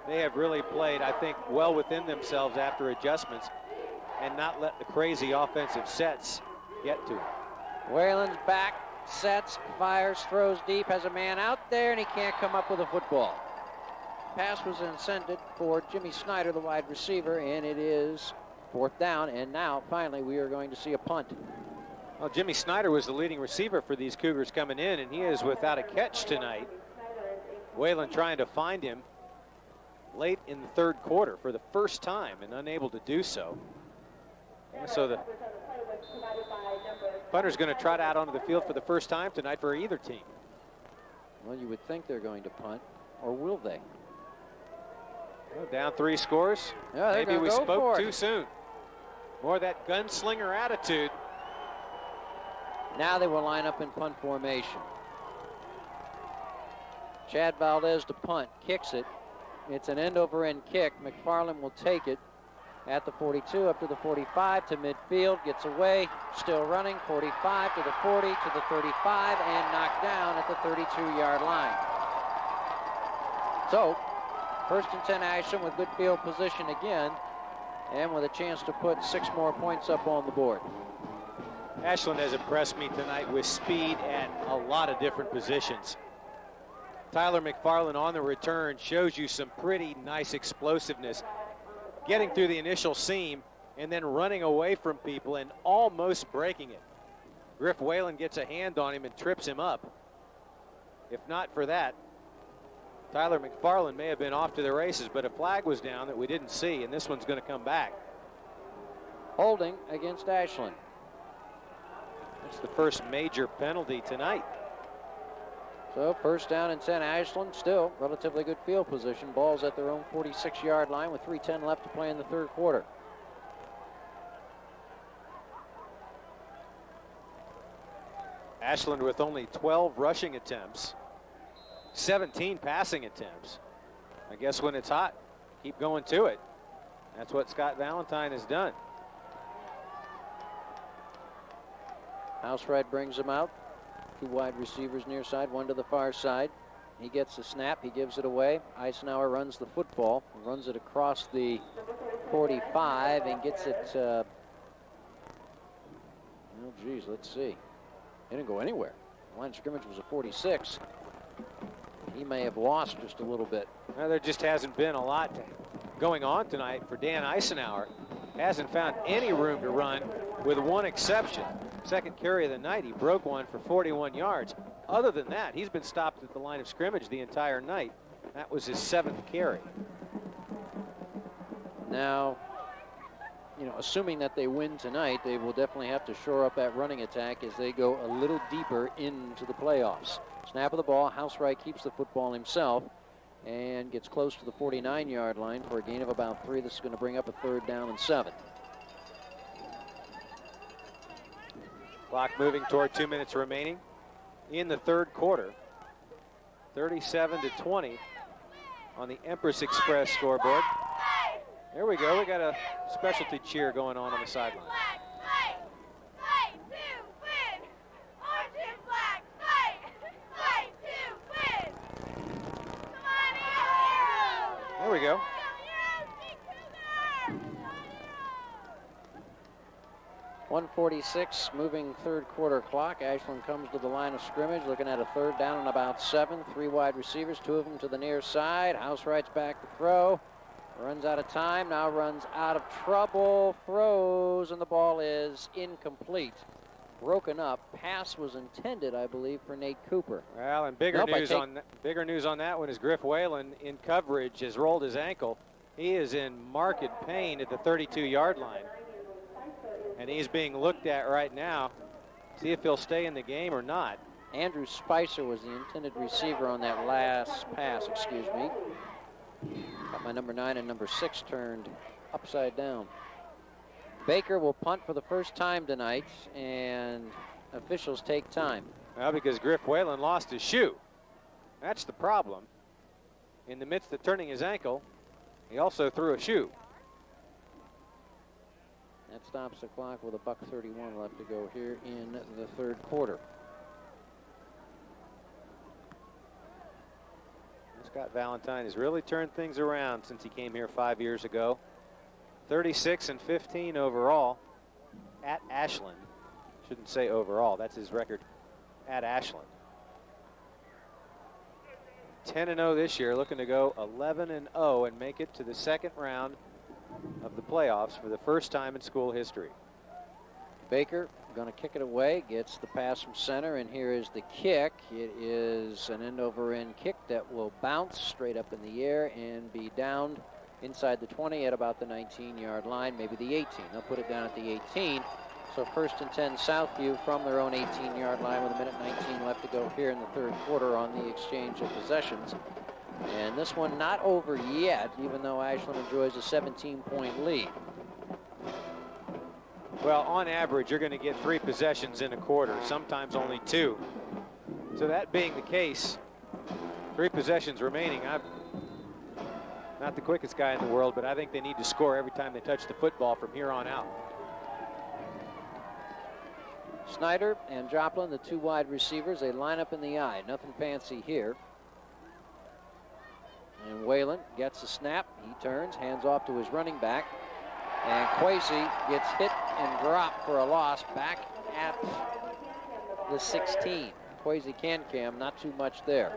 they have really played, I think, well within themselves after adjustments and not let the crazy offensive sets get to them. Whalen's back, sets, fires, throws deep, has a man out there, and he can't come up with a football. Pass was intended for Jimmy Snyder, the wide receiver, and it is fourth down, and now finally we are going to see a punt. Well, Jimmy Snyder was the leading receiver for these Cougars coming in, and he is without a catch tonight. Whalen trying to find him late in the third quarter for the first time and unable to do so. So the punter's going to trot out onto the field for the first time tonight for either team. Well, you would think they're going to punt, or will they? Well, down 3 scores. Yeah, maybe we spoke too soon. More of that gunslinger attitude. Now they will line up in punt formation. Chad Valdez to punt, kicks it. It's an end-over-end kick. McFarland will take it. at the 42, up to the 45, to midfield, gets away, still running, 45 to the 40, to the 35, and knocked down at the 32-yard line. So, first and 10 Ashland with good field position again, and with a chance to put 6 more points up on the board. Ashland has impressed me tonight with speed and a lot of different positions. Tyler McFarland on the return shows you some pretty nice explosiveness, getting through the initial seam and then running away from people and almost breaking it. Griff Whalen gets a hand on him and trips him up. If not for that, Tyler McFarland may have been off to the races, but a flag was down that we didn't see, and this one's going to come back. Holding against Ashland. That's the first major penalty tonight. So first down and 10 Ashland, still relatively good field position. Ball's at their own 46-yard line with 3:10 left to play in the third quarter. Ashland with only 12 rushing attempts, 17 passing attempts. I guess when it's hot, keep going to it. That's what Scott Valentine has done. Housewright brings him out. 2 wide receivers near side, 1 to the far side. He gets the snap, he gives it away. Eisenhower runs the football, runs it across the 45 and gets it, oh geez, let's see. It didn't go anywhere. The line of scrimmage was a 46. He may have lost just a little bit. Well, there just hasn't been a lot going on tonight for Dan Eisenhower. Hasn't found any room to run with one exception. Second carry of the night, he broke one for 41 yards. Other than that, he's been stopped at the line of scrimmage the entire night. That was his 7th carry. Now, assuming that they win tonight, they will definitely have to shore up that running attack as they go a little deeper into the playoffs. Snap of the ball, Housewright keeps the football himself and gets close to the 49-yard line for a gain of about 3. This is going to bring up a 3rd down and 7. Clock moving toward 2 minutes remaining in the third quarter. 37-20 on the Empress Express scoreboard. There we go. We got a specialty cheer going on the sideline. There we go. .146 moving third quarter clock. Ashland comes to the line of scrimmage looking at a 3rd down and about 7. 3 wide receivers, 2 of them to the near side. Housewright's back to throw. Runs out of time, now runs out of trouble, throws, and the ball is incomplete. Broken up. Pass was intended, I believe, for Nate Cooper. Well, and bigger news on that one is Griff Whalen in coverage has rolled his ankle. He is in marked pain at the 32-yard line. And he's being looked at right now. See if he'll stay in the game or not. Andrew Spicer was the intended receiver on that last pass, excuse me. Got my number 9 and number 6 turned upside down. Baker will punt for the first time tonight, and officials take time. Well, because Griff Whalen lost his shoe. That's the problem. In the midst of turning his ankle, he also threw a shoe. That stops the clock with a $1:31 left to go here in the third quarter. Scott Valentine has really turned things around since he came here 5 years ago. 36-15 overall at Ashland. Shouldn't say overall, that's his record at Ashland. 10-0 this year, looking to go 11-0 and make it to the second round of the playoffs for the first time in school history. Baker going to kick it away, gets the pass from center, and here is the kick. It is an end-over-end kick that will bounce straight up in the air and be downed inside the 20 at about the 19-yard line, maybe the 18. They'll put it down at the 18. So first and 10 Southview from their own 18-yard line with 1:19 left to go here in the third quarter on the exchange of possessions. And this one not over yet, even though Ashland enjoys a 17-point lead. Well, on average, you're going to get 3 possessions in a quarter, sometimes only 2. So that being the case, 3 possessions remaining, Not the quickest guy in the world, but I think they need to score every time they touch the football from here on out. Snyder and Joplin, the two wide receivers, they line up in the I. Nothing fancy here. And Whalen gets the snap. He turns, hands off to his running back. And Kwesi gets hit and dropped for a loss back at the 16. Kwesi can-cam, not too much there.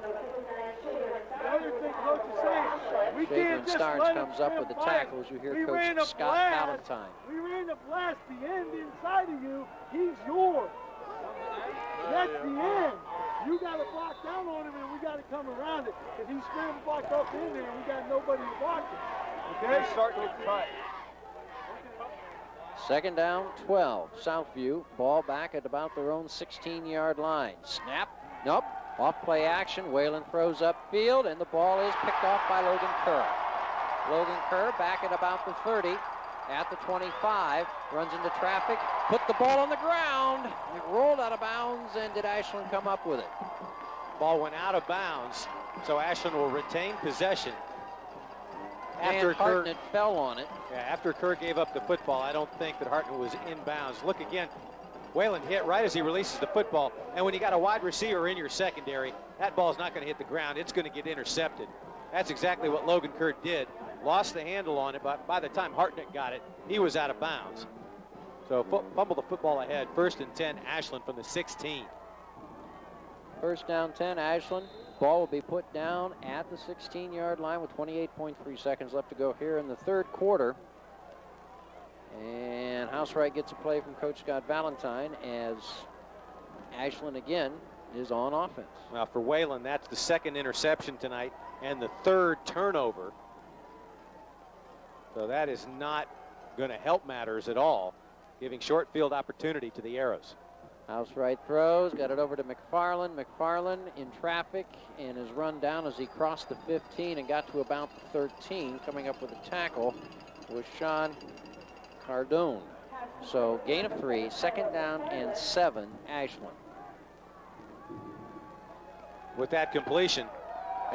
Shaver and Starnes comes up with the tackles. You hear Coach Scott Valentine. We ran the blast, the end inside of you, he's yours. That's the end. You got to block down on him, and we got to come around it. If he's scrambled blocked up in there, we got nobody to block him. Okay? Starting to cut. Second down, 12. Southview, ball back at about their own 16-yard line. Snap, nope. Off play action, Whalen throws upfield, and the ball is picked off by Logan Kerr. Logan Kerr back at about the 30, at the 25, runs into traffic, put the ball on the ground. It rolled out of bounds, and did Ashland come up with it? Ball went out of bounds, so Ashland will retain possession. And Hartnett fell on it. Yeah, after Kerr gave up the football, I don't think that Hartnett was inbounds. Look again. Whalen hit right as he releases the football, and when you got a wide receiver in your secondary, that ball's not going to hit the ground. It's going to get intercepted. That's exactly what Logan Kerr did. Lost the handle on it, but by the time Hartnett got it, he was out of bounds. So fumble the football ahead. 1st and 10, Ashland from the 16. First down 10, Ashland. Ball will be put down at the 16-yard line with 28.3 seconds left to go here in the third quarter. And Housewright gets a play from Coach Scott Valentine as Ashland again is on offense. Well, for Whalen, that's the second interception tonight and the third turnover. So that is not going to help matters at all, giving short field opportunity to the Arrows. Housewright throws, got it over to McFarland. McFarland in traffic and is run down as he crossed the 15 and got to about the 13. Coming up with a tackle was Sean Cardone. So gain of 3, second down and 7, Ashland. With that completion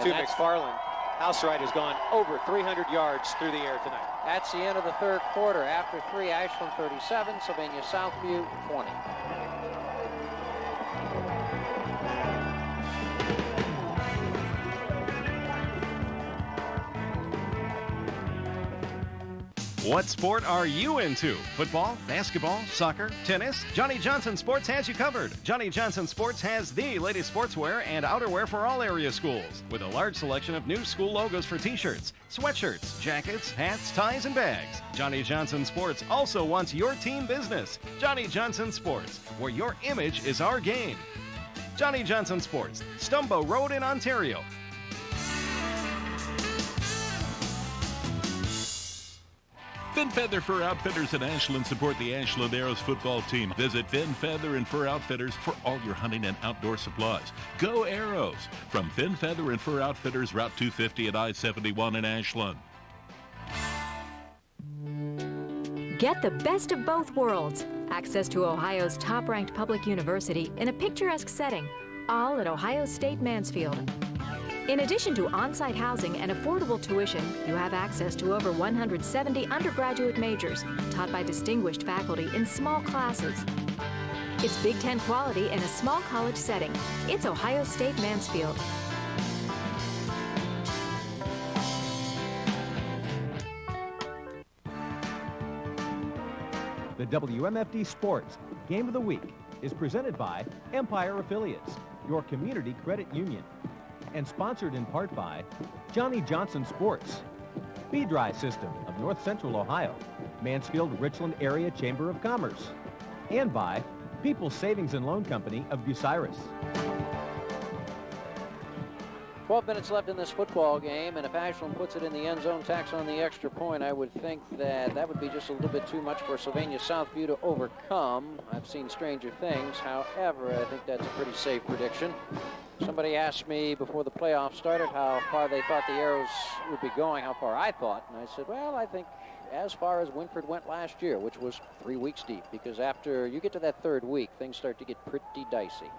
to McFarland, Housewright has gone over 300 yards through the air tonight. That's the end of the third quarter. After 3, Ashland 37, Sylvania Southview 20. What sport are you into? Football, basketball, soccer, tennis? Johnny Johnson Sports has you covered. Johnny Johnson Sports has the latest sportswear and outerwear for all area schools, with a large selection of new school logos for t-shirts, sweatshirts, jackets, hats, ties, and bags. Johnny Johnson Sports also wants your team business. Johnny Johnson Sports, where your image is our game. Johnny Johnson Sports, Stumbo Road in Ontario. Finn Feather Fur Outfitters in Ashland support the Ashland Arrows football team. Visit Finn Feather and Fur Outfitters for all your hunting and outdoor supplies. Go Arrows! From Finn Feather and Fur Outfitters, Route 250 at I-71 in Ashland. Get the best of both worlds. Access to Ohio's top-ranked public university in a picturesque setting, all at Ohio State Mansfield. In addition to on-site housing and affordable tuition, you have access to over 170 undergraduate majors taught by distinguished faculty in small classes. It's Big Ten quality in a small college setting. It's Ohio State Mansfield. The WMFD Sports Game of the Week is presented by Empire Affiliates, your community credit union, and sponsored in part by Johnny Johnson Sports, B-Dry System of North Central Ohio, Mansfield-Richland Area Chamber of Commerce, and by People's Savings and Loan Company of Bucyrus. 12 minutes left in this football game, and if Ashland puts it in the end zone, tacks on the extra point, I would think that would be just a little bit too much for Sylvania Southview to overcome. I've seen stranger things. However, I think that's a pretty safe prediction. Somebody asked me before the playoffs started how far they thought the Arrows would be going, how far I thought, and I said, well, I think as far as Winford went last year, which was 3 weeks deep, because after you get to that third week, things start to get pretty dicey.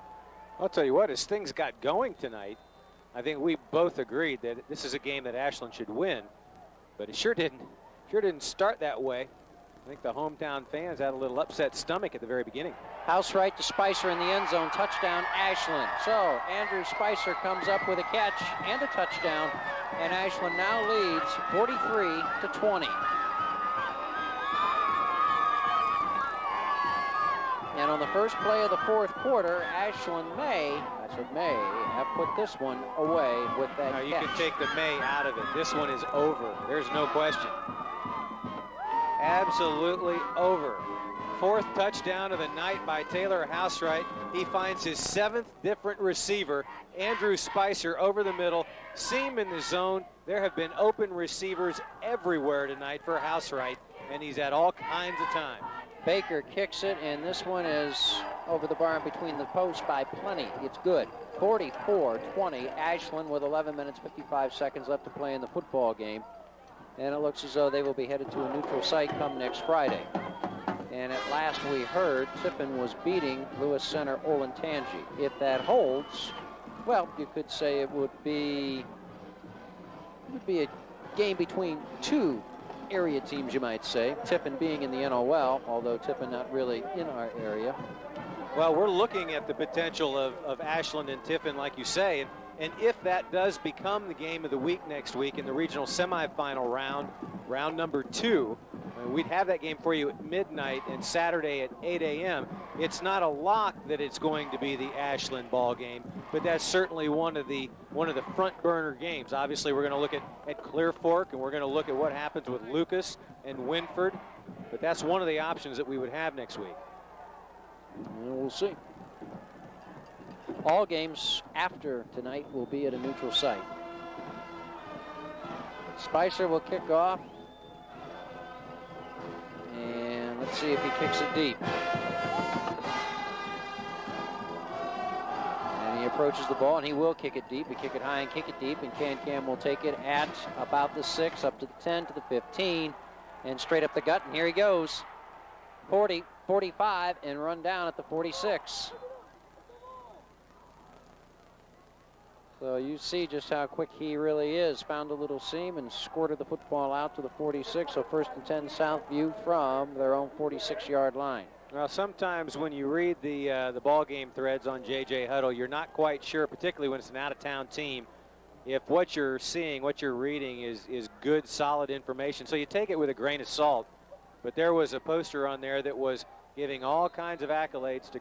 I'll tell you what, as things got going tonight, I think we both agreed that this is a game that Ashland should win. But it sure didn't start that way. I think the hometown fans had a little upset stomach at the very beginning. House right to Spicer in the end zone. Touchdown, Ashland. So Andrew Spicer comes up with a catch and a touchdown, and Ashland now leads 43-20. And on the first play of the fourth quarter, Ashland may have put this one away with that catch. You can take the may out of it. This one is over. There's no question. Absolutely over. Fourth touchdown of the night by Taylor Housewright. He finds his 7th different receiver, Andrew Spicer, over the middle, seam in the zone. There have been open receivers everywhere tonight for Housewright, and he's had all kinds of time. Baker kicks it, and this one is over the bar between the posts by plenty. It's good. 44-20. Ashland with 11 minutes, 55 seconds left to play in the football game. And it looks as though they will be headed to a neutral site come next Friday. And at last we heard, Tiffin was beating Lewis Center Olentangy. If that holds, well, you could say it would be a game between two area teams, you might say. Tiffin being in the NOL, although Tiffin not really in our area. Well, we're looking at the potential of Ashland and Tiffin, like you say, and if that does become the game of the week next week in the regional semifinal round number 2, we'd have that game for you at midnight and Saturday at 8 a.m. It's not a lock that it's going to be the Ashland ball game, but that's certainly one of the front burner games. Obviously, we're going to look at Clear Fork, and we're going to look at what happens with Lucas and Winford, but that's one of the options that we would have next week. And we'll see. All games after tonight will be at a neutral site. Spicer will kick off. And let's see if he kicks it deep. And he approaches the ball, and he will kick it deep. He kick it high and kick it deep, and Can will take it at about the 6, up to the 10, to the 15, and straight up the gut, and here he goes. 40, 45, and run down at the 46. So you see just how quick he really is. Found a little seam and squirted the football out to the 46. So 1st and 10 Southview from their own 46-yard line. Well, sometimes when you read the ball game threads on JJ Huddle, you're not quite sure, particularly when it's an out-of-town team, if what you're seeing, what you're reading is good, solid information. So you take it with a grain of salt. But there was a poster on there that was giving all kinds of accolades to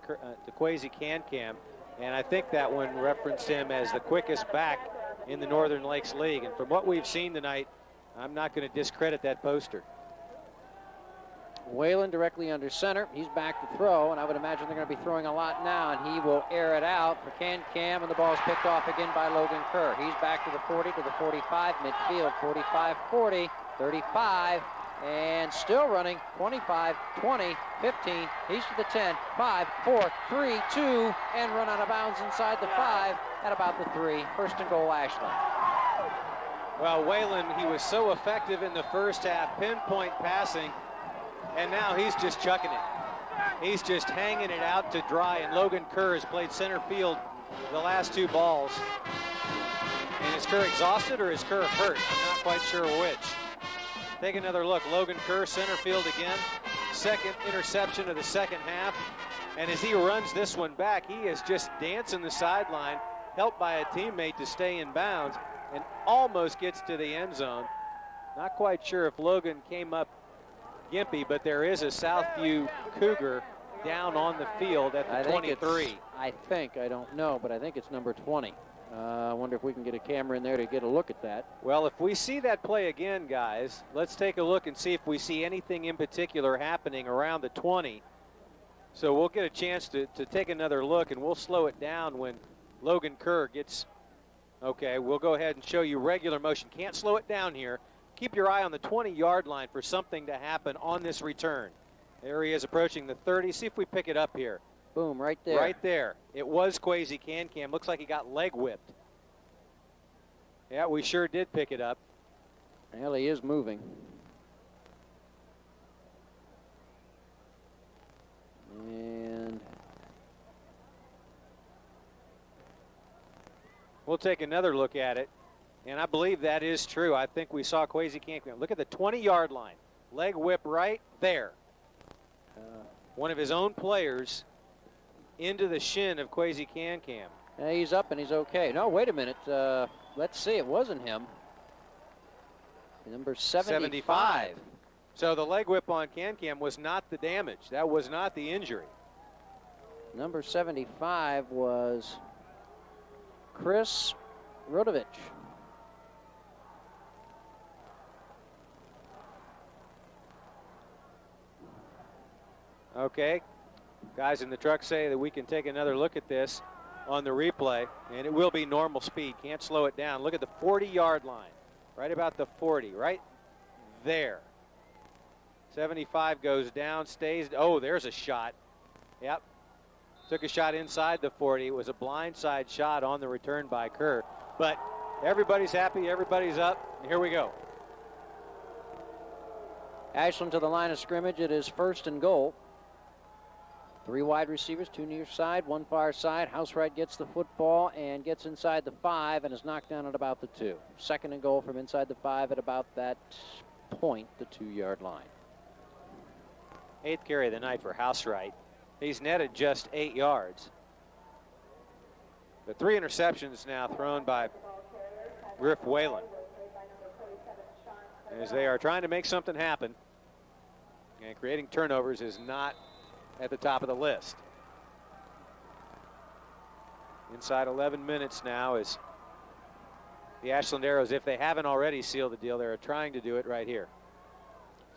Kwesi Can-Cam. And I think that one referenced him as the quickest back in the Northern Lakes League. And from what we've seen tonight, I'm not going to discredit that poster. Whalen directly under center. He's back to throw, and I would imagine they're going to be throwing a lot now, and he will air it out for Can-Cam, and the ball's picked off again by Logan Kerr. He's back to the 40, to the 45, midfield, 45-40, 35, and still running, 25, 20, 15, he's to the 10, 5, 4, 3, 2, and run out of bounds inside the 5 at about the 3. 1st and goal, Ashland. Well, Whalen, he was so effective in the first half, pinpoint passing, and now he's just chucking it. He's just hanging it out to dry, and Logan Kerr has played center field the last 2 balls. And is Kerr exhausted or is Kerr hurt? I'm not quite sure which. Take another look. Logan Kerr, center field again. 2nd interception of the second half. And as he runs this one back, he is just dancing the sideline, helped by a teammate to stay in bounds, and almost gets to the end zone. Not quite sure if Logan came up gimpy, but there is a Southview Cougar down on the field at the 23. I don't know, but I think it's number 20. I wonder if we can get a camera in there to get a look at that. Well, if we see that play again, guys, let's take a look and see if we see anything in particular happening around the 20. So we'll get a chance to take another look, and we'll slow it down when Logan Kerr gets. Okay, we'll go ahead and show you regular motion. Can't slow it down here. Keep your eye on the 20-yard line for something to happen on this return. There he is approaching the 30. See if we pick it up here. Boom, right there. Right there. It was Kwesi Can-Cam. Looks like he got leg whipped. Yeah, we sure did pick it up. Well, he is moving. And we'll take another look at it. And I believe that is true. I think we saw Kwesi Kankam. Look at the 20-yard line. Leg whip right there. One of his own players into the shin of Kwesi Kankam. Yeah, he's up and he's okay. No, wait a minute. Let's see. It wasn't him. Number 75. So the leg whip on Kankam was not the damage. That was not the injury. Number 75 was Chris Rodovich. Okay. Guys in the truck say that we can take another look at this on the replay, and it will be normal speed. Can't slow it down. Look at the 40-yard line. Right about the 40, right there. 75 goes down, stays. Oh, there's a shot. Yep. Took a shot inside the 40. It was a blindside shot on the return by Kerr. But everybody's happy. Everybody's up. And here we go. Ashland to the line of scrimmage. It is 1st and goal. 3 wide receivers, 2 near side, 1 far side. Housewright gets the football and gets inside the 5 and is knocked down at about the 2. 2nd and goal from inside the 5 at about that point, the 2-yard line. 8th carry of the night for Housewright. He's netted just 8 yards. The 3 interceptions now thrown by Griff Whalen, as they are trying to make something happen. And creating turnovers is not at the top of the list. Inside 11 minutes now is the Ashland Arrows, if they haven't already sealed the deal, they're trying to do it right here.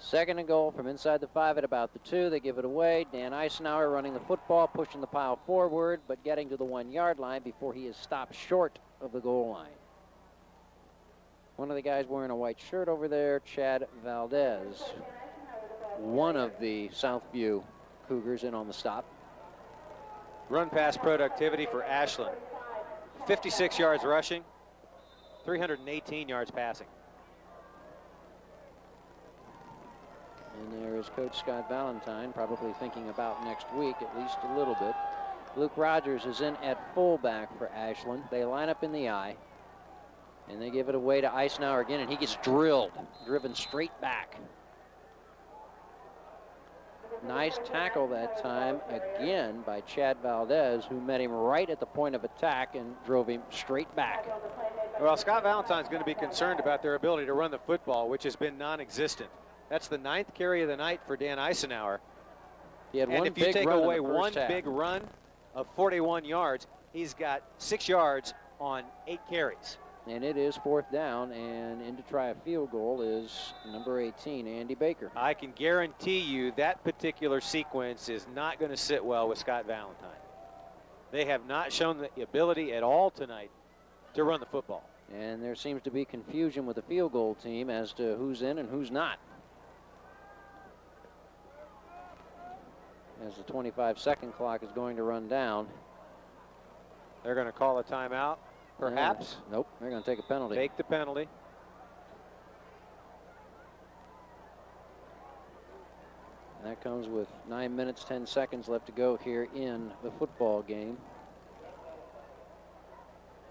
2nd and goal from inside the 5 at about the 2. They give it away. Dan Eisenhower running the football, pushing the pile forward, but getting to the 1-yard line before he is stopped short of the goal line. One of the guys wearing a white shirt over there, Chad Valdez, one of the Southview Cougars in on the stop. Run pass productivity for Ashland. 56 yards rushing, 318 yards passing. And there is Coach Scott Valentine, probably thinking about next week at least a little bit. Luke Rogers is in at fullback for Ashland. They line up in the I, and they give it away to Eisenhower again, and he gets driven straight back. Nice tackle that time again by Chad Valdez, who met him right at the point of attack and drove him straight back. Well, Scott Valentine's going to be concerned about their ability to run the football, which has been non-existent. That's the 9th carry of the night for Dan Eisenhower. He had and one if you big take run away in the first one half. big run of 41 yards, he's got 6 yards on 8 carries. And it is 4th down, and in to try a field goal is number 18, Andy Baker. I can guarantee you that particular sequence is not going to sit well with Scott Valentine. They have not shown the ability at all tonight to run the football. And there seems to be confusion with the field goal team as to who's in and who's not. As the 25-second clock is going to run down. They're going to call a timeout, perhaps. Nope, they're going to take a penalty. Take the penalty. And that comes with 9 minutes, 10 seconds left to go here in the football game,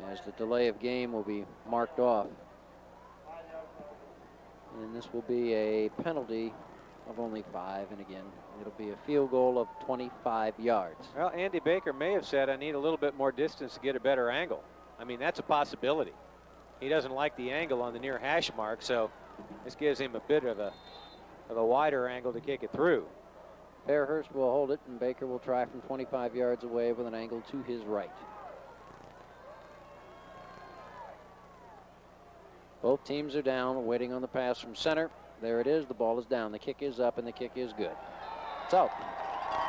as the delay of game will be marked off. And this will be a penalty of only 5, and again, it'll be a field goal of 25 yards. Well, Andy Baker may have said, I need a little bit more distance to get a better angle. I mean, that's a possibility. He doesn't like the angle on the near hash mark, so this gives him a bit of a wider angle to kick it through. Fairhurst will hold it, and Baker will try from 25 yards away with an angle to his right. Both teams are down, waiting on the pass from center. There it is. The ball is down. The kick is up, and the kick is good. So,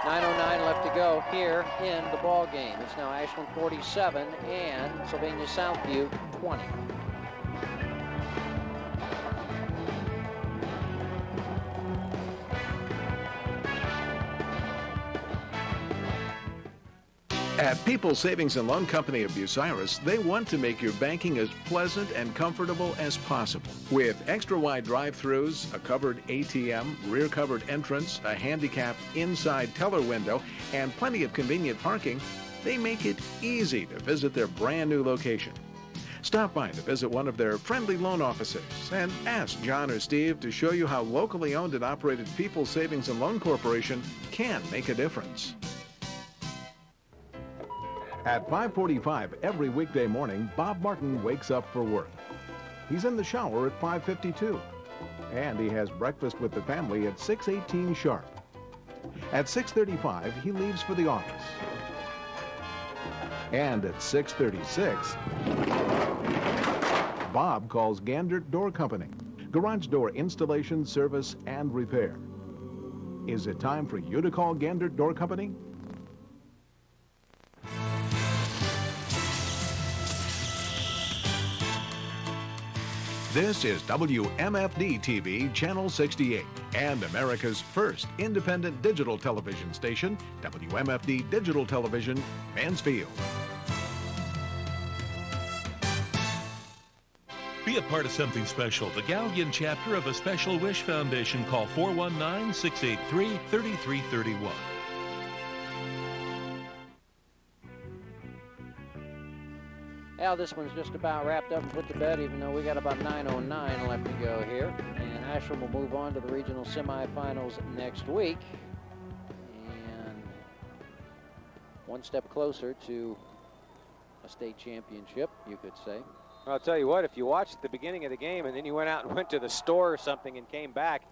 9:09 left to go here in the ball game. It's now Ashland 47 and Sylvania Southview 20. At People's Savings and Loan Company of Bucyrus, they want to make your banking as pleasant and comfortable as possible. With extra-wide drive-thrus, a covered ATM, rear-covered entrance, a handicapped inside teller window, and plenty of convenient parking, they make it easy to visit their brand-new location. Stop by to visit one of their friendly loan officers and ask John or Steve to show you how locally owned and operated People's Savings and Loan Corporation can make a difference. At 5:45 every weekday morning, Bob Martin wakes up for work. He's in the shower at 5:52, and he has breakfast with the family at 6:18 sharp. At 6:35, he leaves for the office. And at 6:36, Bob calls Gandert Door Company, garage door installation, service, and repair. Is it time for you to call Gandert Door Company? This is WMFD-TV Channel 68 and America's first independent digital television station, WMFD Digital Television, Mansfield. Be a part of something special. The Galleon chapter of a Special Wish Foundation. Call 419-683-3331. Al, this one's just about wrapped up and put to bed, even though we got about 9:09 left to go here. And Ashland will move on to the regional semifinals next week. And one step closer to a state championship, you could say. I'll tell you what, if you watched the beginning of the game and then you went out and went to the store or something and came back,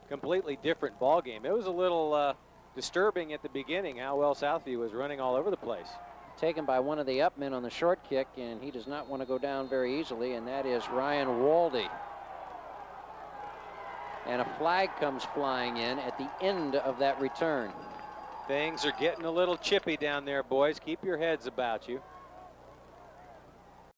completely different ball game. It was a little disturbing at the beginning how well Southview was running all over the place. Taken by one of the upmen on the short kick, and he does not want to go down very easily, and that is Ryan Waldy. And a flag comes flying in at the end of that return. Things are getting a little chippy down there, boys. Keep your heads about you.